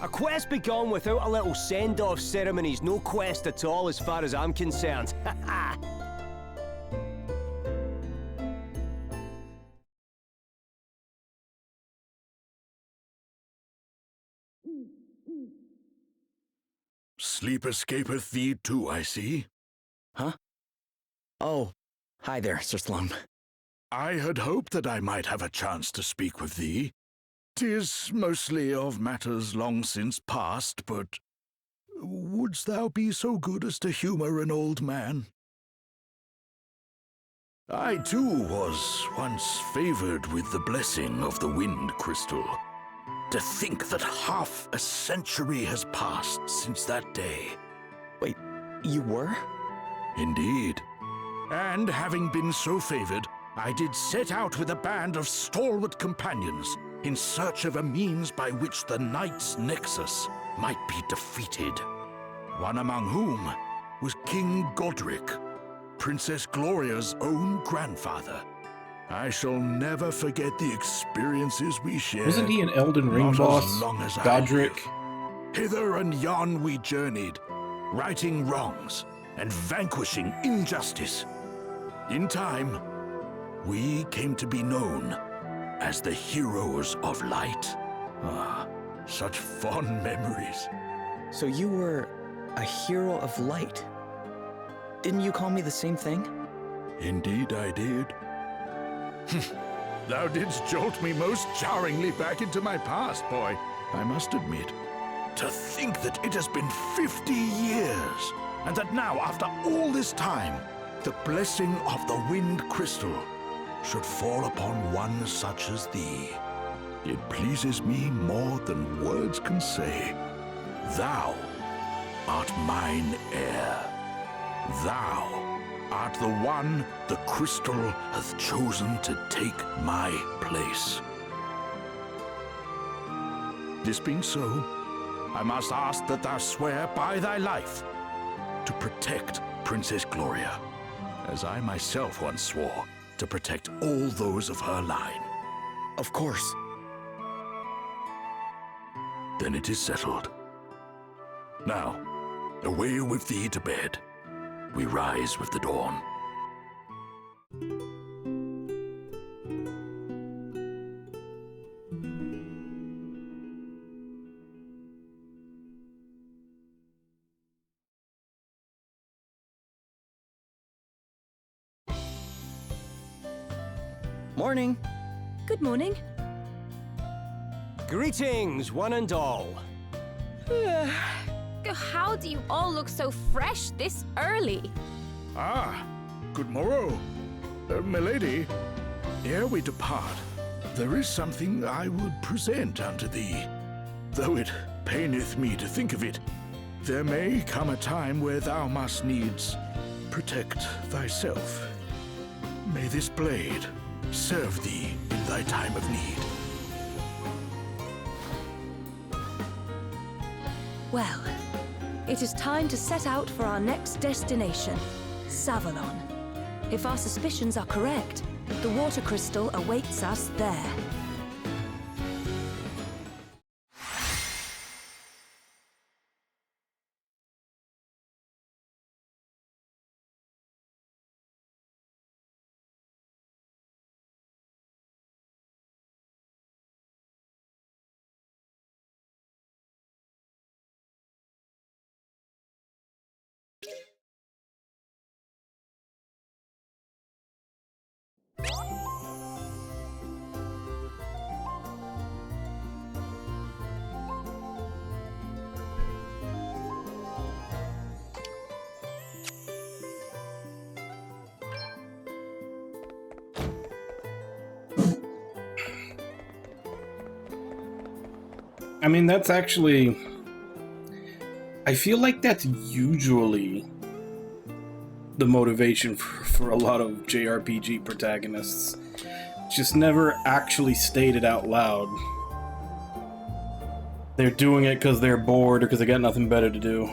A quest begun without a little send-off ceremony's no quest at all as far as I'm concerned. Ha ha! Sleep escapeth thee too, I see. Huh? Oh, hi there, Sir Sloan. I had hoped that I might have a chance to speak with thee. 'Tis mostly of matters long since past, but wouldst thou be so good as to humour an old man? I too was once favoured with the blessing of the Wind Crystal. To think that half a century has passed since that day. Wait, you were? Indeed. And having been so favoured, I did set out with a band of stalwart companions in search of a means by which the Knight's Nexus might be defeated. One among whom was King Godric, Princess Gloria's own grandfather. I shall never forget the experiences we shared. Wasn't he an Elden Ring not boss? as long as I Godric? live. Hither and yon we journeyed, righting wrongs and vanquishing injustice. In time, we came to be known as the Heroes of Light. Ah, such fond memories. So you were a hero of light. Didn't you call me the same thing? Indeed I did. Thou didst jolt me most jarringly back into my past, boy, I must admit. To think that it has been 50 years, and that now, after all this time, the blessing of the Wind Crystal should fall upon one such as thee. It pleases me more than words can say. Thou art mine heir. Thou art the one the crystal hath chosen to take my place. This being so, I must ask that thou swear by thy life to protect Princess Gloria, as I myself once swore to protect all those of her line. Of course. Then it is settled. Now, away with thee to bed. We rise with the dawn. Morning. Good morning. Greetings, one and all. How do you all look so fresh this early? Ah, good morrow. Milady, ere we depart, there is something I would present unto thee. Though it paineth me to think of it, there may come a time where thou must needs protect thyself. May this blade serve thee in thy time of need. Well, it is time to set out for our next destination, Savalon. If our suspicions are correct, the water crystal awaits us there. I mean, that's actually... I feel like that's usually the motivation for a lot of JRPG protagonists. Just never actually stated out loud. They're doing it because they're bored or because they got nothing better to do.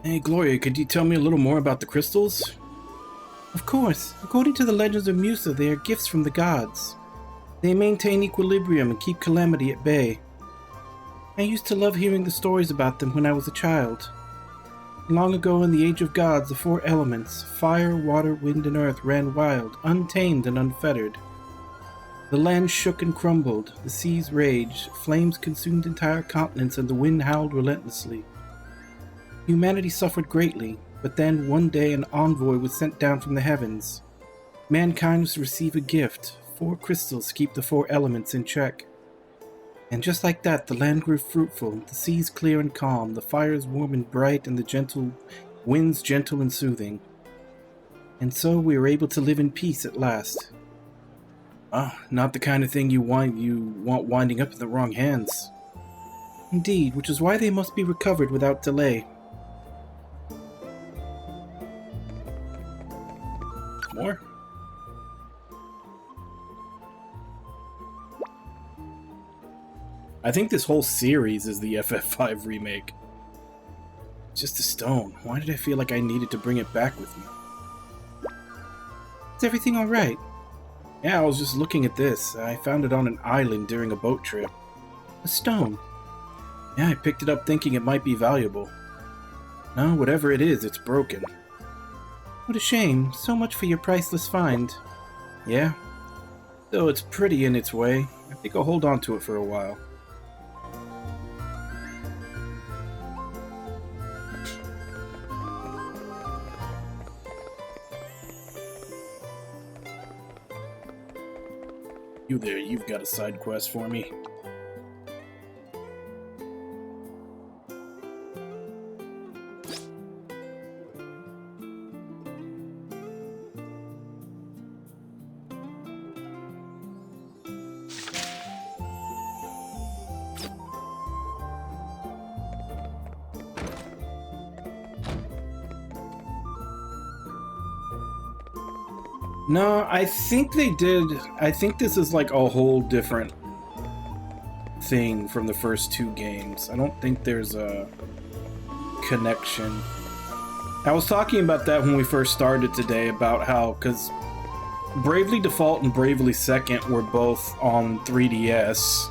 Hey, Gloria, could you tell me a little more about the crystals? Of course. According to the legends of Musa, they are gifts from the gods. They maintain equilibrium and keep calamity at bay. I used to love hearing the stories about them when I was a child. Long ago in the Age of Gods, the four elements, fire, water, wind, and earth, ran wild, untamed and unfettered. The land shook and crumbled, the seas raged, flames consumed entire continents, and the wind howled relentlessly. Humanity suffered greatly, but then one day an envoy was sent down from the heavens. Mankind was to receive a gift, 4 crystals to keep the 4 elements in check. And just like that, the land grew fruitful, the seas clear and calm, the fires warm and bright, and the winds gentle and soothing. And so we were able to live in peace at last. Ah, not the kind of thing you want winding up in the wrong hands. Indeed, which is why they must be recovered without delay. More? I think this whole series is the FF5 remake. Just a stone. Why did I feel like I needed to bring it back with me? Is everything alright? Yeah, I was just looking at this. I found it on an island during a boat trip. A stone. Yeah, I picked it up thinking it might be valuable. No, whatever it is, it's broken. What a shame. So much for your priceless find. Yeah. Though it's pretty in its way, I think I'll hold on to it for a while. You there, you've got a side quest for me. No, I think they did. I think this is like a whole different thing from the first 2 games. I don't think there's a connection. I was talking about that when we first started today, about how, because Bravely Default and Bravely Second were both on 3DS,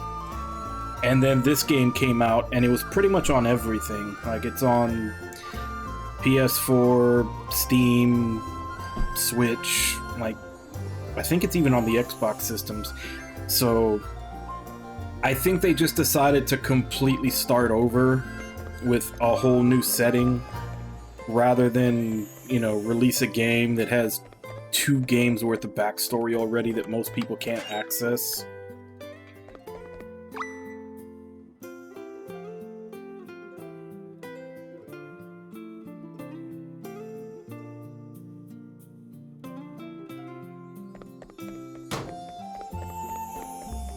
and then this game came out and it was pretty much on everything. Like, it's on PS4, Steam, Switch, like, I think it's even on the Xbox systems. So I think they just decided to completely start over with a whole new setting rather than, you know, release a game that has 2 games worth of backstory already that most people can't access.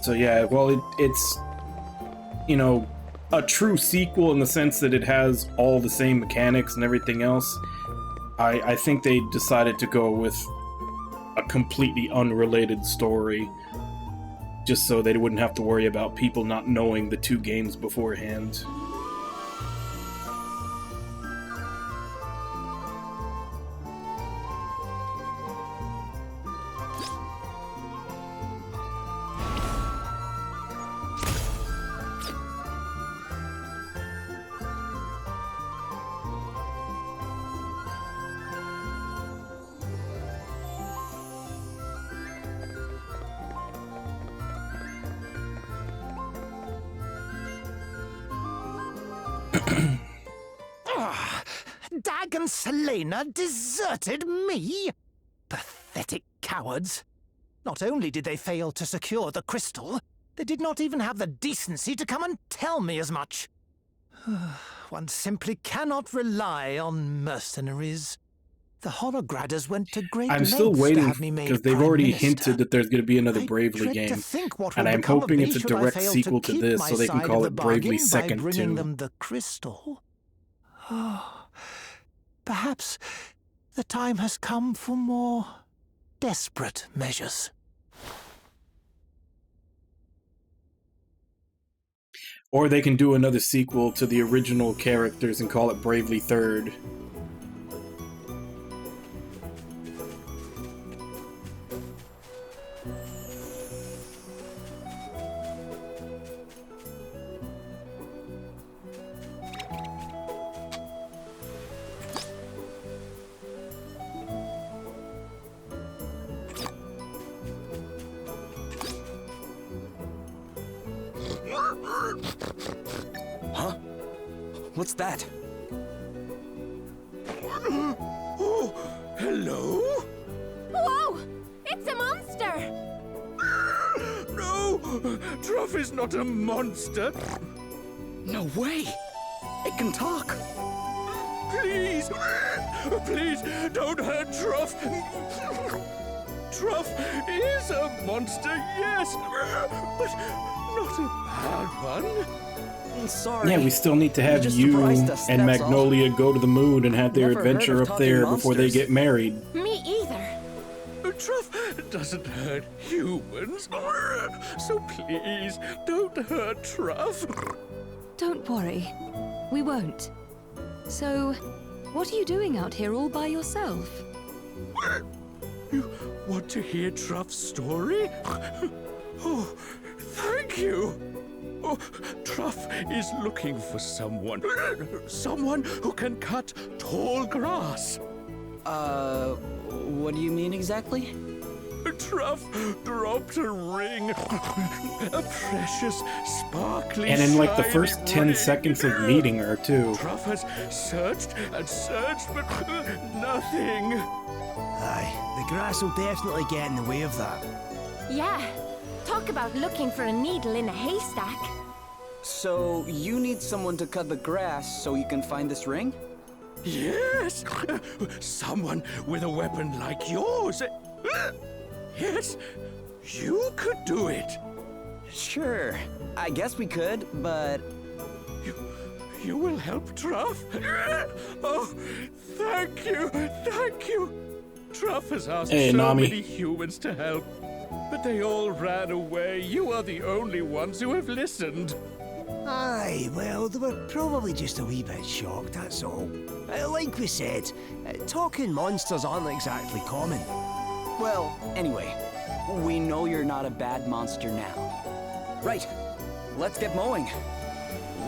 So yeah, well, it's, you know, a true sequel in the sense that it has all the same mechanics and everything else. I think they decided to go with a completely unrelated story, just so they wouldn't have to worry about people not knowing the 2 games beforehand. Dag and Selena deserted me? Pathetic cowards. Not only did they fail to secure the crystal, they did not even have the decency to come and tell me as much. One simply cannot rely on mercenaries. The Horograders went to great I'm lengths still to waiting have me made because they've Prime already Minister. hinted that there's going to be another Bravely dread to game, think what and will I'm become of hoping me it's a should I direct fail to sequel to keep this, my so they can side call of it the Bravely bargain by Second bringing 2. them the crystal. Oh, perhaps the time has come for more desperate measures. Or they can do another sequel to the original characters and call it Bravely Third. Huh? What's that? Oh, hello? Whoa! It's a monster! No! Truff is not a monster. No way! It can talk! Please! Please, don't hurt Truff! Truff is a monster, yes! But not a bad one. Sorry. Yeah, we still need to have just you surprised us, and that's all. Magnolia go to the moon and have their Never heard adventure of up talking there before they monsters. get married. Me either. Truff doesn't hurt humans. So please, don't hurt Truff. Don't worry. We won't. So, what are you doing out here all by yourself? You want to hear Truff's story? Oh, thank you. Oh, Truff is looking for someone who can cut tall grass. What do you mean exactly? Truff dropped a ring. A precious, sparkly, And in like the shiny first 10 ring. seconds of meeting her, too. Truff has searched and searched, but nothing. Aye, the grass will definitely get in the way of that. Yeah. Talk about looking for a needle in a haystack. So, you need someone to cut the grass so you can find this ring? Yes! Someone with a weapon like yours. Yes, you could do it. Sure, I guess we could, but... You will help Truff? Oh, thank you, thank you. Truff has asked Hey, so Nami. many humans to help, but they all ran away. You are the only ones who have listened. Aye, well, they were probably just a wee bit shocked, that's all. Like we said, talking monsters aren't exactly common. Well, anyway, we know you're not a bad monster now. Right, let's get mowing.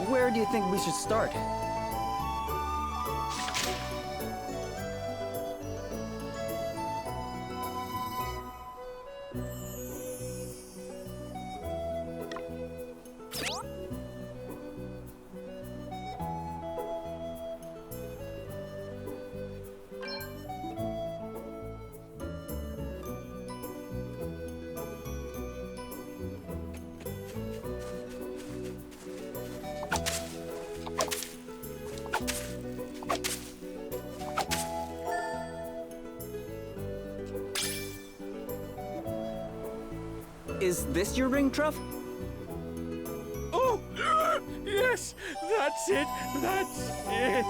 Where do you think we should start? Is this your ring, Truff? Oh, yes, that's it. That's it.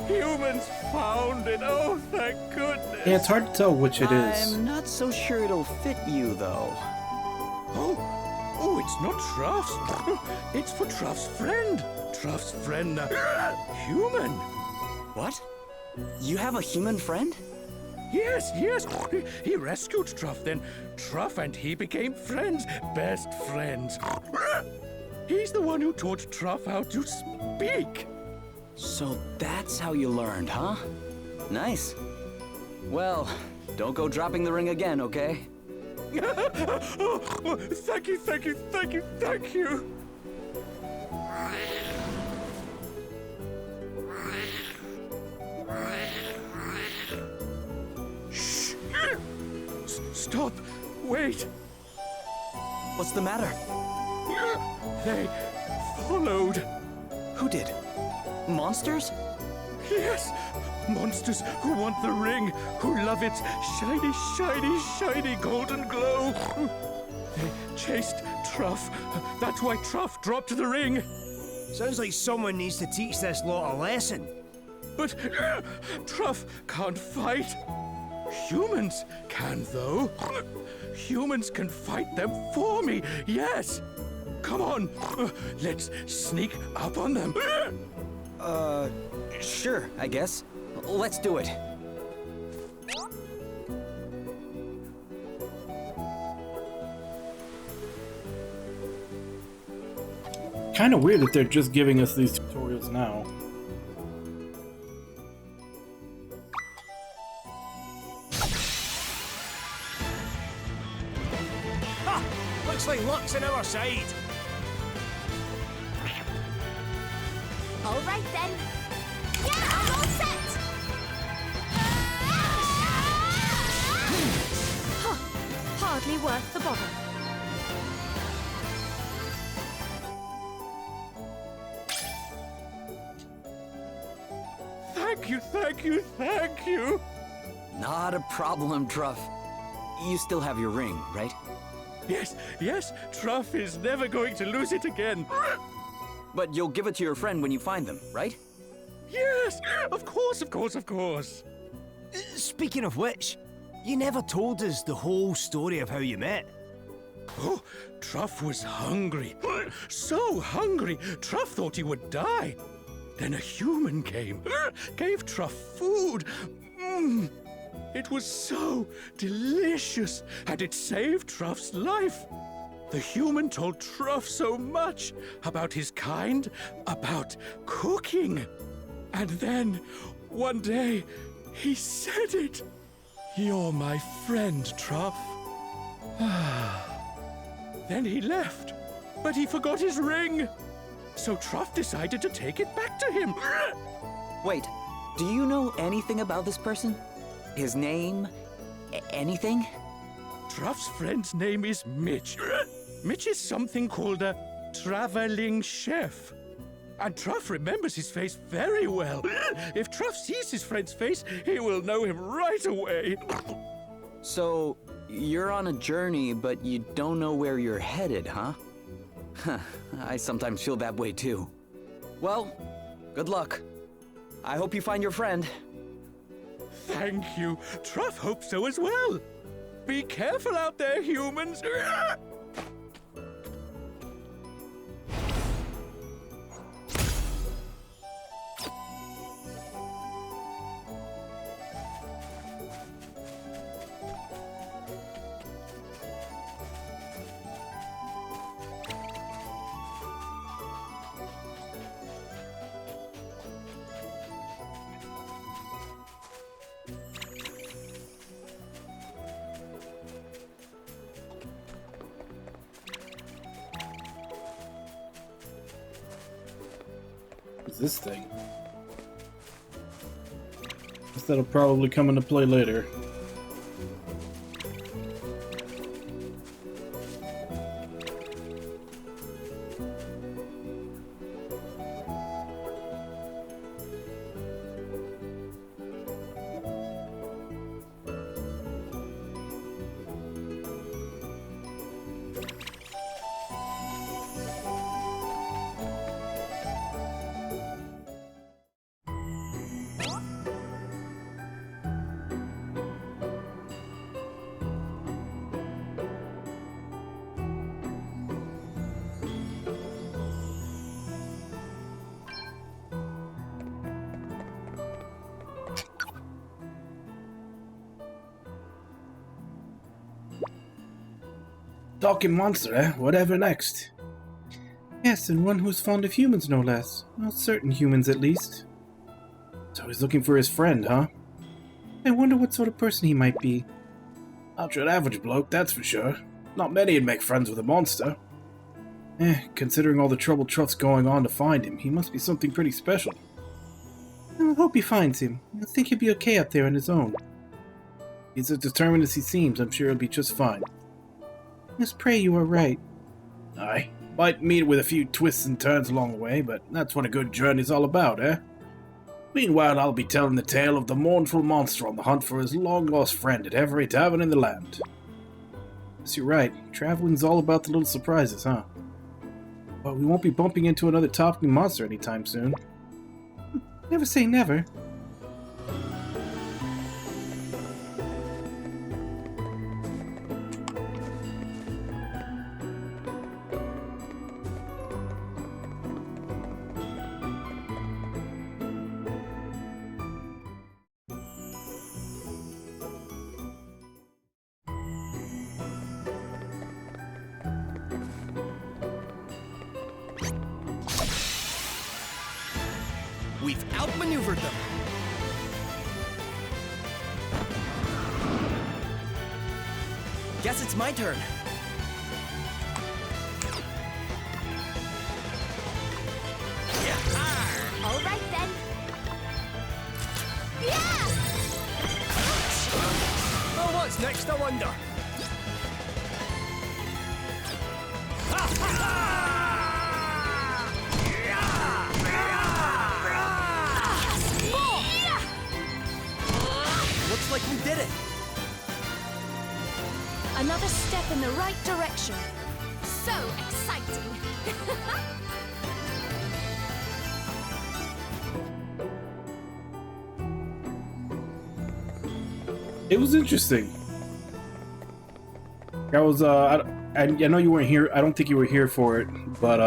Humans found it. Oh, thank goodness. Yeah, it's hard to tell which it is. I'm not so sure it'll fit you, though. Oh, it's not Truff's. It's for Truff's friend. Truff's friend, human. What? You have a human friend? Yes. He rescued Truff, then Truff and he became friends, best friends. He's the one who taught Truff how to speak. So that's how you learned, huh? Nice. Well, don't go dropping the ring again, okay? Oh, thank you. Shh! Stop! Wait! What's the matter? They followed. Who did? Monsters? Yes! Monsters who want the ring, who love its shiny golden glow. They chased Truff. That's why Truff dropped the ring. Sounds like someone needs to teach this lot a lesson. But Truff can't fight. Humans can, though. Humans can fight them for me, yes. Come on, let's sneak up on them. Sure, I guess. Let's do it. Kind of weird that they're just giving us these tutorials now. Ha! Looks like luck's on our side. All right then. Yeah, I'm all set. Hardly worth the bother. Thank you. Not a problem, Truff. You still have your ring, right? Yes, Truff is never going to lose it again. But you'll give it to your friend when you find them, right? Yes, of course. Speaking of which, you never told us the whole story of how you met. Oh, Truff was hungry. So hungry, Truff thought he would die. Then a human came, gave Truff food. It was so delicious, and it saved Truff's life. The human told Truff so much about his kind, about cooking. And then, one day, he said it. You're my friend, Truff. Then he left, but he forgot his ring. So Truff decided to take it back to him. Wait, do you know anything about this person? His name? Anything? Truff's friend's name is Mitch. Mitch is something called a traveling chef. And Truff remembers his face very well. If Truff sees his friend's face, he will know him right away. So, you're on a journey, but you don't know where you're headed, huh? I sometimes feel that way too. Well, good luck. I hope you find your friend. Thank you. Truff hopes so as well. Be careful out there, humans. What's this thing? Guess that'll probably come into play later. Talking monster, eh? Whatever next? Yes, and one who's fond of humans, no less. Well, certain humans, at least. So he's looking for his friend, huh? I wonder what sort of person he might be. Not your average bloke, that's for sure. Not many would make friends with a monster. Considering all the trouble Truff's going on to find him, he must be something pretty special. I hope he finds him. I think he'll be okay up there on his own. He's as determined as he seems, I'm sure he'll be just fine. Let's pray you are right. Aye, might meet with a few twists and turns along the way, but that's what a good journey's all about, eh? Meanwhile, I'll be telling the tale of the mournful monster on the hunt for his long-lost friend at every tavern in the land. Yes, you're right. Traveling's all about the little surprises, huh? But we won't be bumping into another top-new monster anytime soon. Never say never. We've outmaneuvered them. Guess it's my turn. All right then. Yeah! Oh, what's next, I wonder? Looks like we did it. Another step in the right direction. So exciting. It was interesting. I was, I know you weren't here. I don't think you were here for it, but,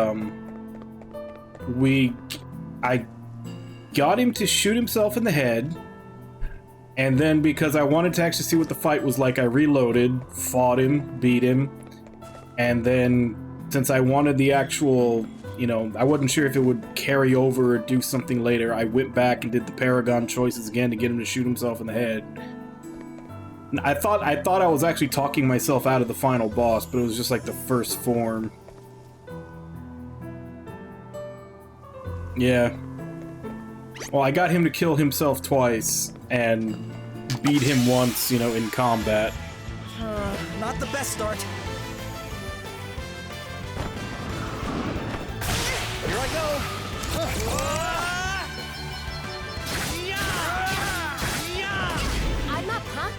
I got him to shoot himself in the head, and then because I wanted to actually see what the fight was like, I reloaded, fought him, beat him, and then since I wanted the actual, you know, I wasn't sure if it would carry over or do something later, I went back and did the Paragon choices again to get him to shoot himself in the head. I thought I was actually talking myself out of the final boss, but it was just like the first form. Yeah. Well, I got him to kill himself twice and beat him once, you know, in combat. Not the best start. Here I go. I'm up, huh?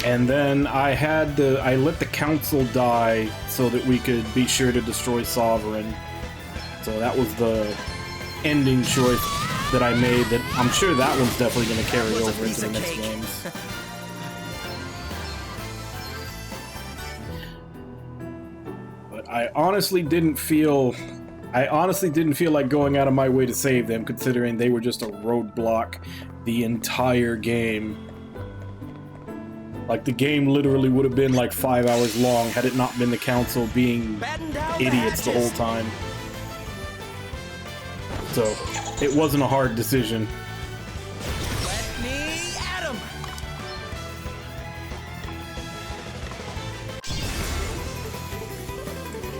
And then I let the council die so that we could be sure to destroy Sovereign. So that was the ending choice that I made, that I'm sure that one's definitely going to carry over into the next games. But I honestly didn't feel like going out of my way to save them, considering they were just a roadblock the entire game. Like, the game literally would have been like 5 hours long had it not been the council being idiots the whole time. So, it wasn't a hard decision. Let me at 'em.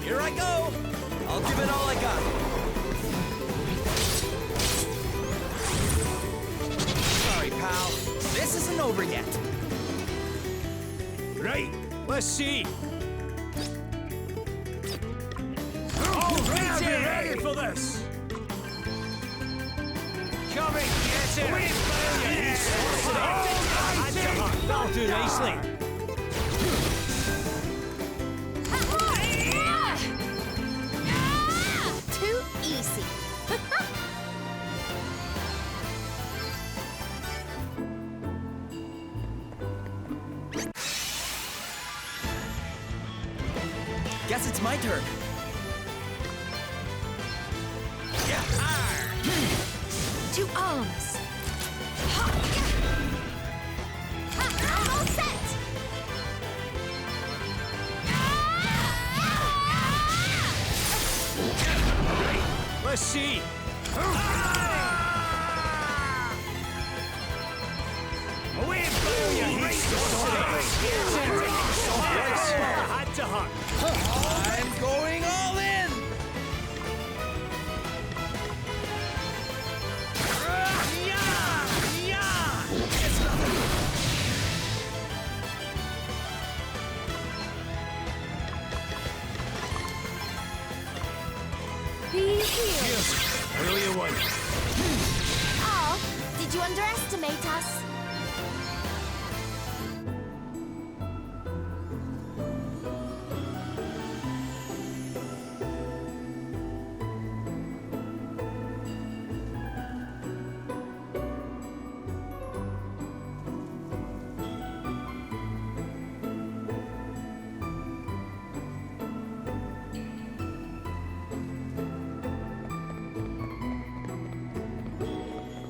Here I go. I'll give it all I got. Sorry, pal. This isn't over yet. Right, let's see. All right, be ready for this. Coming, get it. That'll do nicely. Too easy. Guess it's my turn. To arms. I'm all set. the sea! Away, blow your heat! Had to hunt. I'm going all in! Be healed. I owe you one. Oh, did you underestimate us?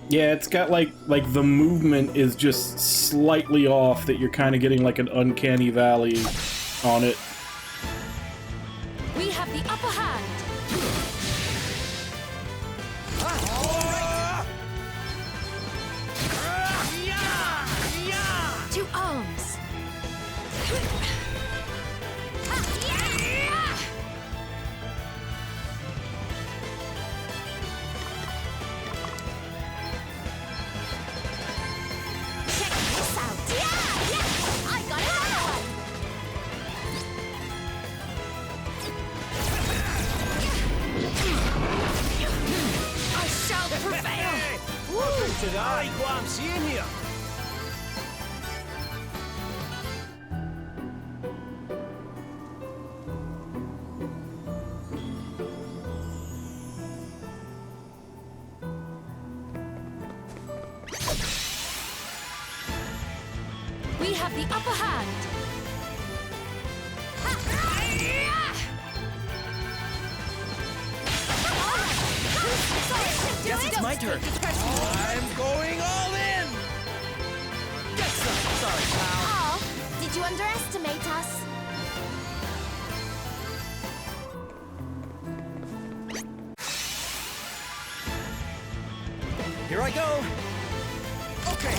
Yeah, it's got like the movement is just slightly off, that you're kind of getting like an uncanny valley on it. We have the upper hand. To arms. Check this out. Yeah! I got another one. I shall prevail. Welcome to the eye, what I'm seeing here. We have the upper hand. Guess it's my turn. I'm going all in! Get some. Sorry, pal. Oh, did you underestimate us? Here I go. Okay.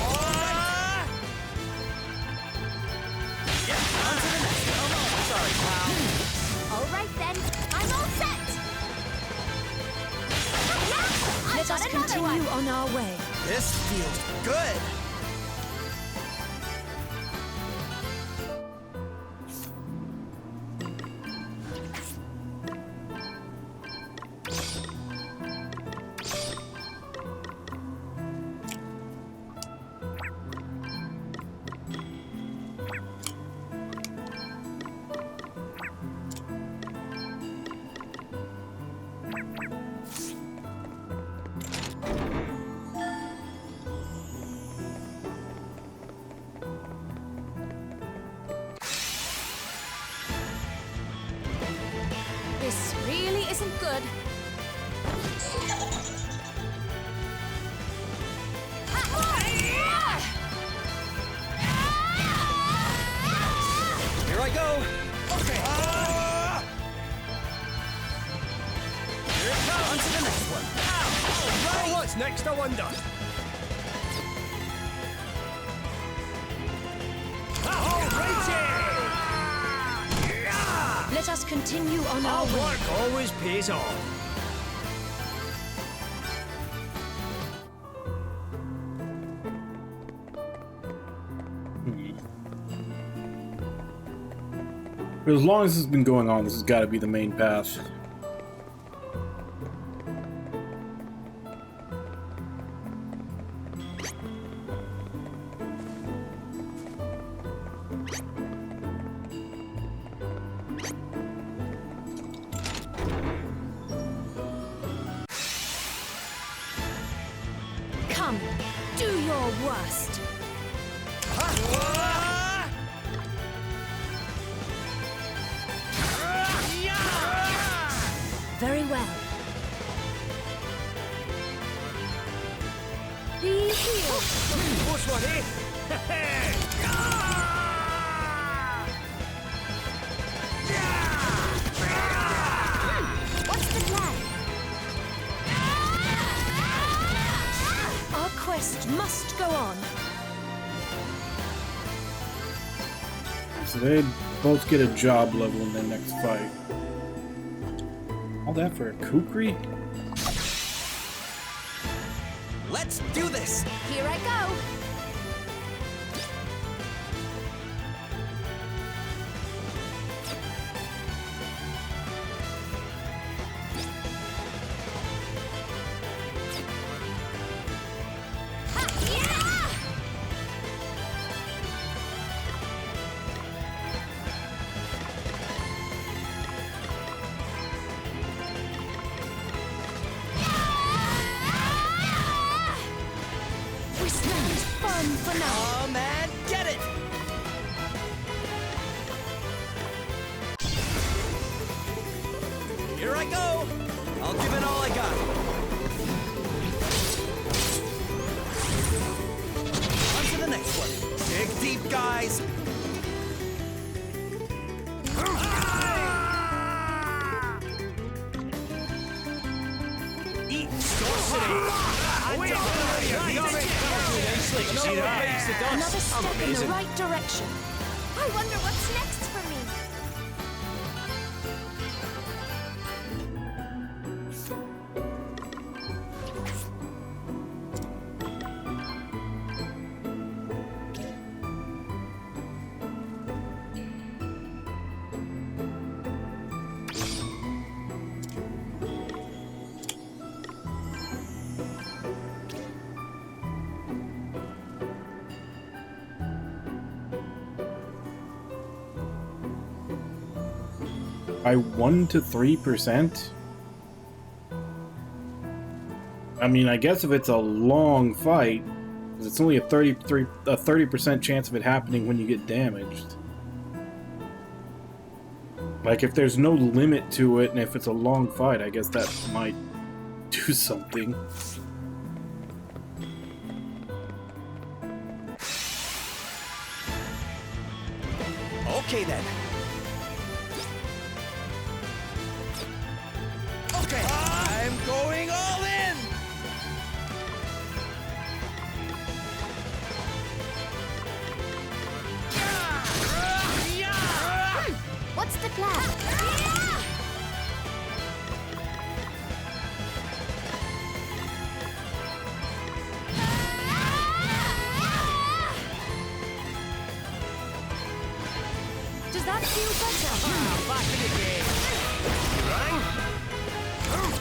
Yeah, on to the next. Come on. Sorry, pal. All right then, I'm all set. Yeah, I Let got us another continue one. on our way. This feels good. This really isn't good. Here I go. Okay. Here it comes. On to the next one. Well, what's next, I wonder? Let us continue on our Hard way. work always pays off. But as long as this has been going on, this has got to be the main path. Come, do your worst. Very well. Be healed. Close one, eh? What's the plan? quest must go on. So they both get a job level in their next fight. All that for a kukri? Let's do this! Here I go. Oh man, get it! Here I go! I'll give it all I got. On to the next one. Dig deep, guys! Eat sorcery! Another step in the right direction. I wonder what's next for me. By 1 to 3%? I mean, I guess if it's a long fight, because it's only a 30% chance of it happening when you get damaged. Like, if there's no limit to it, and if it's a long fight, I guess that might do something. Okay then. Okay, I'm going all in! What's the plan? Does that feel better? Back in the game. You rang?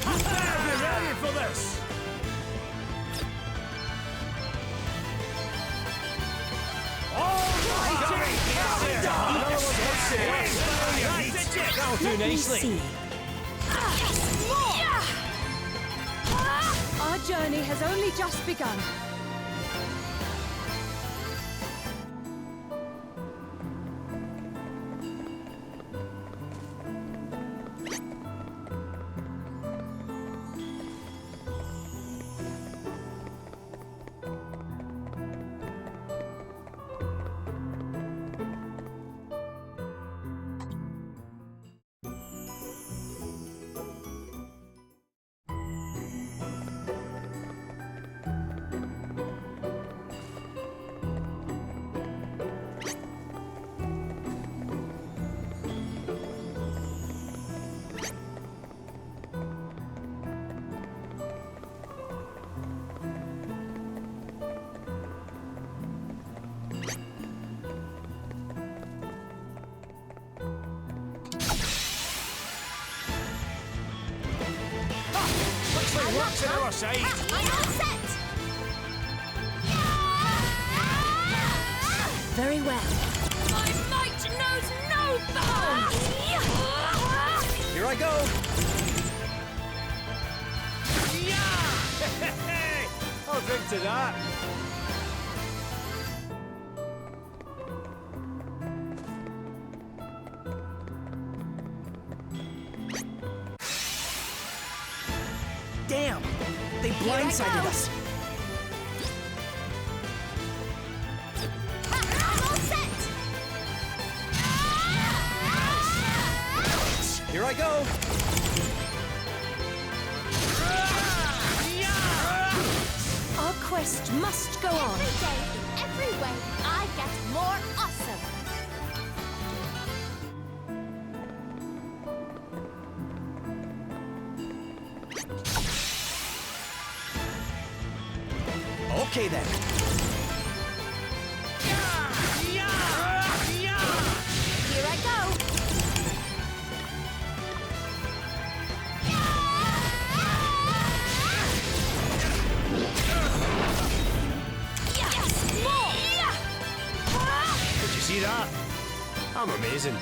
Be ready for this! That'll do nicely. Our journey has only just begun. Works on our side. I'm all set. Very well. My might knows no bounds. Here I go! I'll drink to that. Damn! They blindsided us! I'm all set. Here I go! Our quest must go on. Every day, in every way, I get more awesome. Okay then. Here I go. Yes, more. Did you see that? I'm amazing.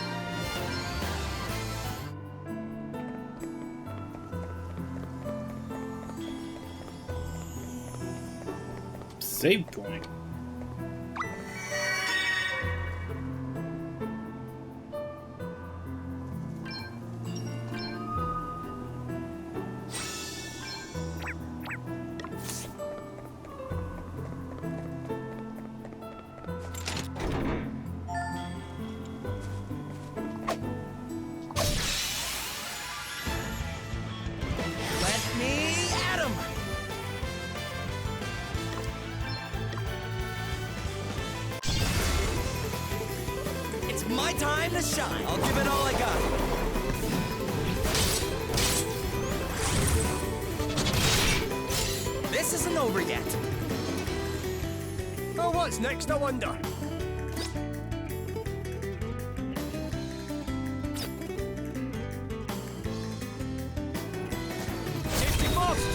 Save point. Let me at 'em! It's my time to shine. I'll give it all I got. This isn't over yet. Oh, what's next, I wonder? Safety first!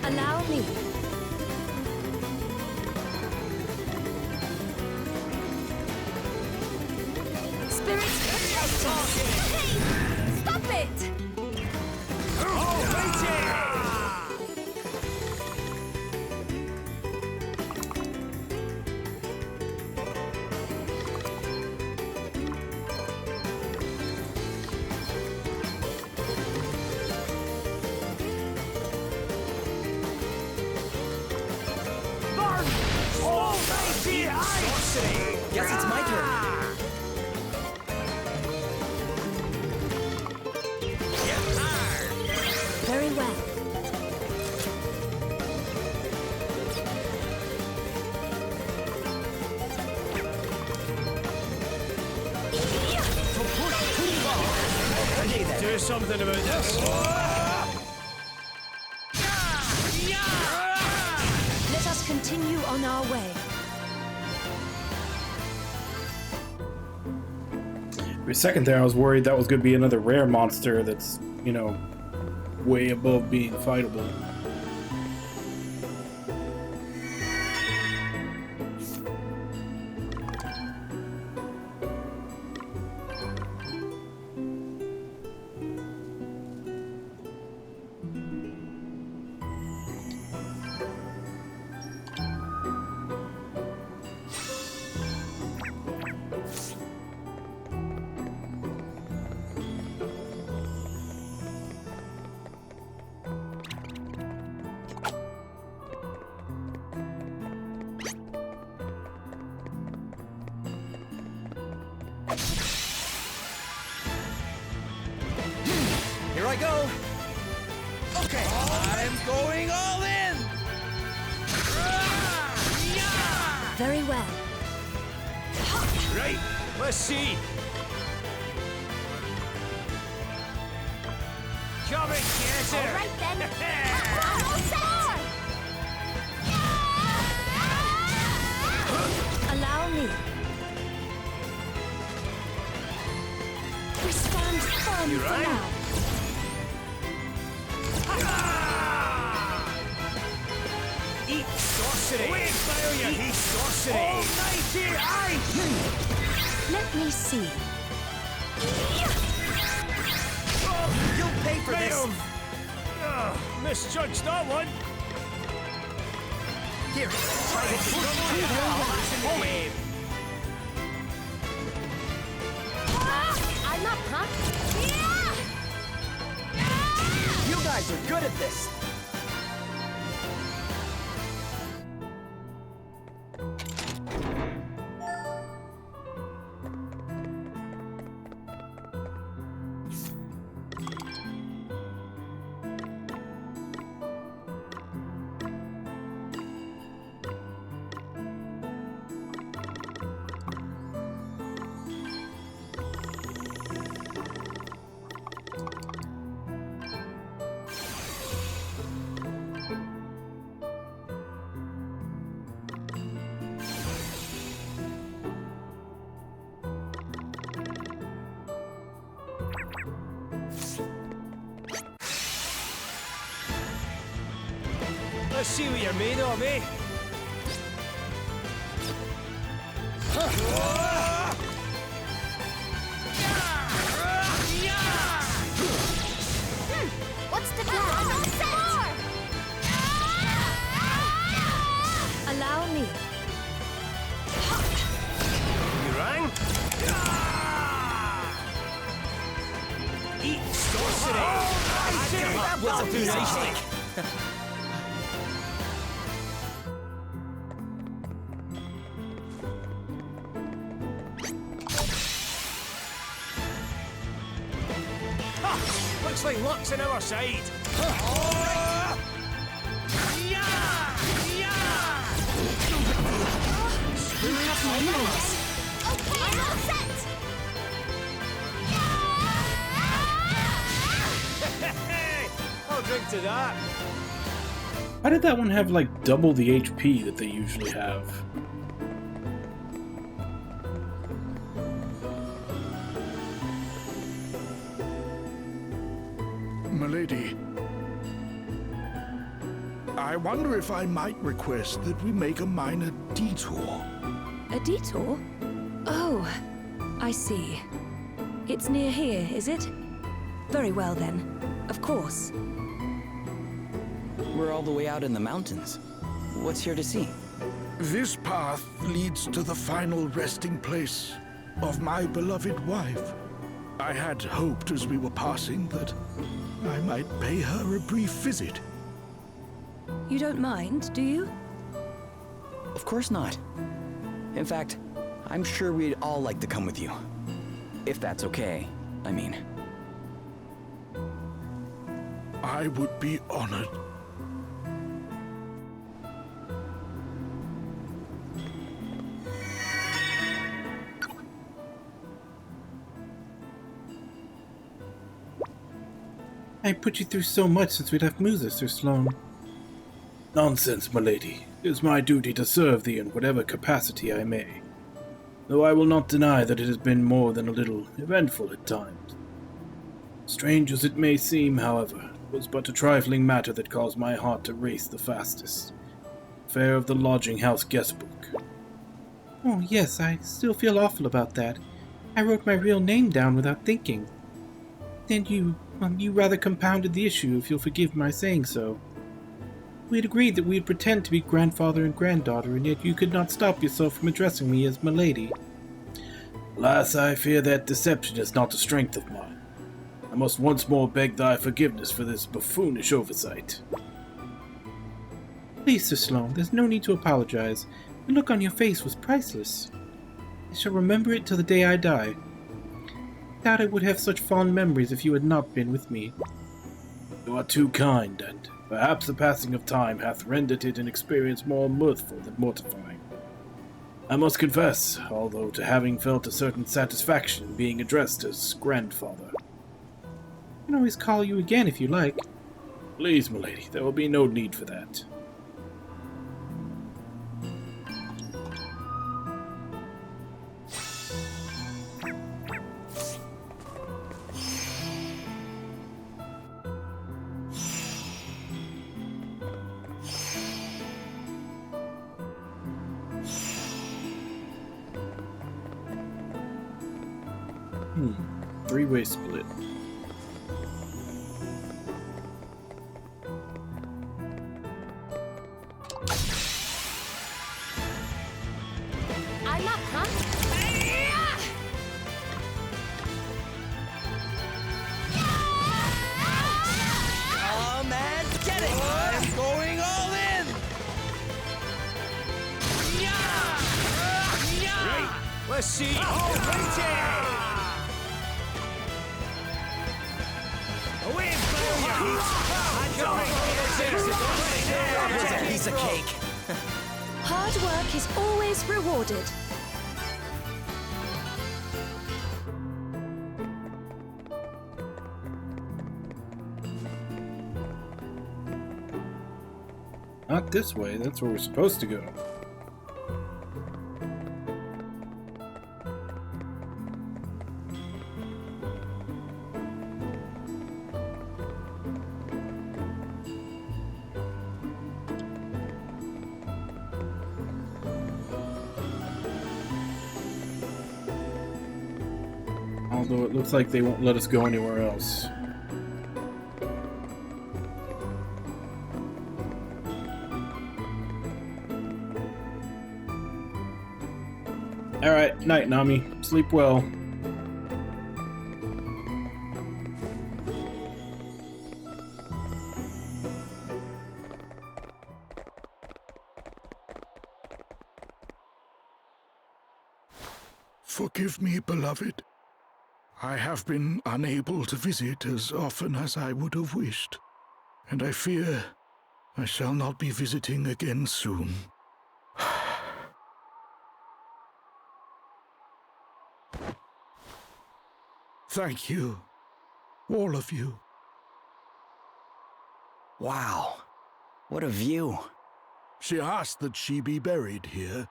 Allow me. Spirit protect! Hey! Stop it! Guess it's my turn. Very well. Do something about this. Let us continue on our way. For a second there, I was worried that was going to be another rare monster that's, you know, way above being fightable. Here I go. Okay, I'm going all in. Very well. Right, let's see. Come and get her. All right then. All set. Allow me. We stand firm You for right? now. Eat sorcery. Wait, failure. Eat sorcery. Almighty ice. Let me see. You'll pay for this. Misjudged that one. Here, try this. I'm up, huh? You guys are good at this. Let's see what you're made of, eh? What's the plan? More! Allow me. You rang? Eat sorcery! That wasn't too nicely. Looks like luck's on our side. You have my minutes. Okay, I'm all set! I'll drink to that. Why did that one have like double the HP that they usually have? Milady, I wonder if I might request that we make a minor detour. A detour? Oh, I see. It's near here, is it? Very well then. Of course. We're all the way out in the mountains. What's here to see? This path leads to the final resting place of my beloved wife. I had hoped as we were passing that I might pay her a brief visit. You don't mind, do you? Of course not. In fact, I'm sure we'd all like to come with you. If that's okay, I mean. I would be honored. I put you through so much since we left Musa, Sir Sloane. Nonsense, milady. It is my duty to serve thee in whatever capacity I may. Though I will not deny that it has been more than a little eventful at times. Strange as it may seem, however, it was but a trifling matter that caused my heart to race the fastest. Affair of the lodging house guest book. Oh yes, I still feel awful about that. I wrote my real name down without thinking. Then you rather compounded the issue, if you'll forgive my saying so. We had agreed that we'd pretend to be grandfather and granddaughter, and yet you could not stop yourself from addressing me as milady. Alas, I fear that deception is not a strength of mine. I must once more beg thy forgiveness for this buffoonish oversight. Please, Sir Sloane, there's no need to apologize. The look on your face was priceless. I shall remember it till the day I die. I doubt I would have such fond memories if you had not been with me. You are too kind, and perhaps the passing of time hath rendered it an experience more mirthful than mortifying. I must confess, although, to having felt a certain satisfaction in being addressed as grandfather. I can always call you again if you like. Please, milady, there will be no need for that. Three-way split. I'm up, huh? Oh man, get it! I'm going all in! Right, let's see. Away and failure! It's a piece of cake. Hard work is always rewarded. Not this way, that's where we're supposed to go. Although it looks like they won't let us go anywhere else. Alright, night, Nami. Sleep well. Forgive me, beloved. I have been unable to visit as often as I would have wished, and I fear I shall not be visiting again soon. Thank you, all of you. Wow, what a view. She asked that she be buried here.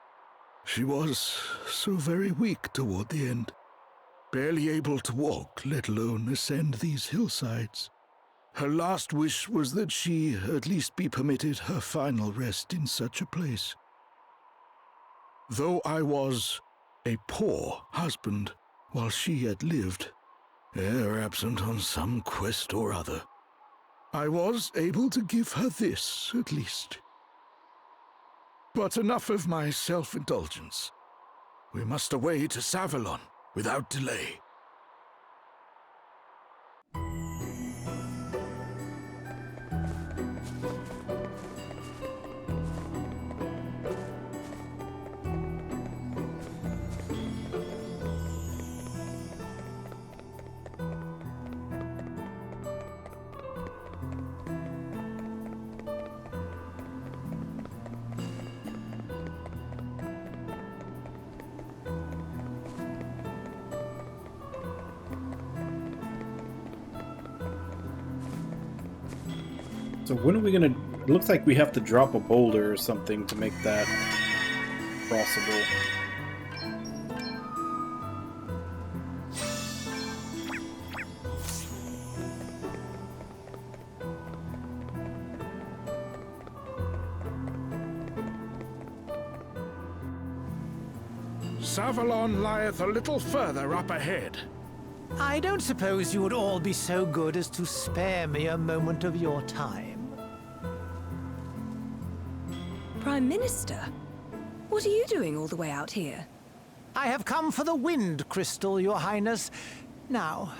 She was so very weak toward the end, barely able to walk, let alone ascend these hillsides. Her last wish was that she at least be permitted her final rest in such a place. Though I was a poor husband while she had lived, e'er absent on some quest or other, I was able to give her this, at least. But enough of my self-indulgence. We must away to Savalon without delay. So when are we gonna... It looks like we have to drop a boulder or something to make that crossable. Savalon lieth a little further up ahead. I don't suppose you would all be so good as to spare me a moment of your time. Prime Minister? What are you doing all the way out here? I have come for the Wind Crystal, Your Highness. Now,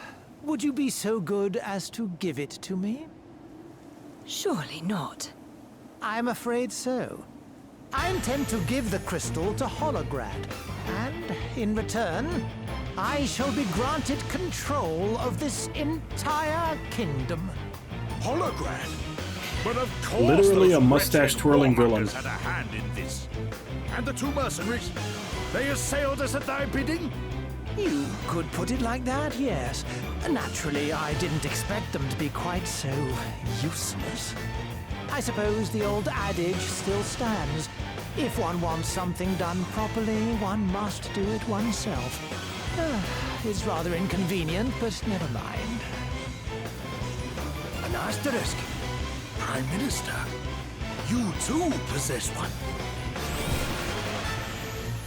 would you be so good as to give it to me? Surely not. I'm afraid so. I intend to give the crystal to Holograd, and in return, I shall be granted control of this entire kingdom. Holograd? But of course, literally those a mustache-twirling villain. had a hand in this. And the two mercenaries, they assailed us at thy bidding? You could put it like that, yes. Naturally, I didn't expect them to be quite so useless. I suppose the old adage still stands. If one wants something done properly, one must do it oneself. It's rather inconvenient, but never mind. An asterisk. Prime Minister, you too possess one.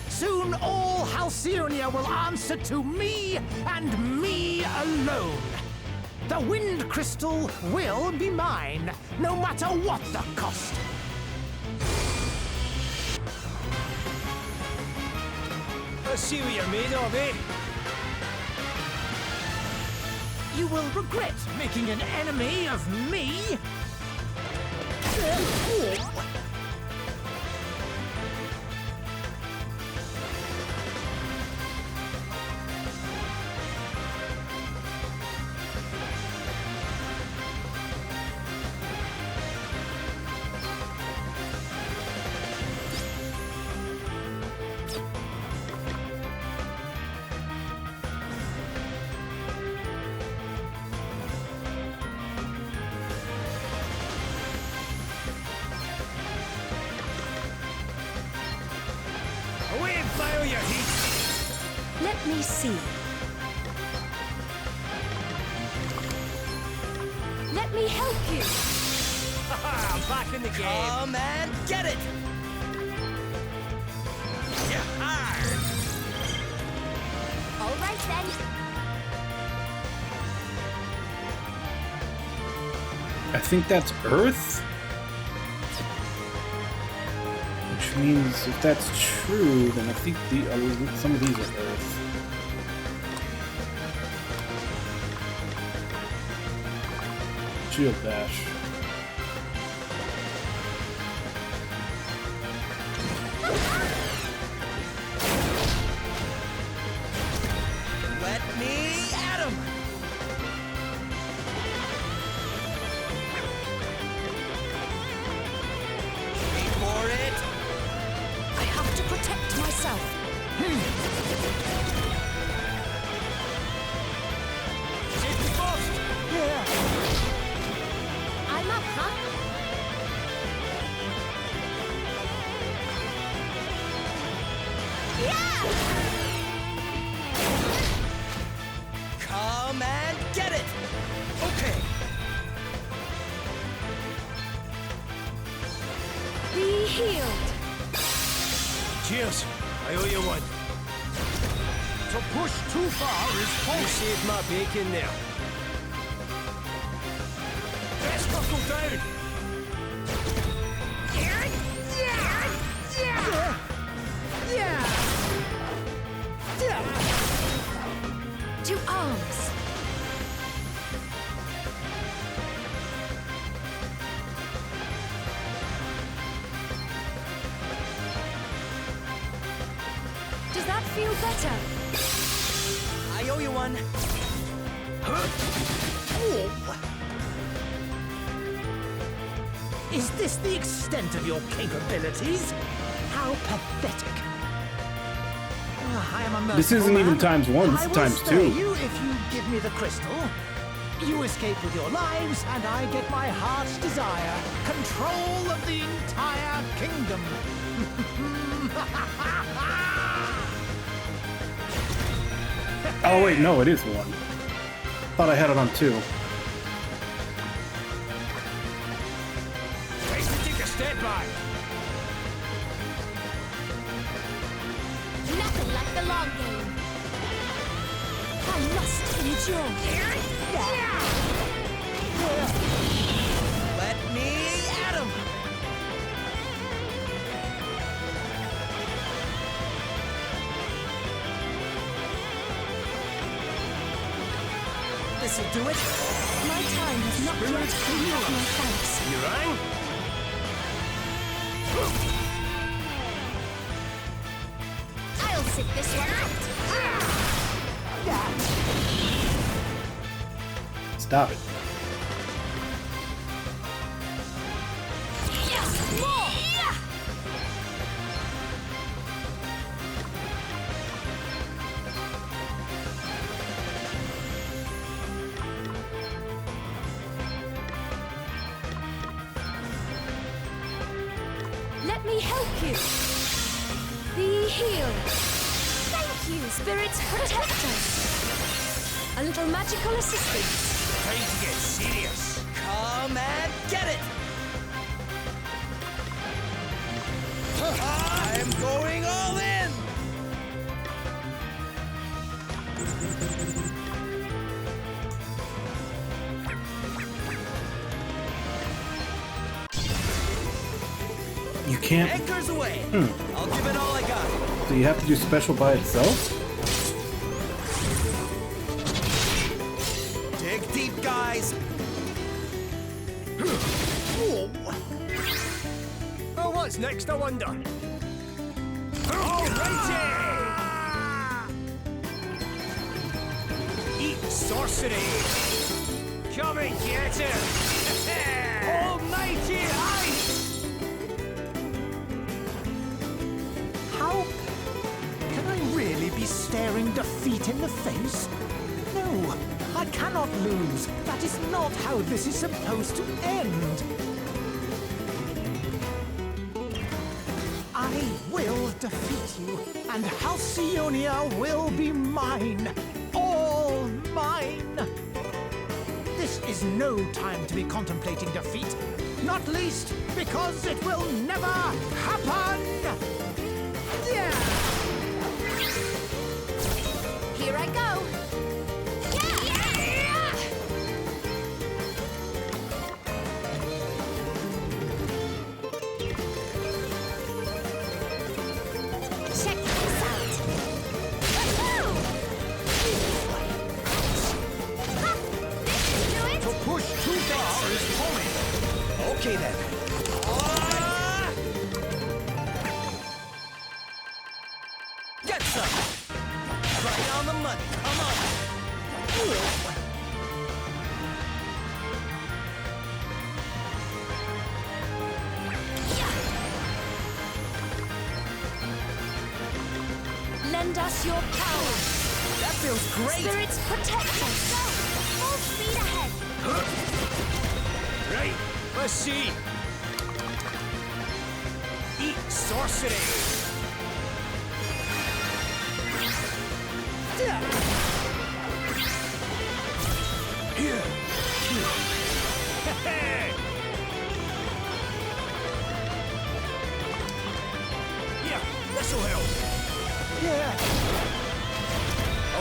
Soon all Halcyonia will answer to me and me alone. The Wind Crystal will be mine, no matter what the cost. Let's see what you're made of, eh? You will regret making an enemy of me. Away and fire your heat! Let me see. Let me help you! I'm back in the game! Come and get it! All right then. I think that's Earth? Which means if that's true, then I think some of these are Earth. Shield dash. Let me at him! Wait for it! I have to protect myself. Safety first! Yeah! I'm up, huh? Come and get it! Okay. Be healed. Cheers. I owe you one. To push too far is You folly. saved my bacon there. Let's buckle down. To arms. Does that feel better? I owe you one. Is this the extent of your capabilities? How pathetic. I am a merciful This isn't even man. ×1, this I is will times spare 2. you if you give me the crystal. You escape with your lives, and I get my heart's desire. Control of the entire kingdom. Oh wait, no, it is 1. Thought I had it on 2. Nice to take a step back. Nothing like the long game. I must endure. Let me at him! This'll do it. My time has not yet come with my thanks. You rang? I'll sit this one out. Stop it. More. Let me help you. Be healed. Thank you, spirits. Protect us. A little magical assistance. Time to get serious. Come and get it! I'm going all in! You can't. Anchors away! I'll give it all I got. So you have to do special by itself? Dig deep, guys! Oh, what's next, I wonder? Alrighty! Eat sorcery! Come and get it! Almighty ice! How can I really be staring defeat in the face? No, I cannot lose. That is not how this is supposed to end. I will defeat you, and Halcyonia will be mine. All mine. This is no time to be contemplating defeat. Not least because it will never happen. Yeah. Here I go. Okay then. Get some! Right on the money, come on! Lend us your power. That feels great! Spirits protect us. Go! Full speed ahead! Right, let's see. Eat sorcery! Here! Hey! Yeah, this'll help. Yeah.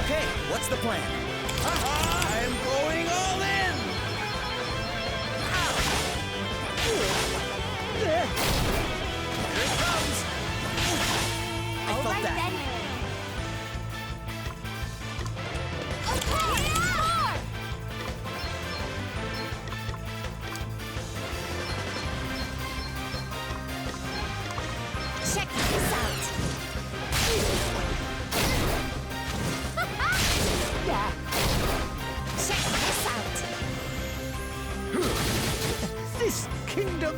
Okay, what's the plan? I'm going all in! Here it comes! I All felt right, that. then. Okay, more! Check this out. Yeah. Check this out. This kingdom...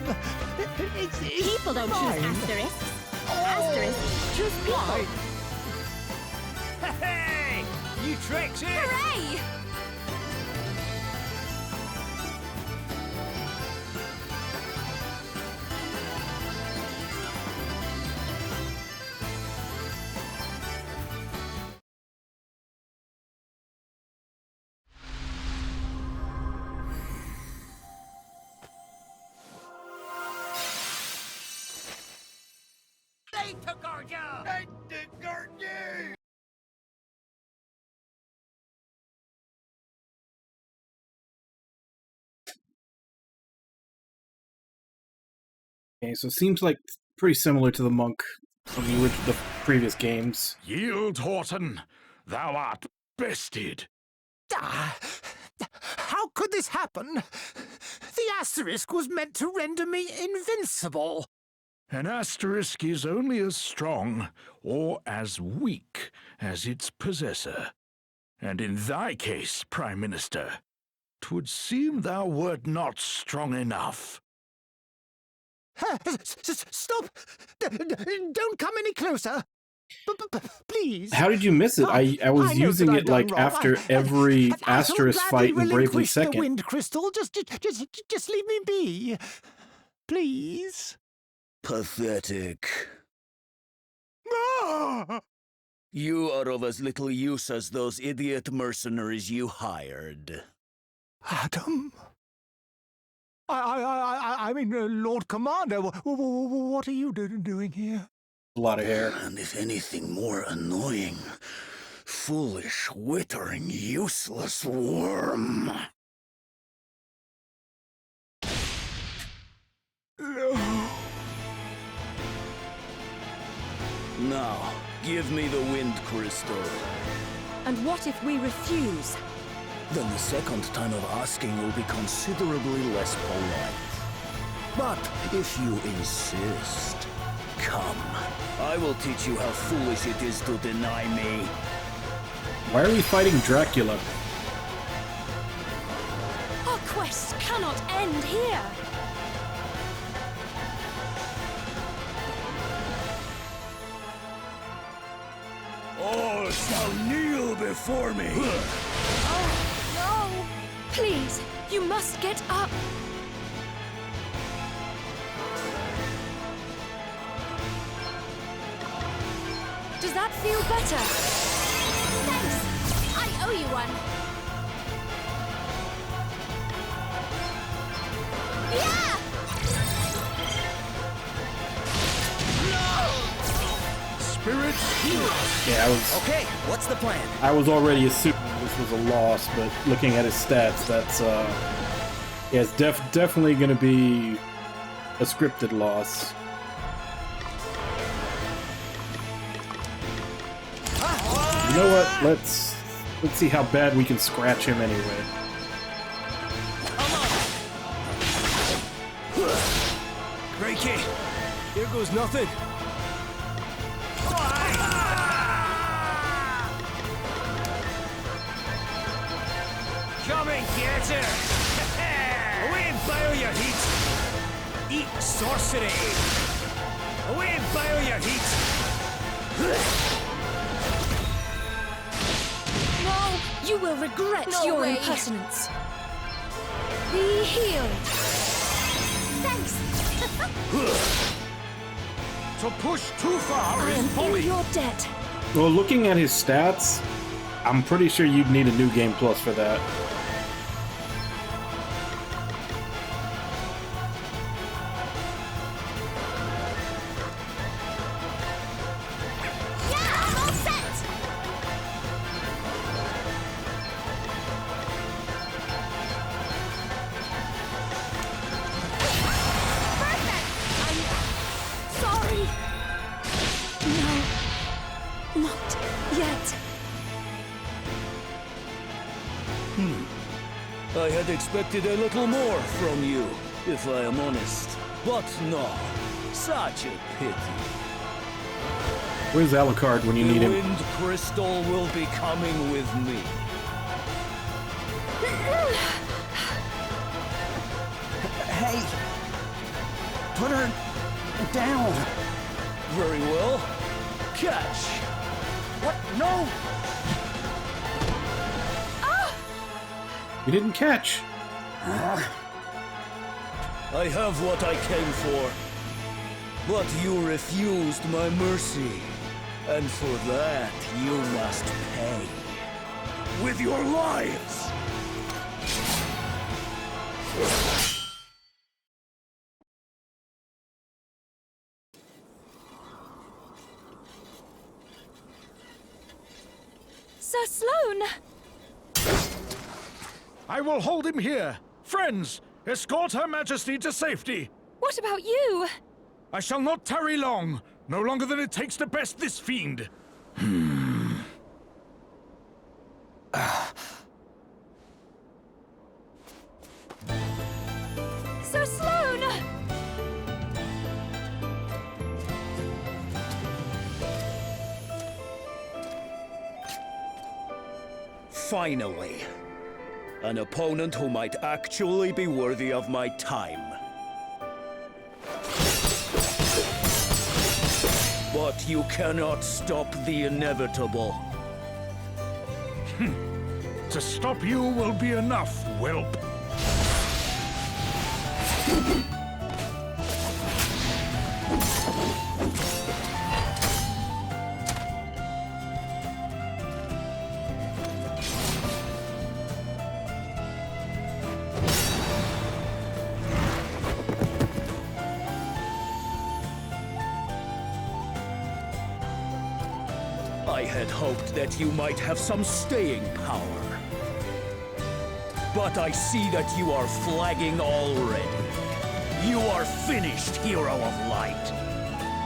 People don't choose asterisks. Asterisks choose people. Hey! You tricks here! Hooray! They took our job! They took our job! Okay, so it seems like pretty similar to the monk from the previous games. Yield, Horton. Thou art bested. How could this happen? The asterisk was meant to render me invincible. An asterisk is only as strong or as weak as its possessor. And in thy case, Prime Minister, 'twould seem thou wert not strong enough. Stop! Don't come any closer! Please. How did you miss it? I was using it like after every asterisk fight in Bravely Second. The wind crystal. Just leave me be. Please. Pathetic. You are of as little use as those idiot mercenaries you hired. Adam? I mean, Lord Commander, what are you doing here? A lot of hair. And if anything more annoying, foolish, wittering, useless worm. Now, give me the wind crystal. And what if we refuse? Then the second time of asking will be considerably less polite. But if you insist, come. I will teach you how foolish it is to deny me. Why are we fighting Dracula? Our quest cannot end here. All shall kneel before me. Oh, no! Please, you must get up. Does that feel better? Thanks! I owe you one. Yeah! Spirits heal us. Yeah, I was. Okay, what's the plan? I was already assuming this was a loss, but looking at his stats, that's yeah, it's definitely going to be a scripted loss. You know what? Let's see how bad we can scratch him anyway. Crikey! Here goes nothing. Come and get her! Away and boil your heat! Eat sorcery! Away and boil your heat! No! You will regret No your way. impertinence. Be healed. Thanks! To push too far I is am folly. in your debt. Well, looking at his stats, I'm pretty sure you'd need a new game plus for that. Yeah, I'm all set! Perfect! I'm sorry. No. Not yet. I had expected a little more from you, if I am honest. But no, such a pity. Where's Alucard when you need The him? Wind Crystal will be coming with me. Hey! Put her down! Very well. Catch! What? No! You didn't catch. I have what I came for. But you refused my mercy. And for that, you must pay. With your lives! Sir Sloane! I will hold him here. Friends, escort Her Majesty to safety. What about you? I shall not tarry long. No longer than it takes to best this fiend. Sir Sloane! Finally. An opponent who might actually be worthy of my time. But you cannot stop the inevitable. To stop you will be enough, whelp. I had hoped that you might have some staying power. But I see that you are flagging already. You are finished, Hero of Light.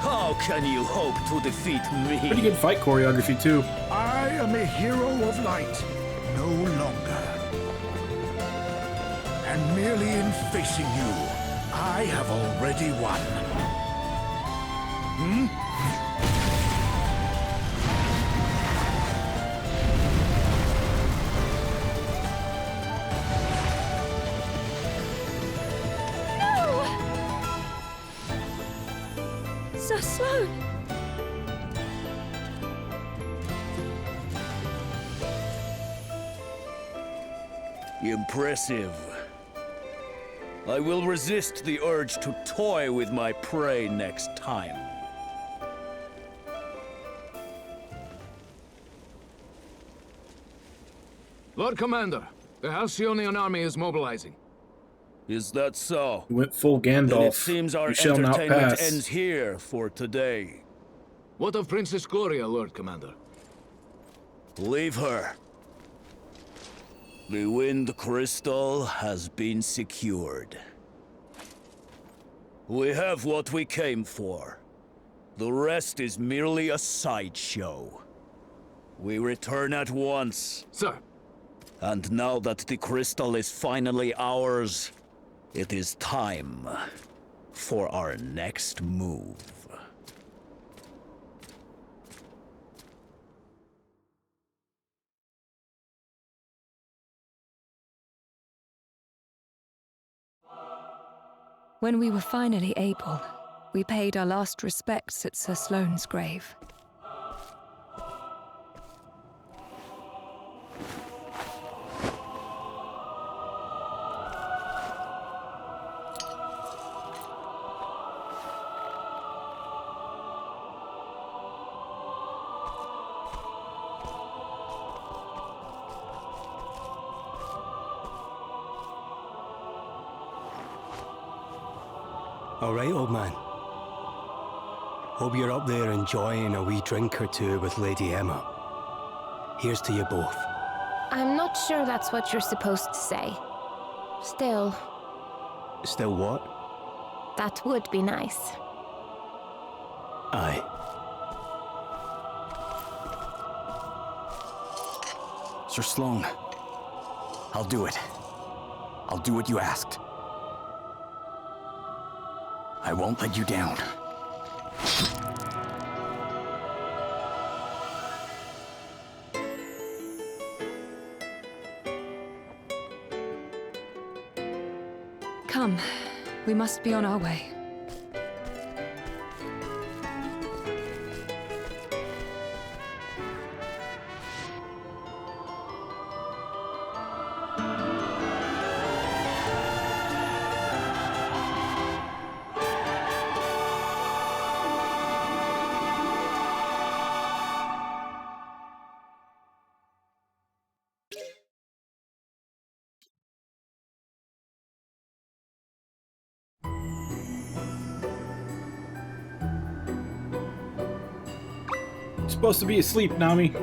How can you hope to defeat me? Pretty good fight choreography, too. I am a hero of light, no longer. And merely in facing you, I have already won. Sir Sloane! Impressive. I will resist the urge to toy with my prey next time. Lord Commander, the Halcyonian army is mobilizing. Is that so? He went full Then Gandalf. it seems our You shall not entertainment pass. ends here for today. What of Princess Gloria, Lord Commander? Leave her. The Wind Crystal has been secured. We have what we came for. The rest is merely a sideshow. We return at once. Sir. And now that the crystal is finally ours, it is time for our next move. When we were finally able, we paid our last respects at Sir Sloane's grave. All right, old man. Hope you're up there enjoying a wee drink or two with Lady Emma. Here's to you both. I'm not sure that's what you're supposed to say. Still, Still what? that would be nice. Aye. Sir Sloane, I'll do it. I'll do what you asked. I won't let you down. Come, we must be on our way. Supposed to be asleep, Nami.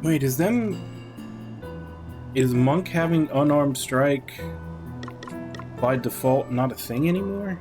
Wait, is Monk having unarmed strike by default not a thing anymore?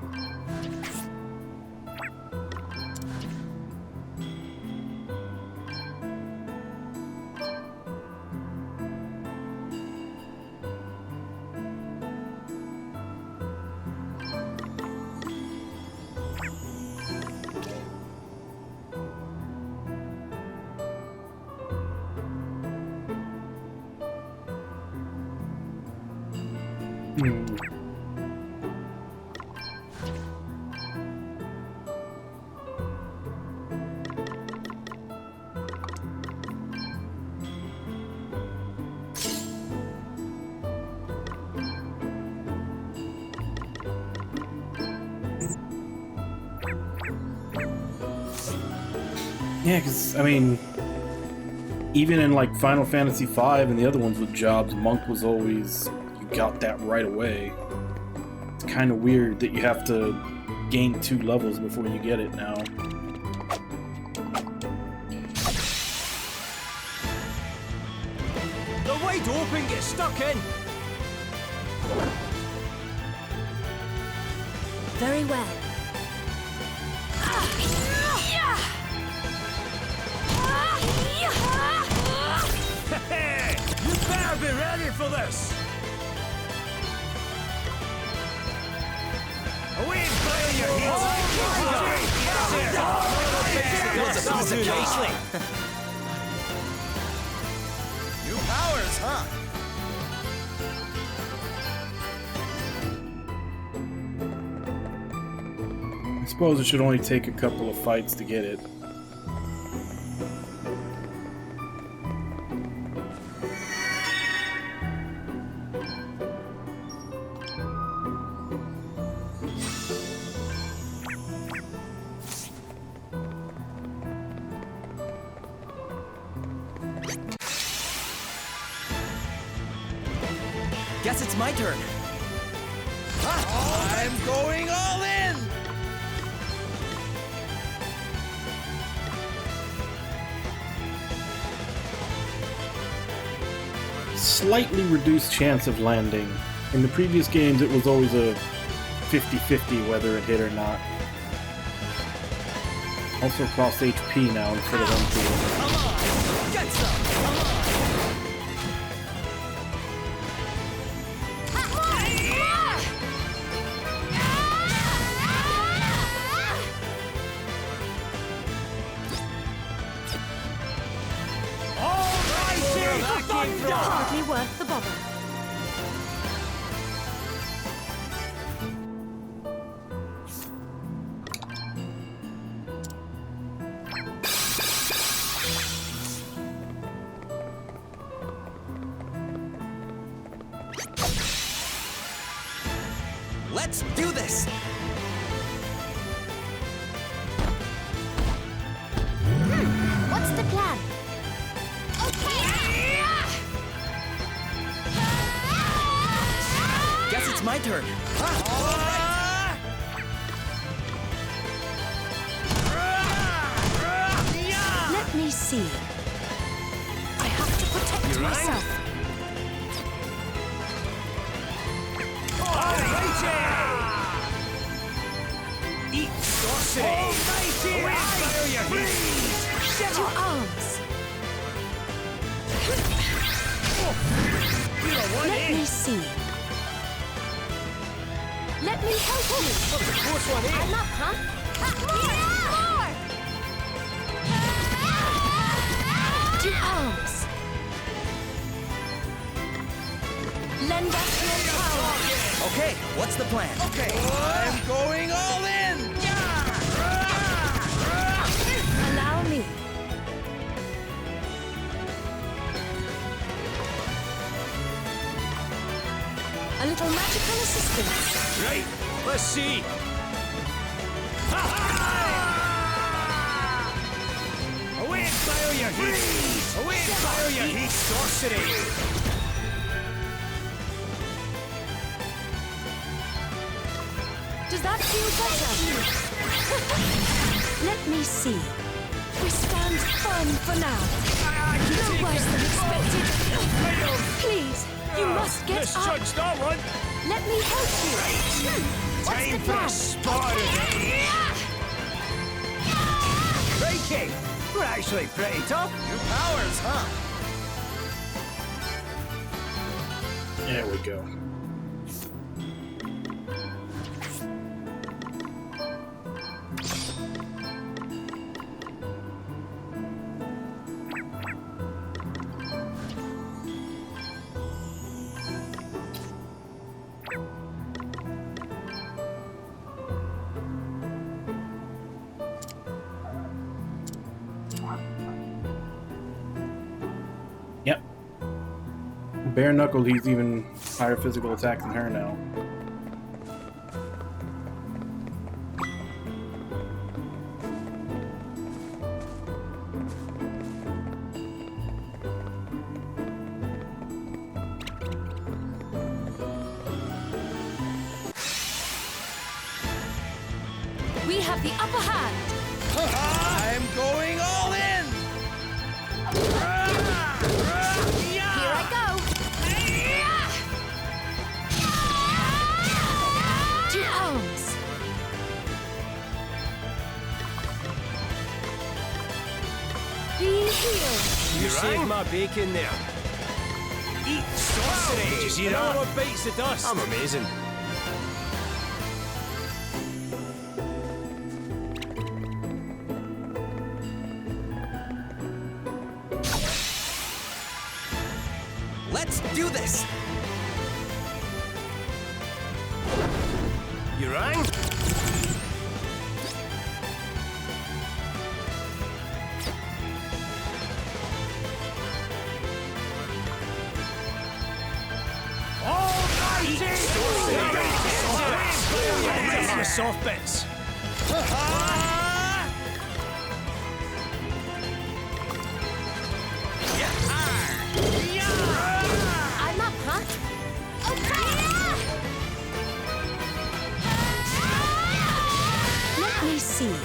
Yeah, because, I mean, even in like Final Fantasy V and the other ones with jobs, Monk was always, you got that right away. It's kind of weird that you have to gain 2 levels before you get it now. The wide open, get stuck in! Very well. Hey, you better be ready for this! Away and fire your heat! New powers, huh? I suppose it should only take a couple of fights to get it. Guess it's my turn. I'm going all in! Slightly reduced chance of landing. In the previous games, it was always a 50-50 whether it hit or not. Also costs HP now instead of MP. Get some! Hardly worth the bother. Let's do this! What's the plan? Guess it's my turn. Let me see. I have to protect myself. Eat sorcery! Almighty Get your arms. Let me see. Let me help you! I'm up, huh? Two arms. Lend us your power. Okay, what's the plan? Okay, I'm going all in! Allow me. A little magical assistance. Right, let's see. Away and fire your heat! Away and fire your heat, sorcery! Does that feel better? Let me see. We stand firm for now. No worse than expected. Please, you must get up. Misjudged that one! Let me help you. What's Time the for plan? a spot! Crikey! We're actually pretty tough. New powers, huh? There we go. Yep. Bare knuckle, he's even higher physical attack than her now. have the upper hand. I'm going all in! Here I go. To arms. Be healed. You saved my bacon there. Eat sorcery! Did you see that? Another one bites the dust. I'm amazing. Let's do this! You rang? The soft bits. I'm up, huh? Let me see.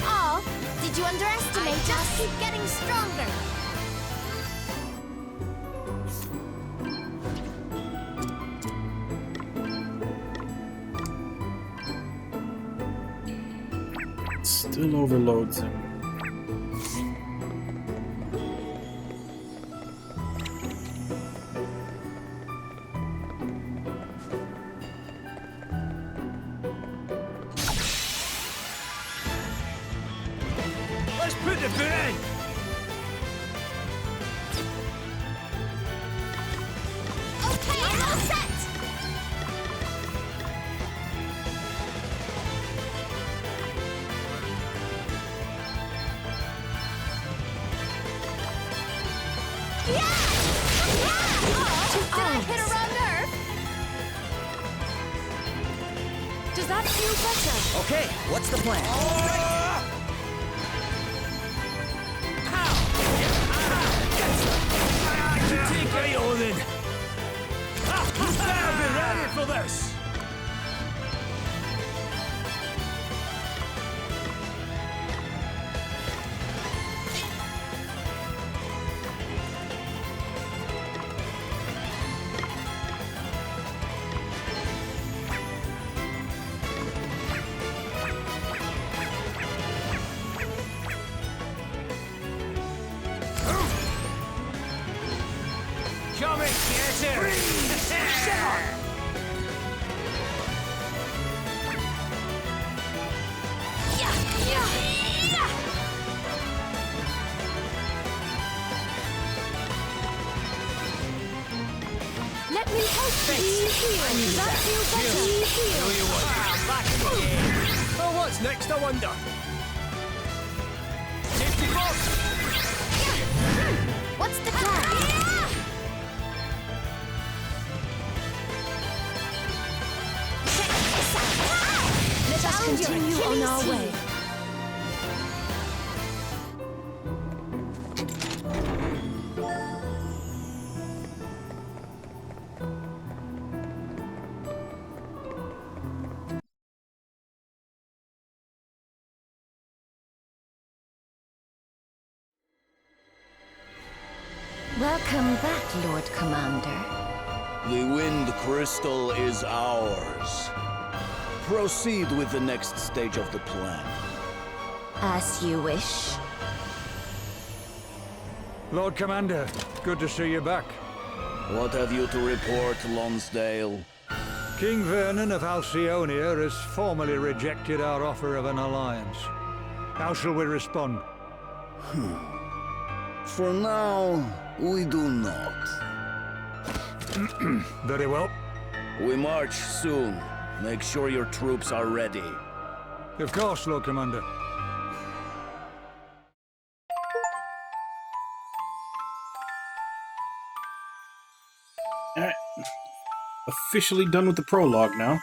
Oh, did you underestimate us? Just keep getting stronger. Still overloads him. Let's put the boot in. Okay, I'm all set. Did I hit a wrong nerve? Does that feel better? Okay, what's the plan? Take right on then. You better be ready for this. Come and get it! Let me help you. Does that feel better? No, you won't. Back in the game. Oh, what's next, I wonder? Safety first! What's the plan? Let us continue on our way. Welcome back, Lord Commander. The Wind Crystal is ours. Proceed with the next stage of the plan. As you wish. Lord Commander, good to see you back. What have you to report, Lonsdale? King Vernon of Halcyonia has formally rejected our offer of an alliance. How shall we respond? For now, we do not. Very well. We march soon. Make sure your troops are ready. Of course, Lord Commander. Alright. Officially done with the prologue now.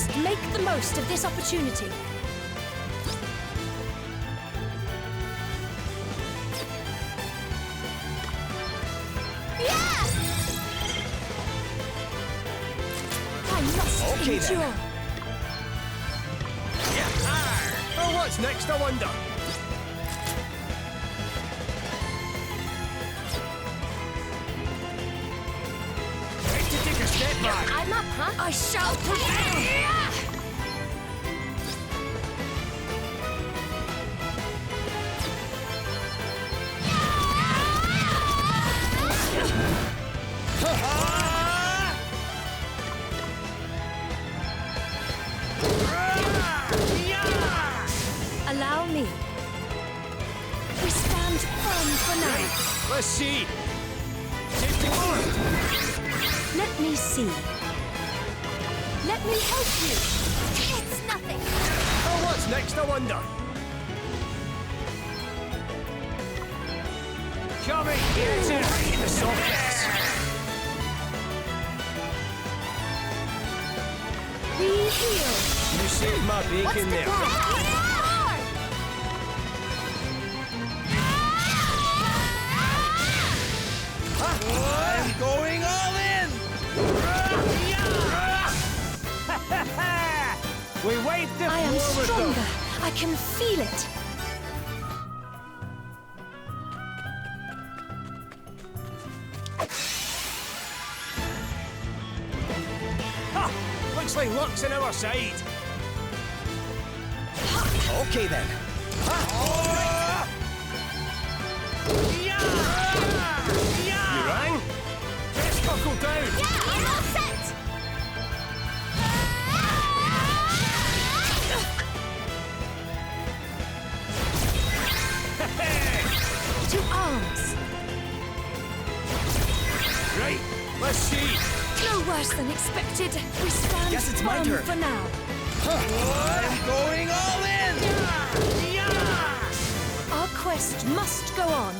must make the most of this opportunity. I must Okay, endure. then. Oh, what's next, I wonder? Time to take a step back. I'm up, huh? I shall prevail. Allow me. We stand firm for now. Let's see. Safety first. Let me see. Let me help you. It's nothing. Oh, what's next, I wonder? Coming, get in the softness. We heal. You saved my bacon there. I'm going all in! We wiped the I am floor with stronger. them. I can feel it. Ha! Looks like luck's on our side. Okay then. You rang? Best buckle down. Yeah, I'm all set. To arms. Right, let's see. No worse than expected. We stand Guess it's my firm turn. for now. I'm going all in! Our quest must go on.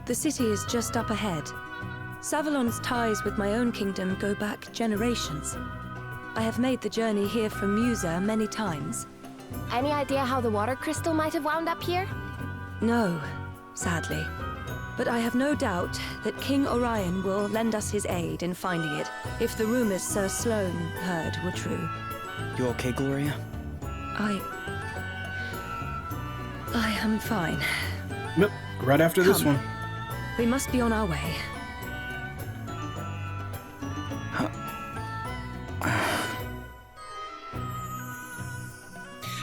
The city is just up ahead. Savalon's ties with my own kingdom go back generations. I have made the journey here from Musa many times. Any idea how the water crystal might have wound up here? No, sadly. But I have no doubt that King Orion will lend us his aid in finding it, if the rumors Sir Sloane heard were true. You okay, Gloria? I am fine. Yep, right after this Come. one. We must be on our way.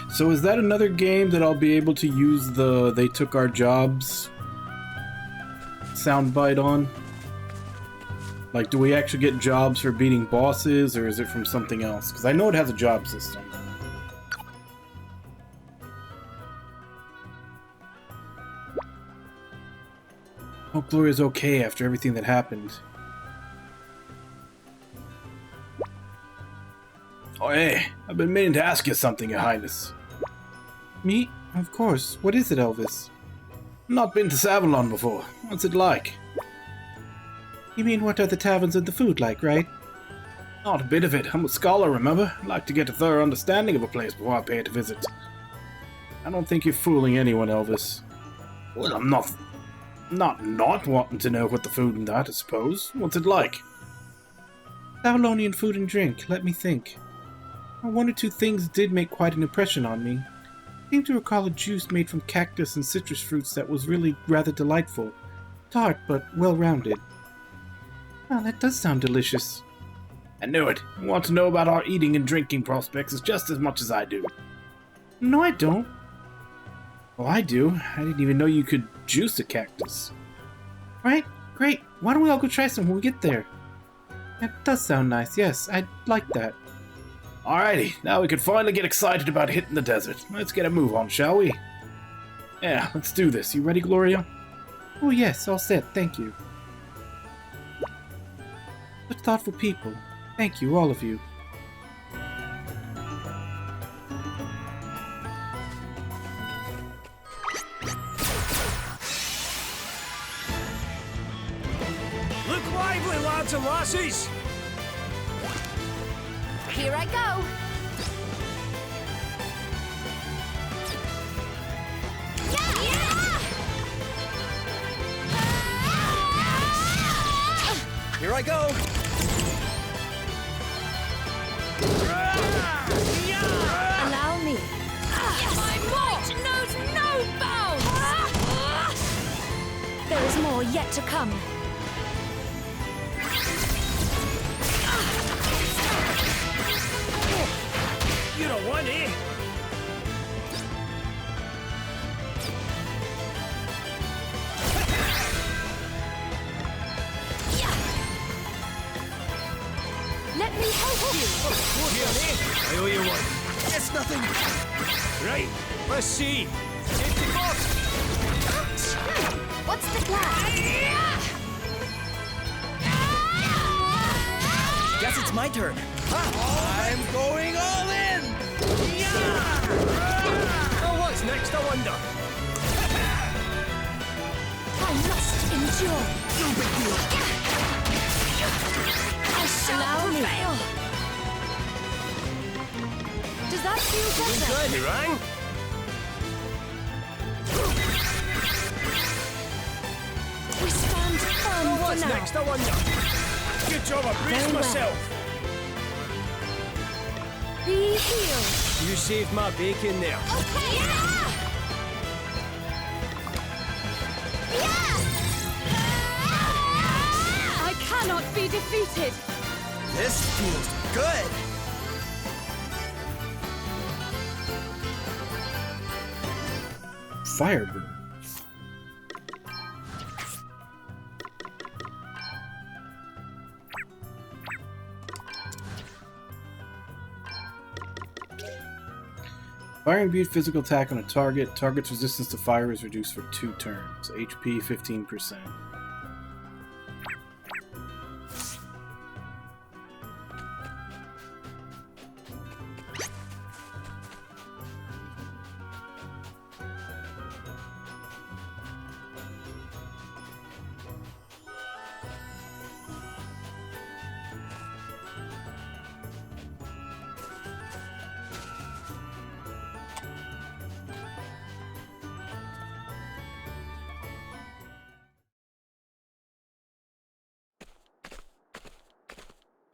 So is that another game that I'll be able to use the "they took our jobs" soundbite on? Like, do we actually get jobs for beating bosses, or is it from something else? Because I know it has a job system. Hope Gloria's okay after everything that happened. Oh, hey, I've been meaning to ask you something, Your Highness. Me? Of course. What is it, Elvis? Not been to Savalon before. What's it like? You mean what are the taverns and the food like, right? Not a bit of it. I'm a scholar, remember? I like to get a thorough understanding of a place before I pay it a visit. I don't think you're fooling anyone, Elvis. Well, I'm not wanting to know what the food and that, I suppose. What's it like? Savalonian food and drink. Let me think. One or two things did make quite an impression on me. I seem to recall a juice made from cactus and citrus fruits that was really rather delightful. Tart, but well-rounded. Oh, that does sound delicious. I knew it. You want to know about our eating and drinking prospects just as much as I do. No, I don't. Well, I do. I didn't even know you could juice a cactus. Right? Great. Why don't we all go try some when we get there? That does sound nice, yes. I'd like that. Alrighty, now we can finally get excited about hitting the desert. Let's get a move on, shall we? Yeah, let's do this. You ready, Gloria? Oh yes, all set, thank you. Such thoughtful people. Thank you, all of you. lads and lasses! Here I go! Here I go! Allow me. My might knows no bounds! There is more yet to come. You don't want it! Let me help you! I owe you one. It's nothing. Right, let's see. Safety first. What's the plan? Guess it's my turn. I'm going all in! Oh, what's next, I wonder? I must endure. No big deal. I shall prevail. Does that feel better? Ready, Rang? We stand firm Oh, for what's now. next, I wonder? Good job, I braced Very well. myself. Be healed. You saved my bacon there. Okay. I cannot be defeated! This feels good. Firebird. Fire imbued physical attack on a target. Target's resistance to fire is reduced for 2 turns. HP 15%.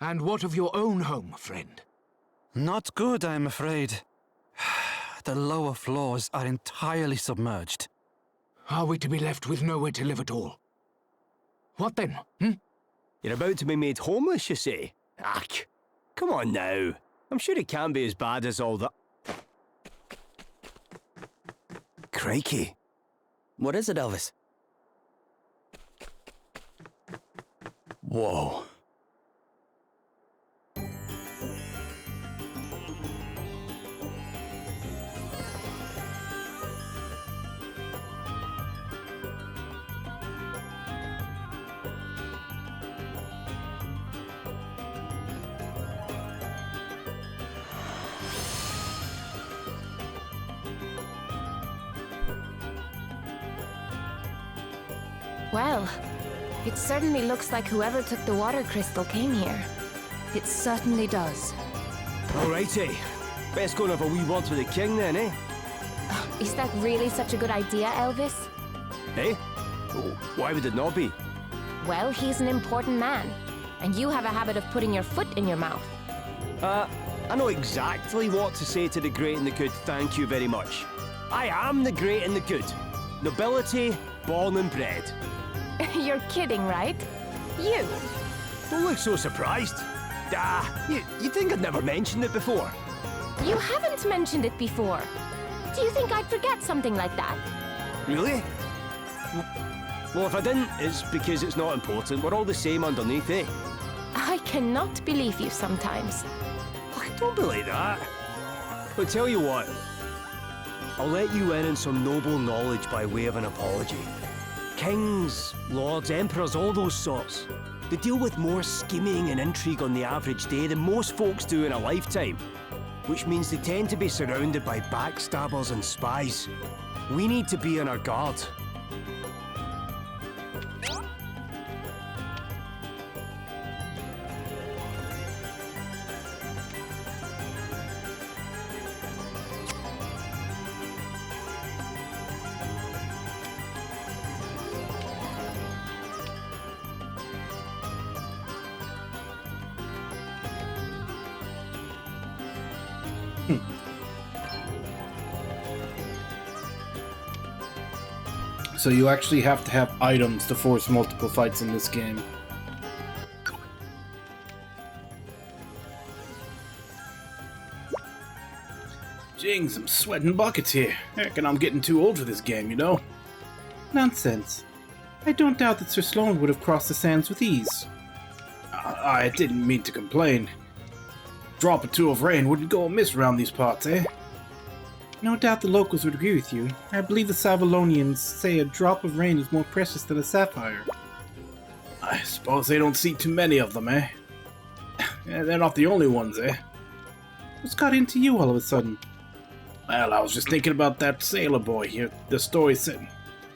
And what of your own home, friend? Not good, I'm afraid. The lower floors are entirely submerged. Are we to be left with nowhere to live at all? What then, You're about to be made homeless, you say? Ach, come on now. I'm sure it can't be as bad as all that. Crikey. What is it, Elvis? Whoa. Well, it certainly looks like whoever took the water crystal came here. It certainly does. Alrighty. Best go and have a wee word with the king then, eh? Is that really such a good idea, Elvis? Eh? Oh, why would it not be? Well, he's an important man, and you have a habit of putting your foot in your mouth. I know exactly what to say to the great and the good, thank you very much. I am the great and the good. Nobility, born and bred. You're kidding, right? You? Don't look so surprised. You think I'd never mentioned it before? You haven't mentioned it before. Do you think I'd forget something like that? Really? Well, if I didn't, it's because it's not important. We're all the same underneath, eh? I cannot believe you sometimes. Don't be like that. But tell you what, I'll let you in on some noble knowledge by way of an apology. Kings, lords, emperors, all those sorts. They deal with more scheming and intrigue on the average day than most folks do in a lifetime. Which means they tend to be surrounded by backstabbers and spies. We need to be on our guard. So you actually have to have items to force multiple fights in this game. Jings, I'm sweating buckets here. I reckon I'm getting too old for this game, you know? Nonsense. I don't doubt that Sir Sloan would have crossed the sands with ease. I didn't mean to complain. Drop or two of rain wouldn't go amiss around these parts, eh? No doubt the locals would agree with you. I believe the Savalonians say a drop of rain is more precious than a sapphire. I suppose they don't see too many of them, eh? They're not the only ones, eh? What's got into you all of a sudden? Well, I was just thinking about that sailor boy here.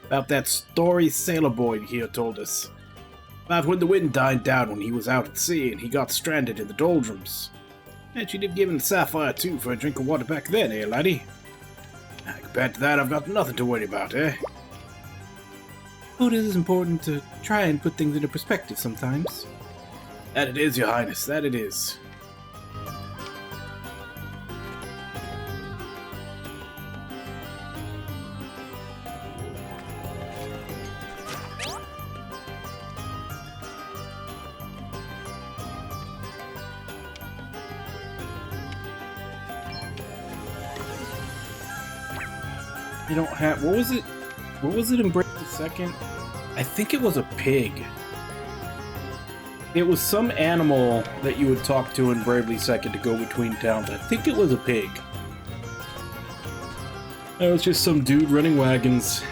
About that story sailor boy here told us. About when the wind died down when he was out at sea and he got stranded in the doldrums. And you'd have given Sapphire too for a drink of water back then, eh, laddie? Compared to that, I've got nothing to worry about, eh? It is important to try and put things into perspective sometimes. That it is, Your Highness, that it is. You don't have... What was it in Bravely Second? I think it was a pig. It was some animal that you would talk to in Bravely Second to go between towns. I think it was a pig. That was just some dude running wagons.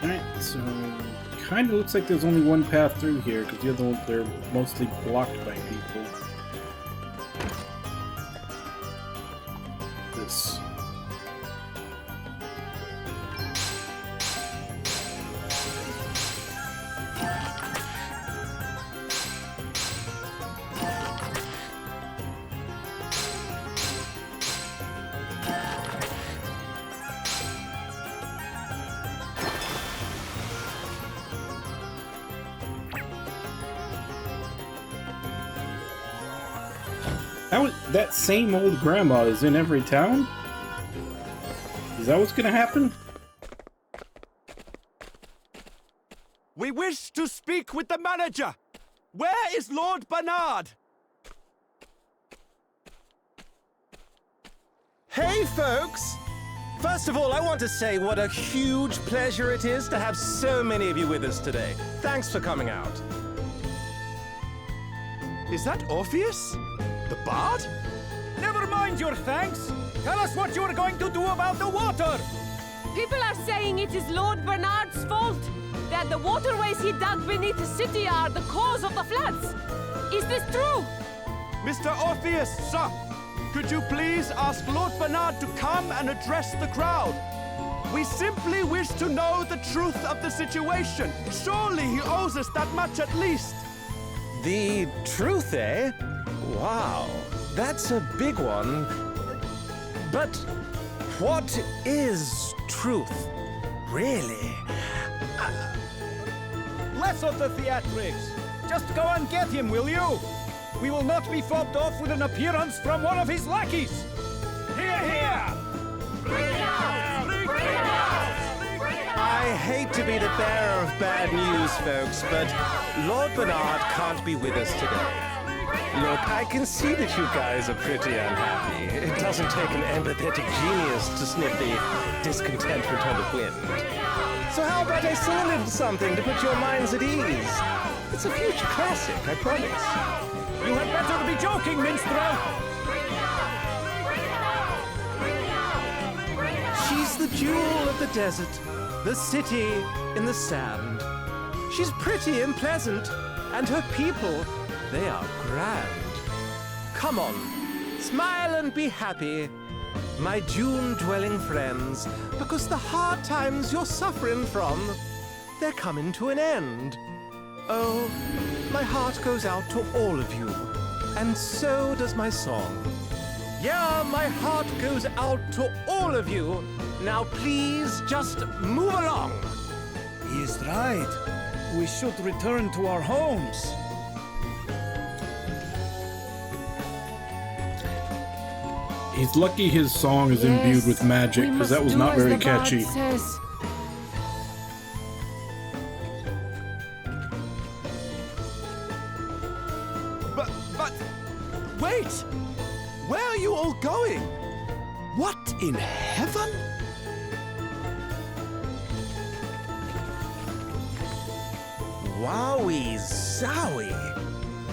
Alright, so kind of looks like there's only one path through here, because the other ones, they're mostly blocked by people. This. That same old grandma is in every town? Is that what's gonna happen? We wish to speak with the manager. Where is Lord Bernard? Hey, folks! First of all, I want to say what a huge pleasure it is to have so many of you with us today. Thanks for coming out. Is that Orpheus? The bard? Never mind your thanks. Tell us what you're going to do about the water. People are saying it is Lord Bernard's fault. That the waterways he dug beneath the city are the cause of the floods. Is this true? Mr. Orpheus, sir, could you please ask Lord Bernard to come and address the crowd? We simply wish to know the truth of the situation. Surely he owes us that much at least. The truth, eh? Wow, that's a big one. But what is truth, really? Less of the theatrics. Just go and get him, will you? We will not be fobbed off with an appearance from one of his lackeys. Hear, hear! Bring it out! Bring it out! Bring it out! I hate to be the bearer of bad news, folks, but Lord Bernard can't be with us today. Look, I can see that you guys are pretty unhappy. It doesn't take an empathetic genius to sniff the discontentment on the wind. So how about I sing a little something to put your minds at ease? It's a future classic, I promise. You had better be joking, minstrel! She's the jewel of the desert, the city in the sand. She's pretty and pleasant, and her people, they are grand. Come on, smile and be happy, my June-dwelling friends, because the hard times you're suffering from, they're coming to an end. Oh, my heart goes out to all of you, and so does my song. Yeah, my heart goes out to all of you. Now please just move along. He's right. We should return to our homes. He's lucky his song is imbued with magic, because that was not very catchy. But, wait! Where are you all going? What in heaven? Wowie zowie!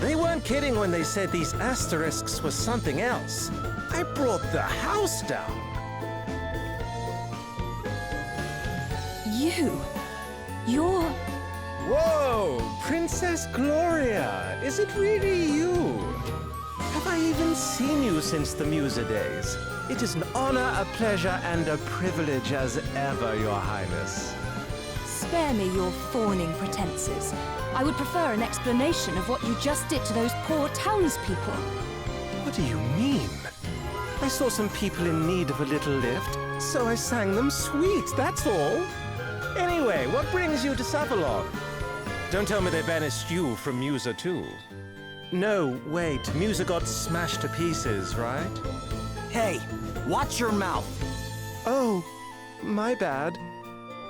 They weren't kidding when they said these asterisks were something else. I brought the house down. You're... Whoa! Princess Gloria! Is it really you? Have I even seen you since the Musa days? It is an honor, a pleasure, and a privilege as ever, Your Highness. Spare me your fawning pretenses. I would prefer an explanation of what you just did to those poor townspeople. What do you mean? I saw some people in need of a little lift, so I sang them sweet, that's all. Anyway, what brings you to Savalon? Don't tell me they banished you from Musa too. No, wait, Musa got smashed to pieces, right? Hey, watch your mouth. Oh, my bad.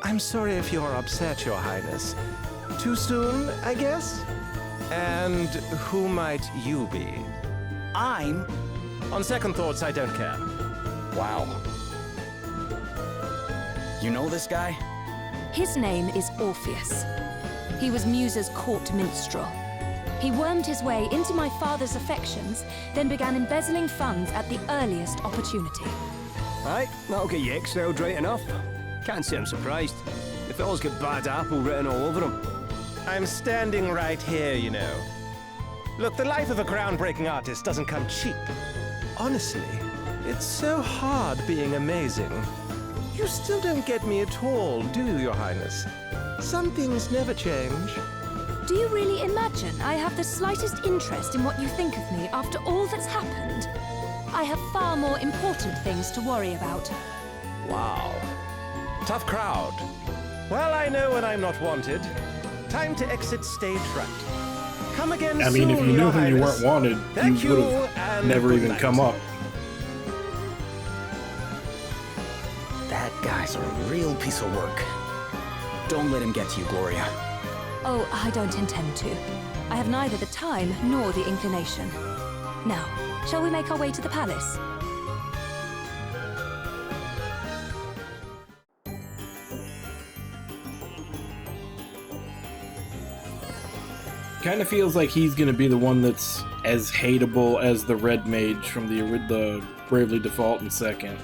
I'm sorry if you're upset, Your Highness. Too soon, I guess? And who might you be? I'm... On second thoughts, I don't care. Wow. You know this guy? His name is Orpheus. He was Musa's court minstrel. He wormed his way into my father's affections, then began embezzling funds at the earliest opportunity. Right, that'll get you exiled right enough. Can't say I'm surprised. If it all's got bad apple written all over them. I'm standing right here, you know. Look, the life of a groundbreaking artist doesn't come cheap. Honestly, it's so hard being amazing. You still don't get me at all, do you, Your Highness? Some things never change. Do you really imagine I have the slightest interest in what you think of me after all that's happened? I have far more important things to worry about. Wow. Tough crowd. Well, I know when I'm not wanted. Time to exit stage right. Come again I mean, soon, if you knew Your when you Highness. weren't wanted, Thank you would you, have and never good even night. come up. That guy's a real piece of work. Don't let him get to you, Gloria. Oh, I don't intend to. I have neither the time nor the inclination. Now, shall we make our way to the palace? Kind of feels like he's gonna be the one that's as hateable as the Red Mage from the Bravely Default in second.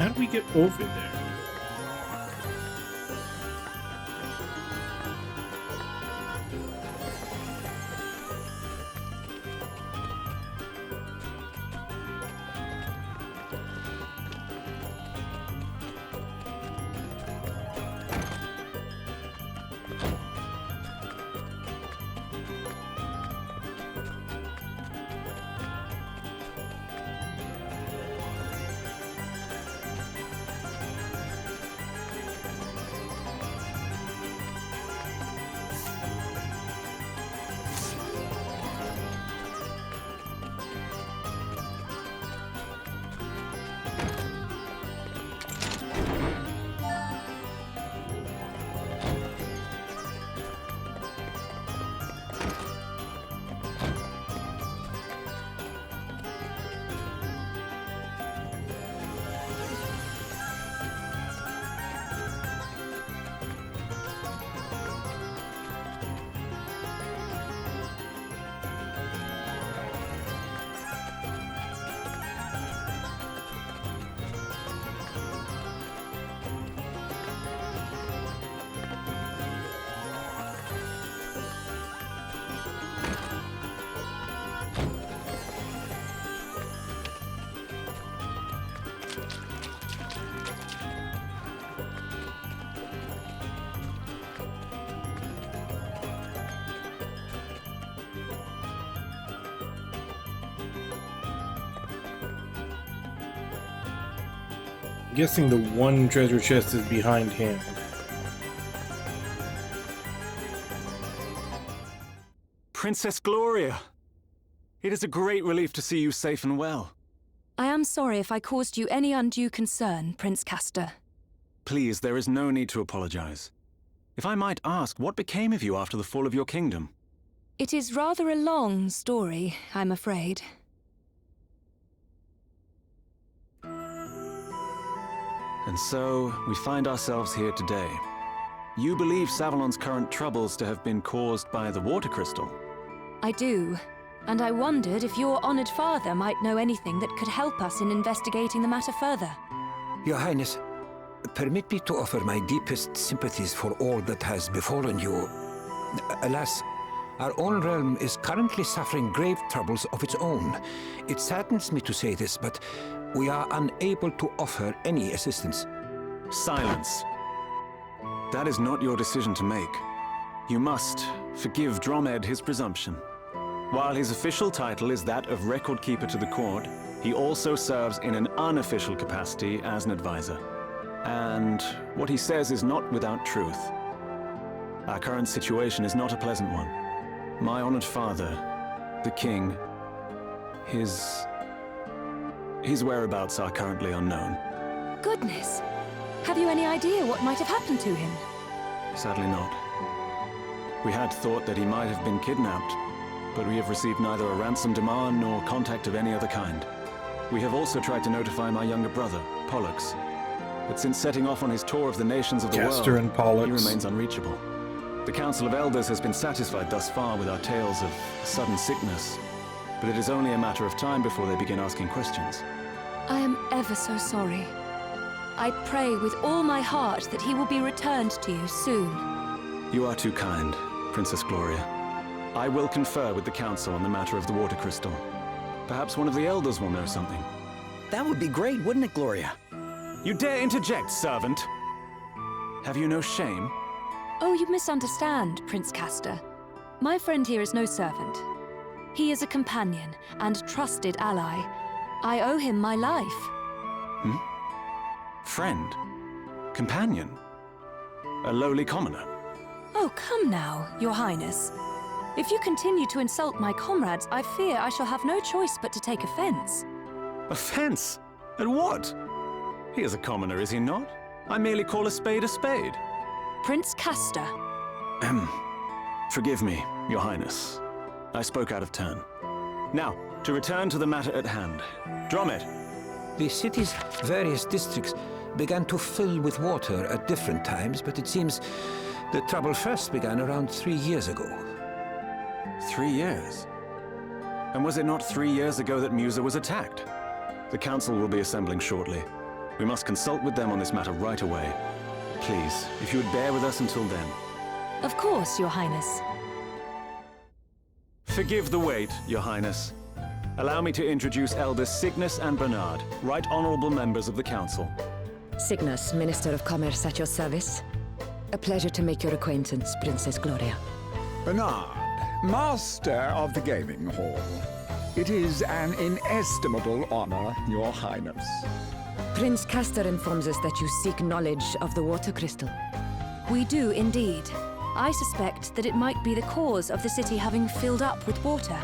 How do we get over there? I'm guessing the one treasure chest is behind him. Princess Gloria! It is a great relief to see you safe and well. I am sorry if I caused you any undue concern, Prince Castor. Please, there is no need to apologize. If I might ask, what became of you after the fall of your kingdom? It is rather a long story, I'm afraid. And so, we find ourselves here today. You believe Savalon's current troubles to have been caused by the water crystal? I do, and I wondered if your honored father might know anything that could help us in investigating the matter further. Your Highness, permit me to offer my deepest sympathies for all that has befallen you. Alas, our own realm is currently suffering grave troubles of its own. It saddens me to say this, but we are unable to offer any assistance. Silence. That is not your decision to make. You must forgive Dromed his presumption. While his official title is that of Record Keeper to the court, he also serves in an unofficial capacity as an advisor. And what he says is not without truth. Our current situation is not a pleasant one. My honored father, the king, his whereabouts are currently unknown. Goodness! Have you any idea what might have happened to him? Sadly not. We had thought that he might have been kidnapped, but we have received neither a ransom demand nor contact of any other kind. We have also tried to notify my younger brother, Pollux, but since setting off on his tour of the nations of the Castor and world, Pollux. he remains unreachable. The Council of Elders has been satisfied thus far with our tales of sudden sickness, but it is only a matter of time before they begin asking questions. I am ever so sorry. I pray with all my heart that he will be returned to you soon. You are too kind, Princess Gloria. I will confer with the Council on the matter of the water crystal. Perhaps one of the Elders will know something. That would be great, wouldn't it, Gloria? You dare interject, servant? Have you no shame? Oh, you misunderstand, Prince Castor. My friend here is no servant. He is a companion and trusted ally. I owe him my life. Hmm? Friend? Companion? A lowly commoner? Oh, come now, Your Highness. If you continue to insult my comrades, I fear I shall have no choice but to take offense. Offense? At what? He is a commoner, is he not? I merely call a spade a spade. Prince Castor. Forgive me, Your Highness. I spoke out of turn. Now, to return to the matter at hand. Dromed. The city's various districts began to fill with water at different times, but it seems the trouble first began around 3 years ago. 3 years? And was it not 3 years ago that Musa was attacked? The council will be assembling shortly. We must consult with them on this matter right away. Please, if you would bear with us until then. Of course, Your Highness. Forgive the wait, Your Highness. Allow me to introduce Elders Cygnus and Bernard, right honorable members of the Council. Cygnus, Minister of Commerce at your service. A pleasure to make your acquaintance, Princess Gloria. Bernard, Master of the Gaming Hall. It is an inestimable honor, Your Highness. Prince Castor informs us that you seek knowledge of the water crystal. We do indeed. I suspect that it might be the cause of the city having filled up with water.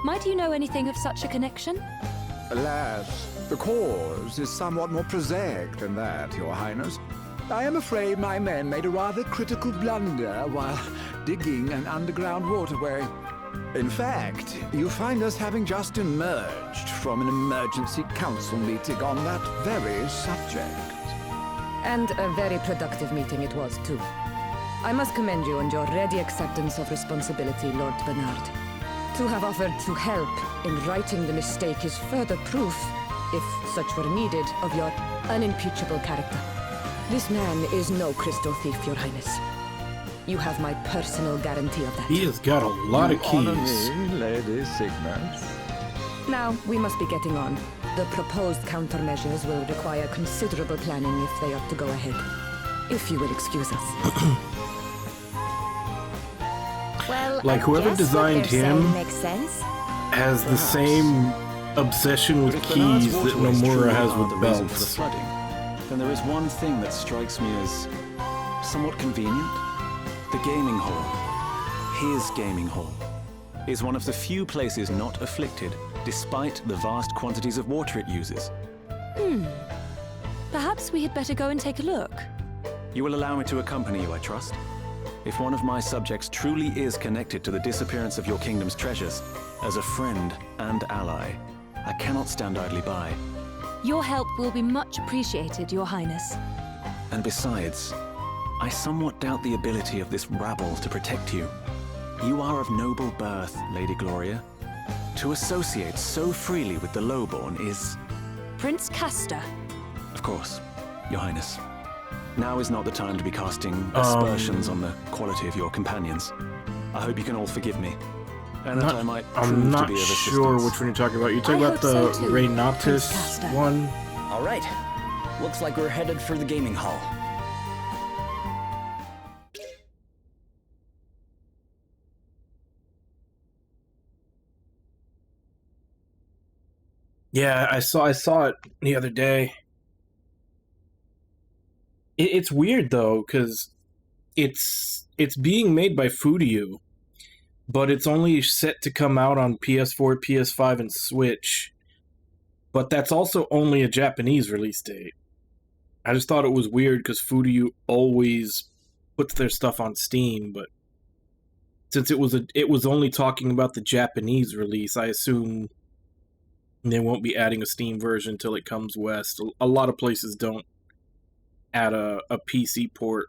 Might you know anything of such a connection? Alas, the cause is somewhat more prosaic than that, Your Highness. I am afraid my men made a rather critical blunder while digging an underground waterway. In fact, you find us having just emerged from an emergency council meeting on that very subject. And a very productive meeting it was, too. I must commend you on your ready acceptance of responsibility, Lord Bernard. To have offered to help in righting the mistake is further proof, if such were needed, of your unimpeachable character. This man is no crystal thief, Your Highness. You have my personal guarantee of that. He has got a lot of keys. Lady Cygnus. Now, we must be getting on. The proposed countermeasures will require considerable planning if they are to go ahead. If you will excuse us. Well, Like, whoever designed him makes sense. has the same obsession with keys that Nomura has with the reason for the belts. flooding, then there is one thing that strikes me as somewhat convenient. The gaming hall, his gaming hall, is one of the few places not afflicted, despite the vast quantities of water it uses. Perhaps we had better go and take a look. You will allow me to accompany you, I trust? If one of my subjects truly is connected to the disappearance of your kingdom's treasures, as a friend and ally, I cannot stand idly by. Your help will be much appreciated, Your Highness. And besides, I somewhat doubt the ability of this rabble to protect you. You are of noble birth, Lady Gloria. To associate so freely with the lowborn is... Prince Castor. Of course, Your Highness. Now is not the time to be casting aspersions on the quality of your companions. I hope you can all forgive me. And that I might prove I'm not to be of assistance. sure which one you're talking about. You're talking about the Reynatus one? All right. Looks like we're headed for the gaming hall. Yeah, I saw it the other day. It's weird though, because it's being made by Fudiyu, but it's only set to come out on PS4, PS5, and Switch. But that's also only a Japanese release date. I just thought it was weird because Fudiyu always puts their stuff on Steam, but since it was only talking about the Japanese release, I assume they won't be adding a Steam version until it comes west. A lot of places don't add a PC port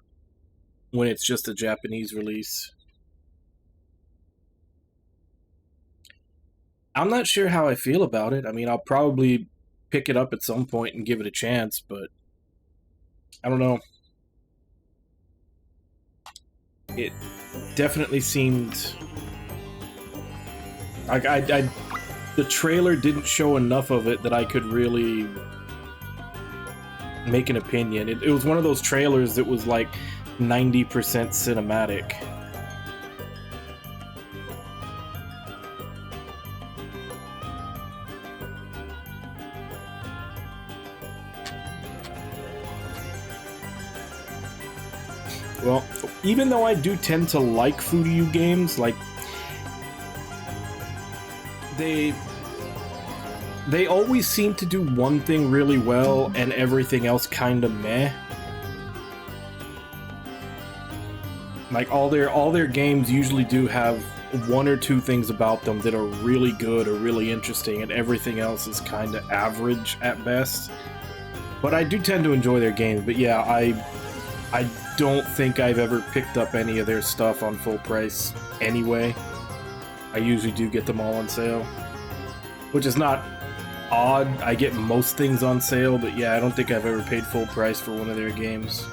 when it's just a Japanese release. I'm not sure how I feel about it. I mean, I'll probably pick it up at some point and give it a chance, but I don't know. It definitely seemed like the trailer didn't show enough of it that I could really make an opinion. It was one of those trailers that was like 90% cinematic. Well, even though I do tend to like Fudiyu games, like they always seem to do one thing really well and everything else kind of meh. Like all their games usually do have one or two things about them that are really good or really interesting, and everything else is kind of average at best. But I do tend to enjoy their games. But yeah, I don't think I've ever picked up any of their stuff on full price anyway. I usually do get them all on sale, which is not odd. I get most things on sale, but yeah, I don't think I've ever paid full price for one of their games.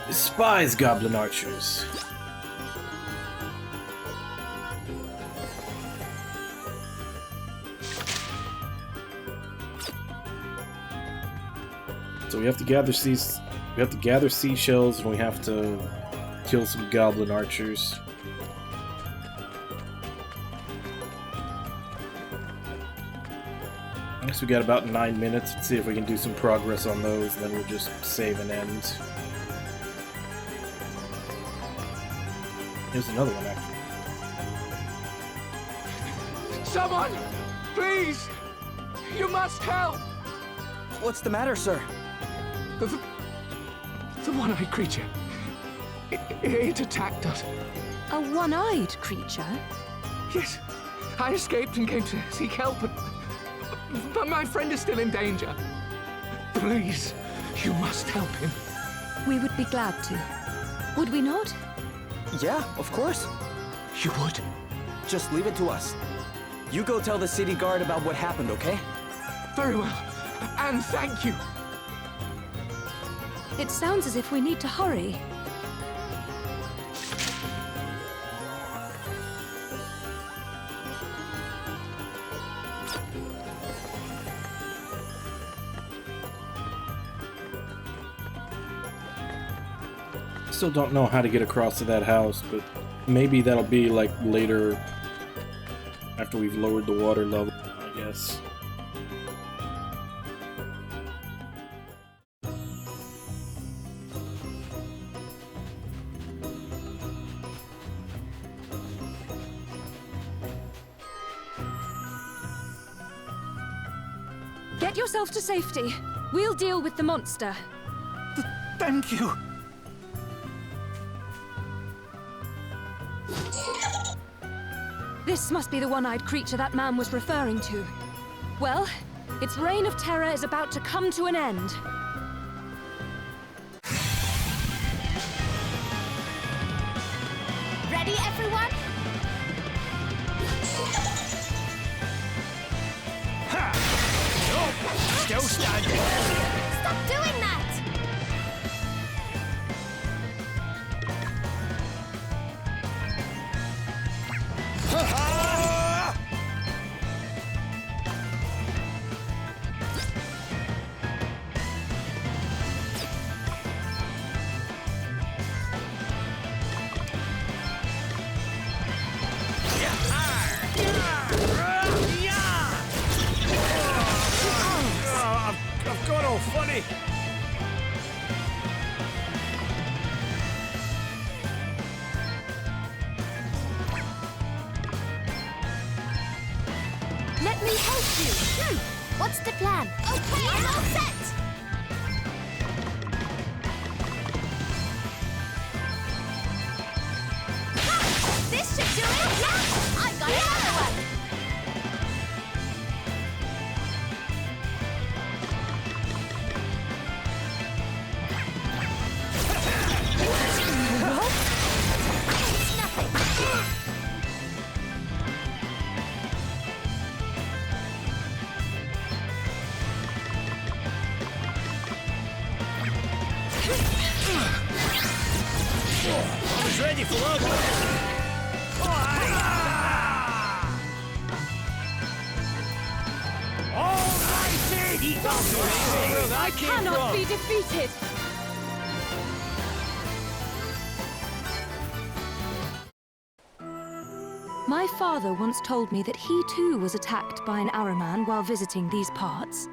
Despise Goblin Archers. So we have to gather seashells, and we have to kill some Goblin Archers. I guess we got about 9 minutes. Let's see if we can do some progress on those, then we'll just save and end. Here's another one, actually. Someone! Please! You must help! What's the matter, sir? The one-eyed creature. It attacked us. A one-eyed creature? Yes. I escaped and came to seek help, but my friend is still in danger. Please, you must help him. We would be glad to. Would we not? Yeah, of course. You would? Just leave it to us. You go tell the city guard about what happened, okay? Very well. And thank you. It sounds as if we need to hurry. Still don't know how to get across to that house, but maybe that'll be like later after we've lowered the water level, I guess. Get yourself to safety. We'll deal with the monster. Thank you. This must be the one-eyed creature that man was referring to. Well, its reign of terror is about to come to an end. Ready, everyone? Still standing. Stop doing that! I've got all funny. Let me help you! What's the plan? Okay, I'm all set! Ha! This should do it! Yeah! I got another one! It's nothing! I was ready for that. I cannot be defeated! My father once told me that he too was attacked by an Ahriman while visiting these parts.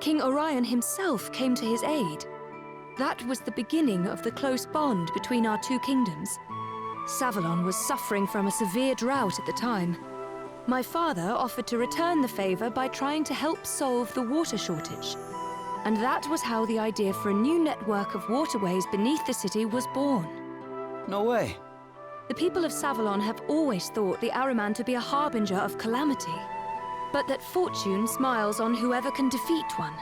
King Orion himself came to his aid. That was the beginning of the close bond between our two kingdoms. Savalon was suffering from a severe drought at the time. My father offered to return the favor by trying to help solve the water shortage. And that was how the idea for a new network of waterways beneath the city was born. No way. The people of Savalon have always thought the Ahriman to be a harbinger of calamity, but that fortune smiles on whoever can defeat one.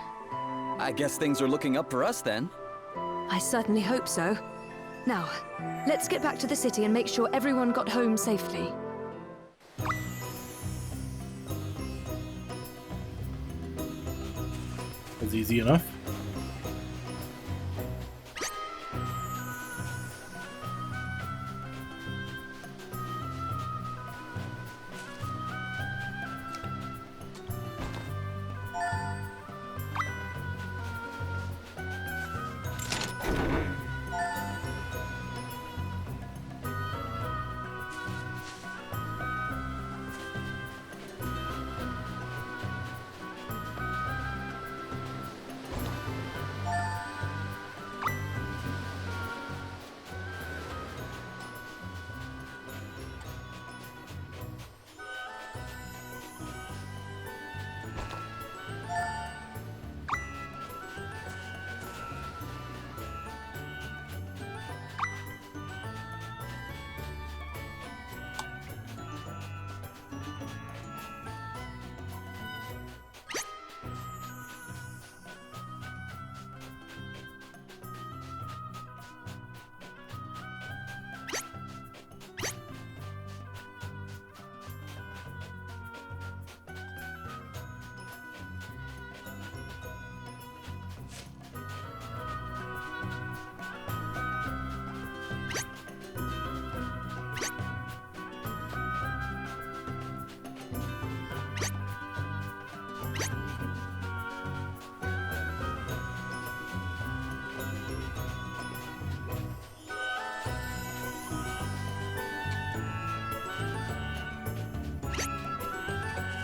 I guess things are looking up for us then. I certainly hope so. Now, let's get back to the city and make sure everyone got home safely. Was easy enough.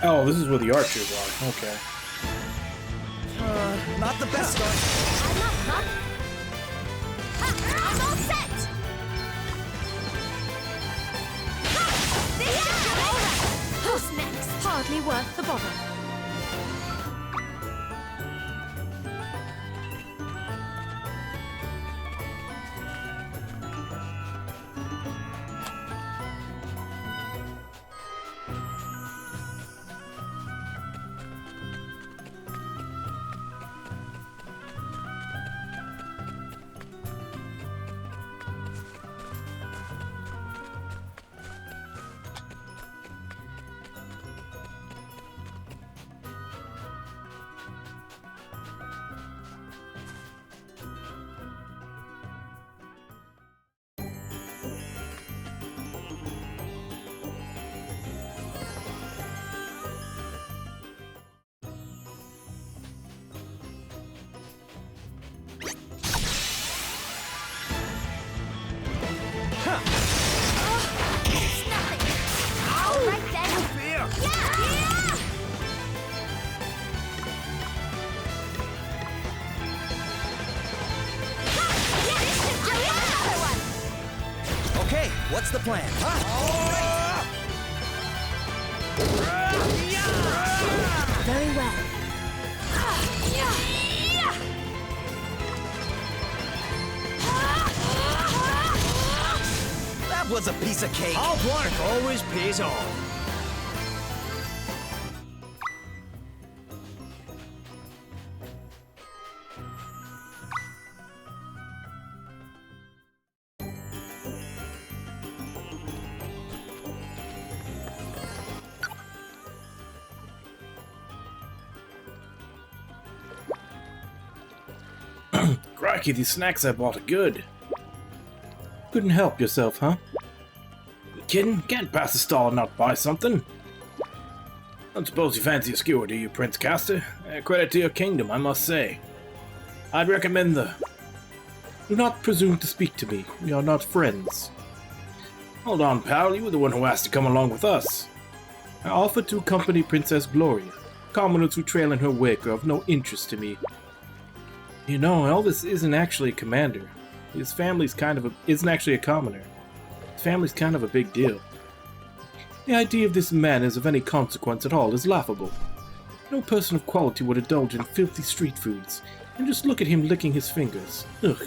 Oh, this is where the archers are. Okay. Not the best start. I'm up, huh? I'm all set! Who's next? Hardly worth the bother. Okay, what's the plan, huh? Very well. That was a piece of cake. Hard work always pays off. Crikey, these snacks I bought are good. Couldn't help yourself, huh? You kidding? Can't pass a stall and not buy something. Don't suppose you fancy a skewer, do you, Prince Castor? Credit to your kingdom, I must say. I'd recommend the... Do not presume to speak to me. We are not friends. Hold on, pal. You were the one who asked to come along with us. I offered to accompany Princess Gloria. Commoners who trail in her wake are of no interest to me. You know, Elvis isn't actually a commander. His family's isn't actually a commoner. His family's kind of a big deal. The idea of this man as of any consequence at all is laughable. No person of quality would indulge in filthy street foods. And just look at him licking his fingers. Ugh.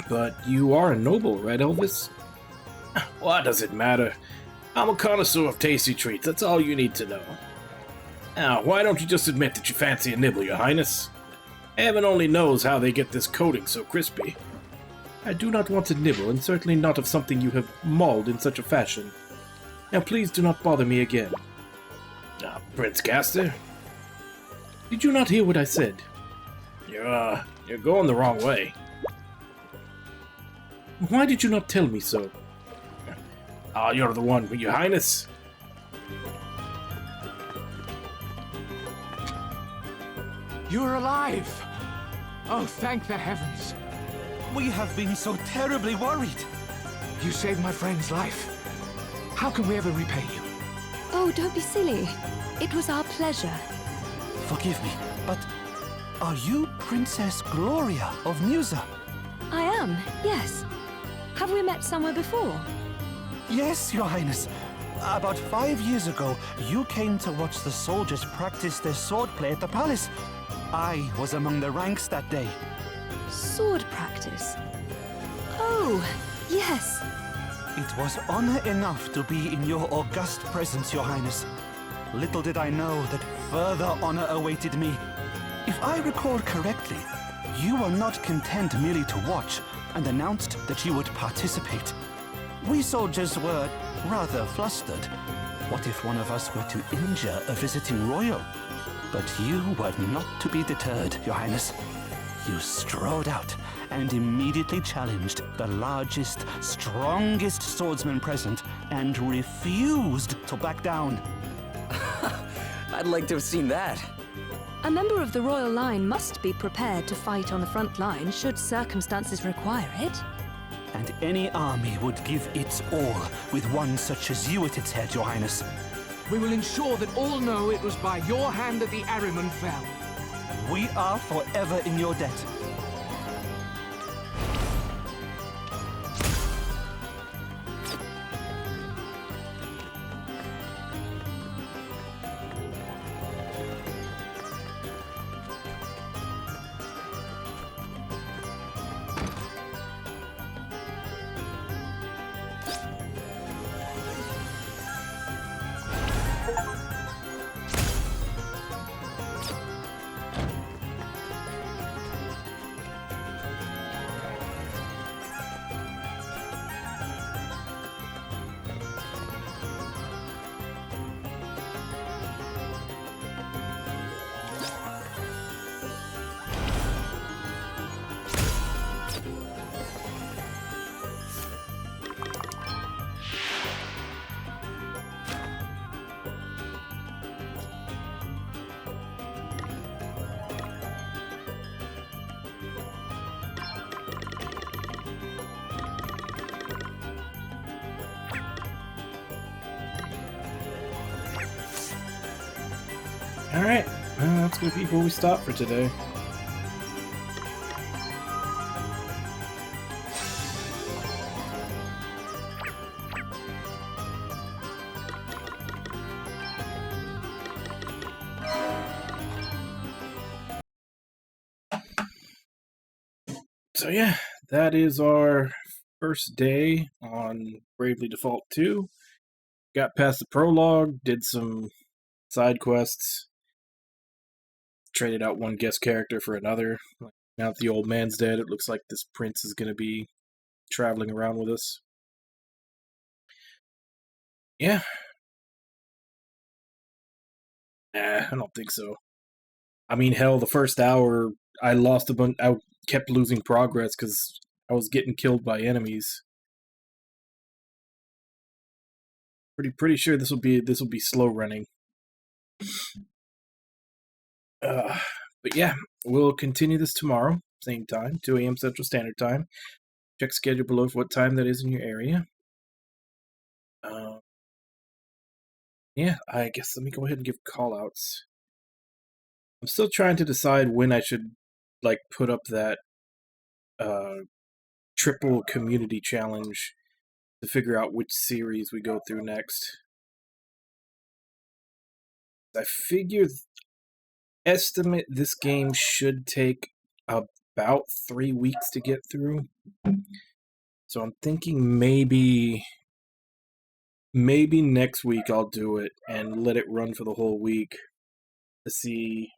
But you are a noble, right, Elvis? What does it matter? I'm a connoisseur of tasty treats, that's all you need to know. Now, why don't you just admit that you fancy a nibble, your highness? Heaven only knows how they get this coating so crispy. I do not want to nibble, and certainly not of something you have mauled in such a fashion. Now please do not bother me again. Prince Castor? Did you not hear what I said? You're going the wrong way. Why did you not tell me so? Ah, you're the one, Your Highness. You're alive! Oh, thank the heavens. We have been so terribly worried. You saved my friend's life. How can we ever repay you? Oh, don't be silly. It was our pleasure. Forgive me, but are you Princess Gloria of Musa? I am, yes. Have we met somewhere before? Yes, Your Highness. About 5 years ago, you came to watch the soldiers practice their swordplay at the palace. I was among the ranks that day. Sword practice? Oh, yes. It was honor enough to be in your august presence, Your Highness. Little did I know that further honor awaited me. If I recall correctly, you were not content merely to watch and announced that you would participate. We soldiers were rather flustered. What if one of us were to injure a visiting royal? But you were not to be deterred, Your Highness. You strode out and immediately challenged the largest, strongest swordsman present and refused to back down. I'd like to have seen that. A member of the royal line must be prepared to fight on the front line should circumstances require it. And any army would give its all with one such as you at its head, Your Highness. We will ensure that all know it was by your hand that the Ahriman fell. We are forever in your debt. Alright, that's going to be where we stop for today. So yeah, that is our first day on Bravely Default 2. Got past the prologue, did some side quests, traded out one guest character for another. Now that the old man's dead, it looks like this prince is going to be traveling around with us. Yeah. Nah, I don't think so. I mean, hell, the first hour, I lost a bunch. I kept losing progress because I was getting killed by enemies. Pretty sure this will be slow running. But yeah, we'll continue this tomorrow, same time, 2 a.m. Central Standard Time. Check schedule below for what time that is in your area. Yeah, I guess let me go ahead and give callouts. I'm still trying to decide when I should put up that triple community challenge to figure out which series we go through next. I figure estimate this game should take about 3 weeks to get through. So I'm thinking maybe next week I'll do it and let it run for the whole week to see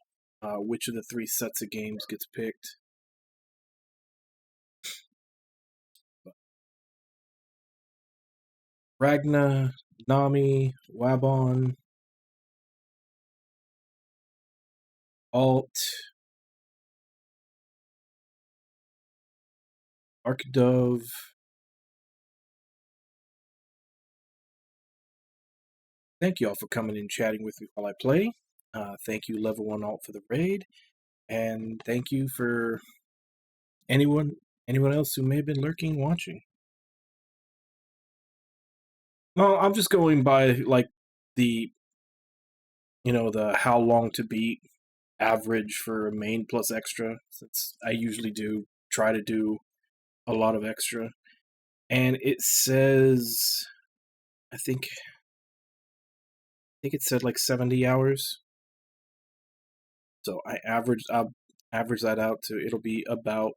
which of the 3 sets of games gets picked. Ragna, Nami, Wabon, Alt. Archdove. Thank you all for coming and chatting with me while I play. Thank you, Level 1 Alt, for the raid. And thank you for anyone else who may have been lurking, watching. No, I'm just going by, like, the how long to beat average for main plus extra, since I usually try to do a lot of extra. And it says, I think it said like 70 hours. So I'll average that out to, it'll be about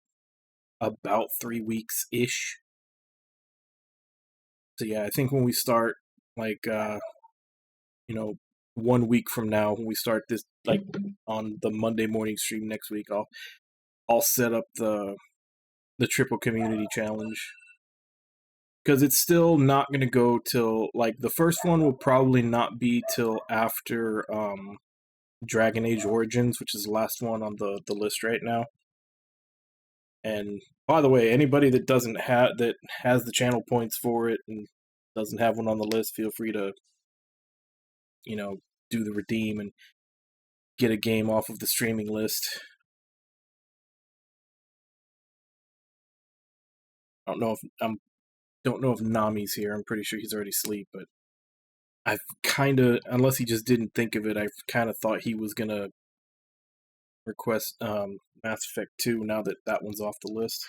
3 weeks ish. So yeah, I think when we start, like 1 week from now, when we start this, like on the Monday morning stream next week, I'll set up the triple community challenge, because it's still not going to go till, like, the first one will probably not be till after Dragon Age Origins, which is the last one on the list right now. And by the way, anybody that has the channel points for it and doesn't have one on the list, feel free to do the redeem and get a game off of the streaming list. I don't know if Nami's here. I'm pretty sure he's already asleep, but I've kind of, unless he just didn't think of it, I've kind of thought he was gonna request Mass Effect 2 now that that one's off the list.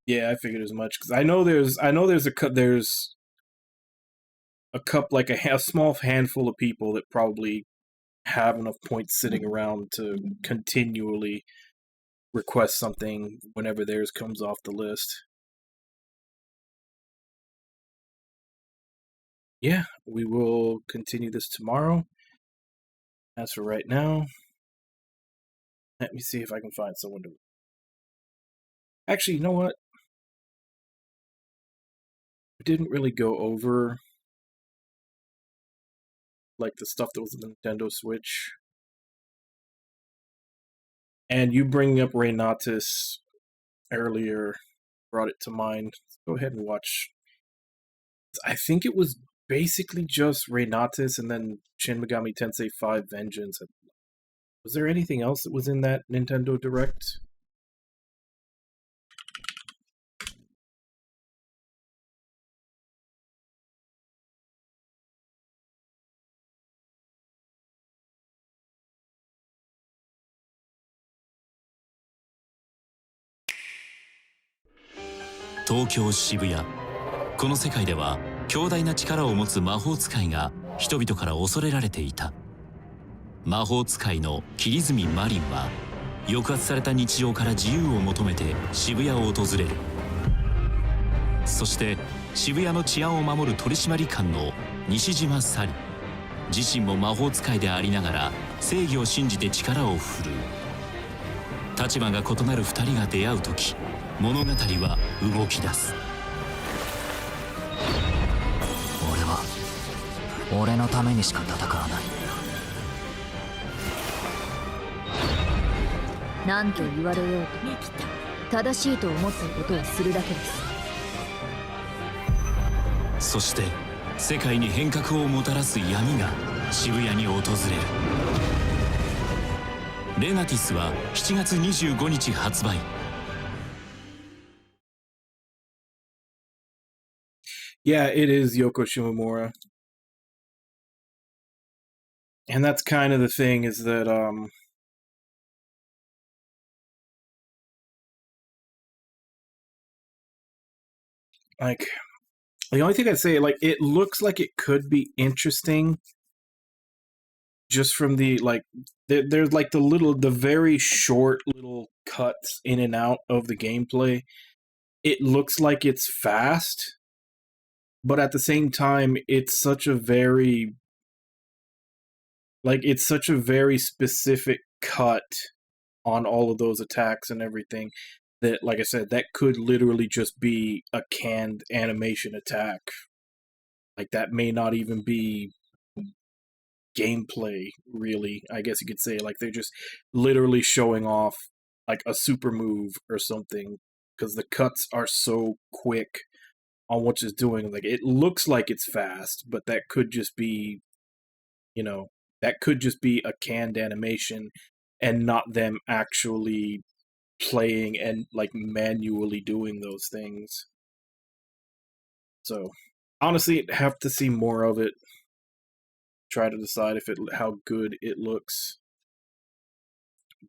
Yeah, I figured as much, because I know there's a small handful of people that probably have enough points sitting around to continually request something whenever theirs comes off the list. Yeah, we will continue this tomorrow. As for right now, let me see if I can find someone to... Actually, you know what? We didn't really go over, like, the stuff that was in the Nintendo Switch. And you bringing up Reynatis earlier brought it to mind. Let's go ahead and watch. I think it was basically just Reynatis and then Shin Megami Tensei 5 Vengeance. Was there anything else that was in that Nintendo Direct?東京渋谷。この世界では強大な力を持つ魔法使いが人々から恐れられていた。魔法使いの桐積マリンは抑圧された日常から自由を求めて渋谷を訪れる。そして渋谷の治安を守る取締官の西島サリ、自身も魔法使いでありながら正義を信じて力を振るう。立場が異なる2人が出会う時、物語は動き出す。俺は俺のためにしか戦わない。何と言われようと正しいと思ったことをするだけです。そして世界に変革をもたらす闇が渋谷に訪れる。レナティスは7月25日発売。Yeah, it is Yoko Shimomura. And that's kind of the thing, is that like, the only thing I'd say, like, it looks like it could be interesting just from the, like, there's like the very short little cuts in and out of the gameplay. It looks like it's fast, but at the same time, it's such a very specific cut on all of those attacks and everything that, like I said, that could literally just be a canned animation attack. Like, that may not even be gameplay, really, I guess you could say. Like, they're just literally showing off, like, a super move or something, because the cuts are so quick on what it's doing. Like, it looks like it's fast, but that could just be, you know, that could just be a canned animation and not them actually playing and, like, manually doing those things. So, honestly, have to see more of it. Try to decide if how good it looks.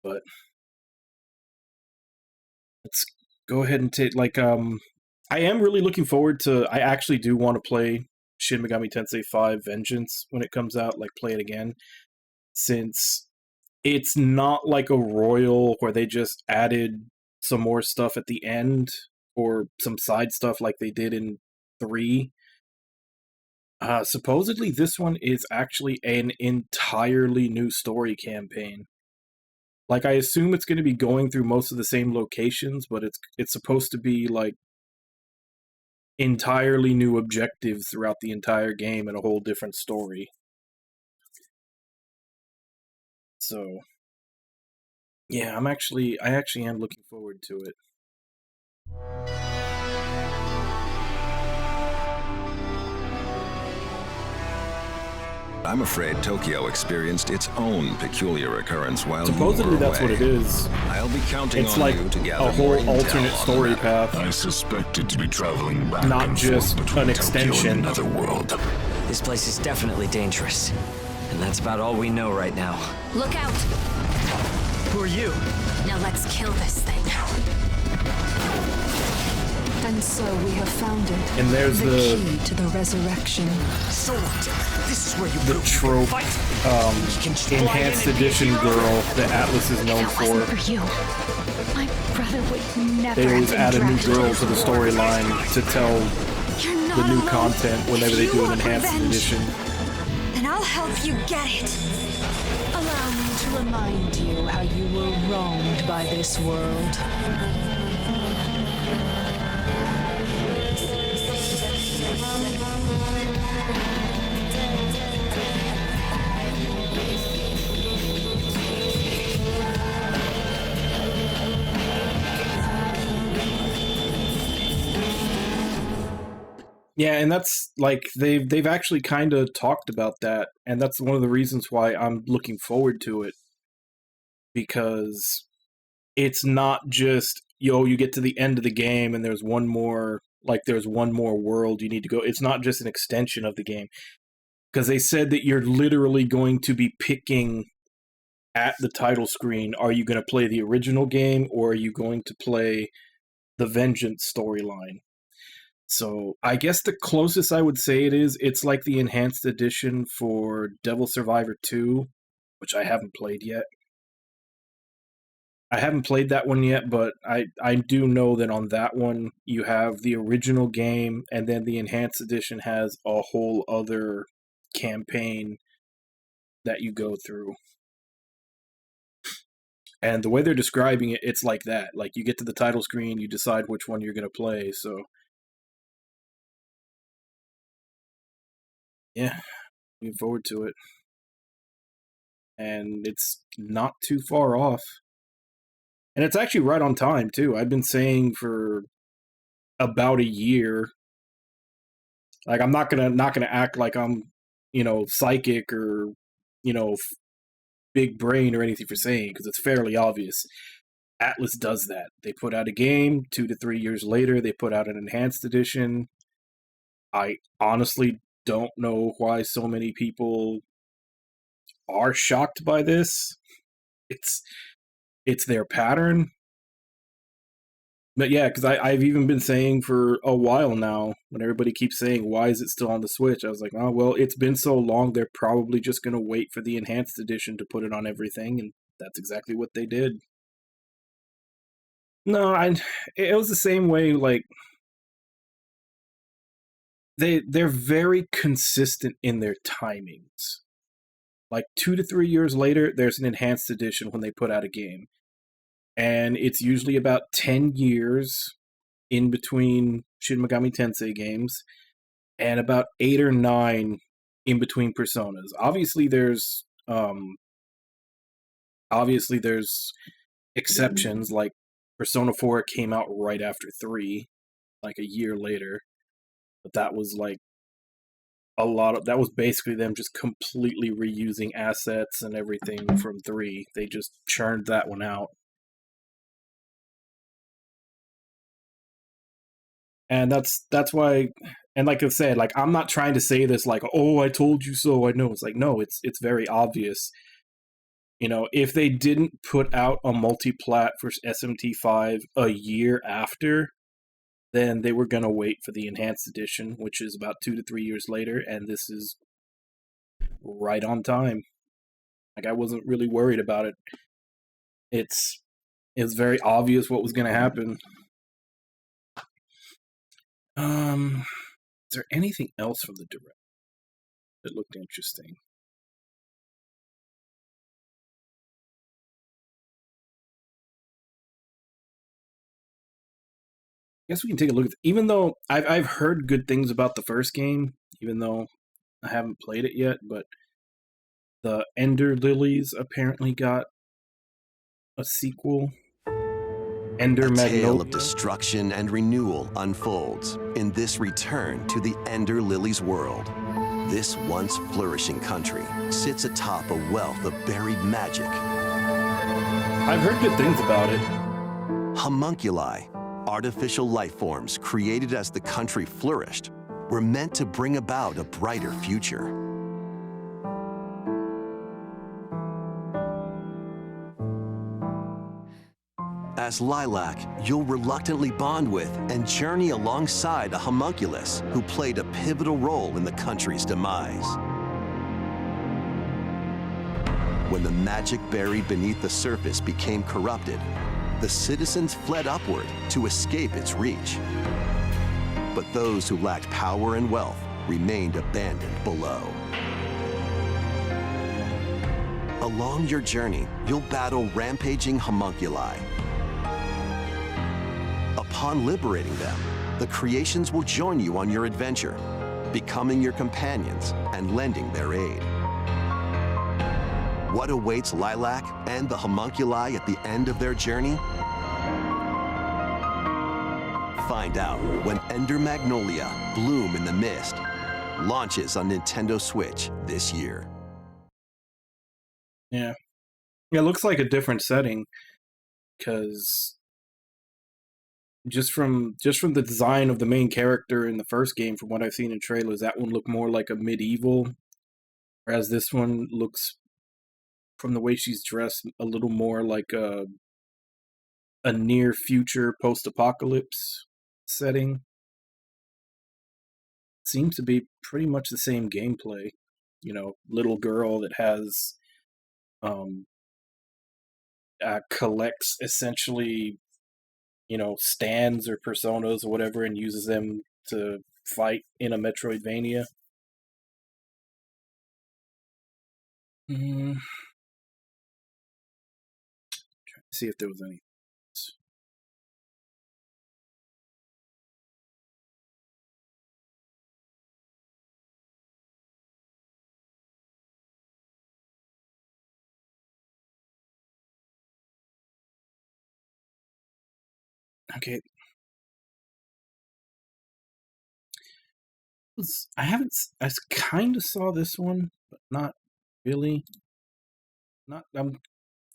But let's go ahead and take, like, I am really looking forward to, I actually do want to play Shin Megami Tensei 5 Vengeance when it comes out, like, play it again, since it's not like a Royal where they just added some more stuff at the end, or some side stuff like they did in 3. Supposedly this one is actually an entirely new story campaign. Like, I assume it's going to be going through most of the same locations, but it's supposed to be, like, entirely new objectives throughout the entire game and a whole different story. So, yeah, I actually am looking forward to it. I'm afraid Tokyo experienced its own peculiar occurrence while supposedly you were that's away. what it is. I'll be counting it's on like you to gather a whole more intel alternate on story the matter. path. I suspected to be traveling back Not and just forth between an Tokyo extension. and another world. This place is definitely dangerous. And that's about all we know right now. Look out! Who are you? Now let's kill this thing. And so we have found it. And there's the the key to the resurrection. So what? This is where you the trope enhanced edition girl that Atlas is known for. For you, my brother would never. They always have add been a new dragged girl into to the storyline to tell You're not the new alone. content whenever they You do an want enhanced revenge. edition. Then I'll help you get it. Allow me to remind you how you were wronged by this world. Yeah, and that's like they've actually kind of talked about that, and that's one of the reasons why I'm looking forward to it, because it's not just you get to the end of the game and there's one more world you need to go. It's not just an extension of the game, because they said that you're literally going to be picking at the title screen, are you going to play the original game or are you going to play the Vengeance storyline? So I guess the closest I would say it's like the enhanced edition for Devil Survivor 2, which I haven't played yet. I haven't played that one yet, but I do know that on that one you have the original game, and then the enhanced edition has a whole other campaign that you go through. And the way they're describing it, it's like that. Like, you get to the title screen, you decide which one you're going to play, so... yeah, looking forward to it. And it's not too far off. And it's actually right on time, too. I've been saying for about a year. Like, I'm not gonna act like I'm, psychic or, big brain or anything for saying, because it's fairly obvious. Atlas does that. They put out a game, 2 to 3 years later, they put out an enhanced edition. I honestly don't know why so many people are shocked by this. It's their pattern. But yeah, because I've even been saying for a while now, when everybody keeps saying, why is it still on the Switch? I was like, oh, well, it's been so long, they're probably just going to wait for the enhanced edition to put it on everything, and that's exactly what they did. No, it was the same way, like, they're very consistent in their timings. Like 2 to 3 years later, there's an enhanced edition when they put out a game. And it's usually about 10 years in between Shin Megami Tensei games, and about 8 or 9 in between Personas. Obviously, there's exceptions, like Persona 4 came out right after 3, like a year later. But that was like that was basically them just completely reusing assets and everything from 3. They just churned that one out. And that's why, and like I said, like, I'm not trying to say this like, oh, I told you so, I know. It's like, no, it's very obvious. You know, if they didn't put out a multi-plat for SMT5 a year after, then they were going to wait for the Enhanced Edition, which is about 2 to 3 years later, and this is right on time. Like, I wasn't really worried about it. It's very obvious what was going to happen. Is there anything else from the Direct that looked interesting? I guess we can take a look at even though I've heard good things about the first game, even though I haven't played it yet, but the Ender Lilies apparently got a sequel. Ender A tale Magnolia. of destruction and renewal unfolds in this return to the Ender Lilies world. This once flourishing country sits atop a wealth of buried magic. I've heard good things about it. Homunculi, artificial life forms created as the country flourished, were meant to bring about a brighter future. As Lilac, you'll reluctantly bond with and journey alongside a homunculus who played a pivotal role in the country's demise. When the magic buried beneath the surface became corrupted, the citizens fled upward to escape its reach. But those who lacked power and wealth remained abandoned below. Along your journey, you'll battle rampaging homunculi. Upon liberating them, the creations will join you on your adventure, becoming your companions and lending their aid. What awaits Lilac and the homunculi at the end of their journey? Find out when Ender Magnolia, Bloom in the Mist launches on Nintendo Switch this year. Yeah. It looks like a different setting, because just from the design of the main character in the first game, from what I've seen in trailers, that one looked more like a medieval, whereas this one looks, from the way she's dressed, a little more like a near future post-apocalypse setting. Seems to be pretty much the same gameplay. You know, little girl that has collects essentially, you know, stands or personas or whatever, and uses them to fight in a Metroidvania. Trying to see if there was any. Okay. I kind of saw this one, but not really.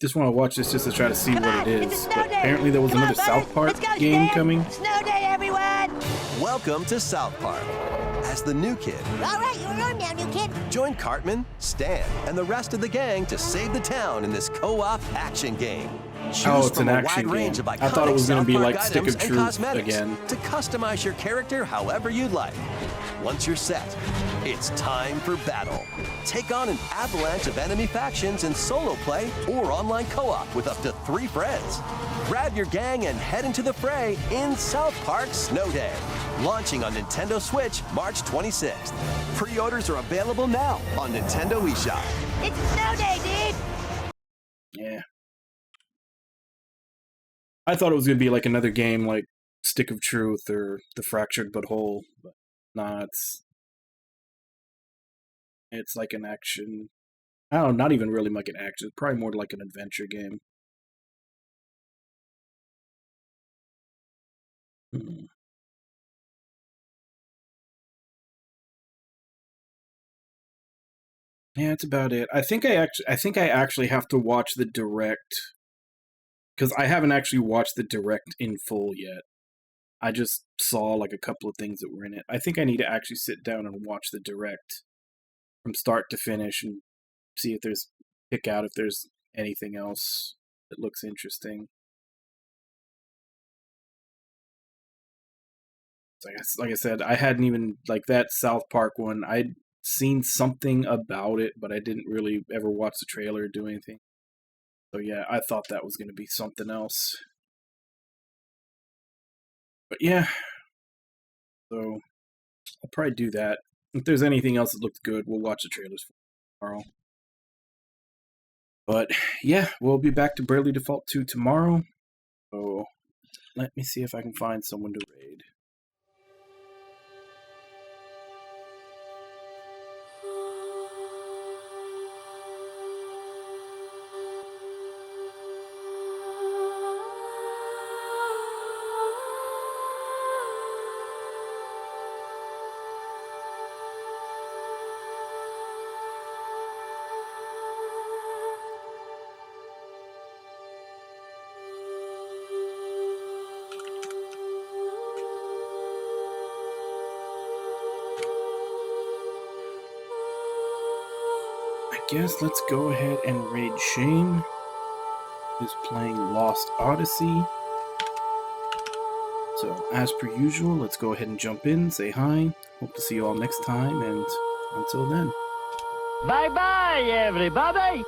Just want to watch this just to try to see what it is. But apparently there was another South Park game coming. Snow day, everyone! Welcome to South Park. As the new kid, All right, you're on now, new kid. join Cartman, Stan, and the rest of the gang to save the town in this co-op action game. Choose It's from an a action wide range game. of I thought it iconic was going South to be Park like Stick items of and Truth cosmetics again. to customize your character however you'd like. Once you're set, it's time for battle. Take on an avalanche of enemy factions in solo play or online co-op with up to 3 friends. Grab your gang and head into the fray in South Park Snow Day. Launching on Nintendo Switch March 26th. Pre-orders are available now on Nintendo eShop. It's snow day, dude! Yeah. I thought it was going to be like another game like Stick of Truth or The Fractured But Whole, but nah, It's like an action. I don't know, not even really like an action. Probably more like an adventure game. Yeah, that's about it. I think I actually have to watch the direct, because I haven't actually watched the direct in full yet. I just saw like a couple of things that were in it. I think I need to actually sit down and watch the direct from start to finish and see if pick out if there's anything else that looks interesting. Like I said, I hadn't even, like that South Park one, I'd seen something about it, but I didn't really ever watch the trailer or do anything. So yeah, I thought that was going to be something else. But yeah, so I'll probably do that. If there's anything else that looks good, we'll watch the trailers for tomorrow. But yeah, we'll be back to Bravely Default 2 tomorrow. So let me see if I can find someone to raid. I guess let's go ahead and raid Shane, who's playing Lost Odyssey. So, as per usual, let's go ahead and jump in, say hi. Hope to see you all next time, and until then. Bye-bye, everybody!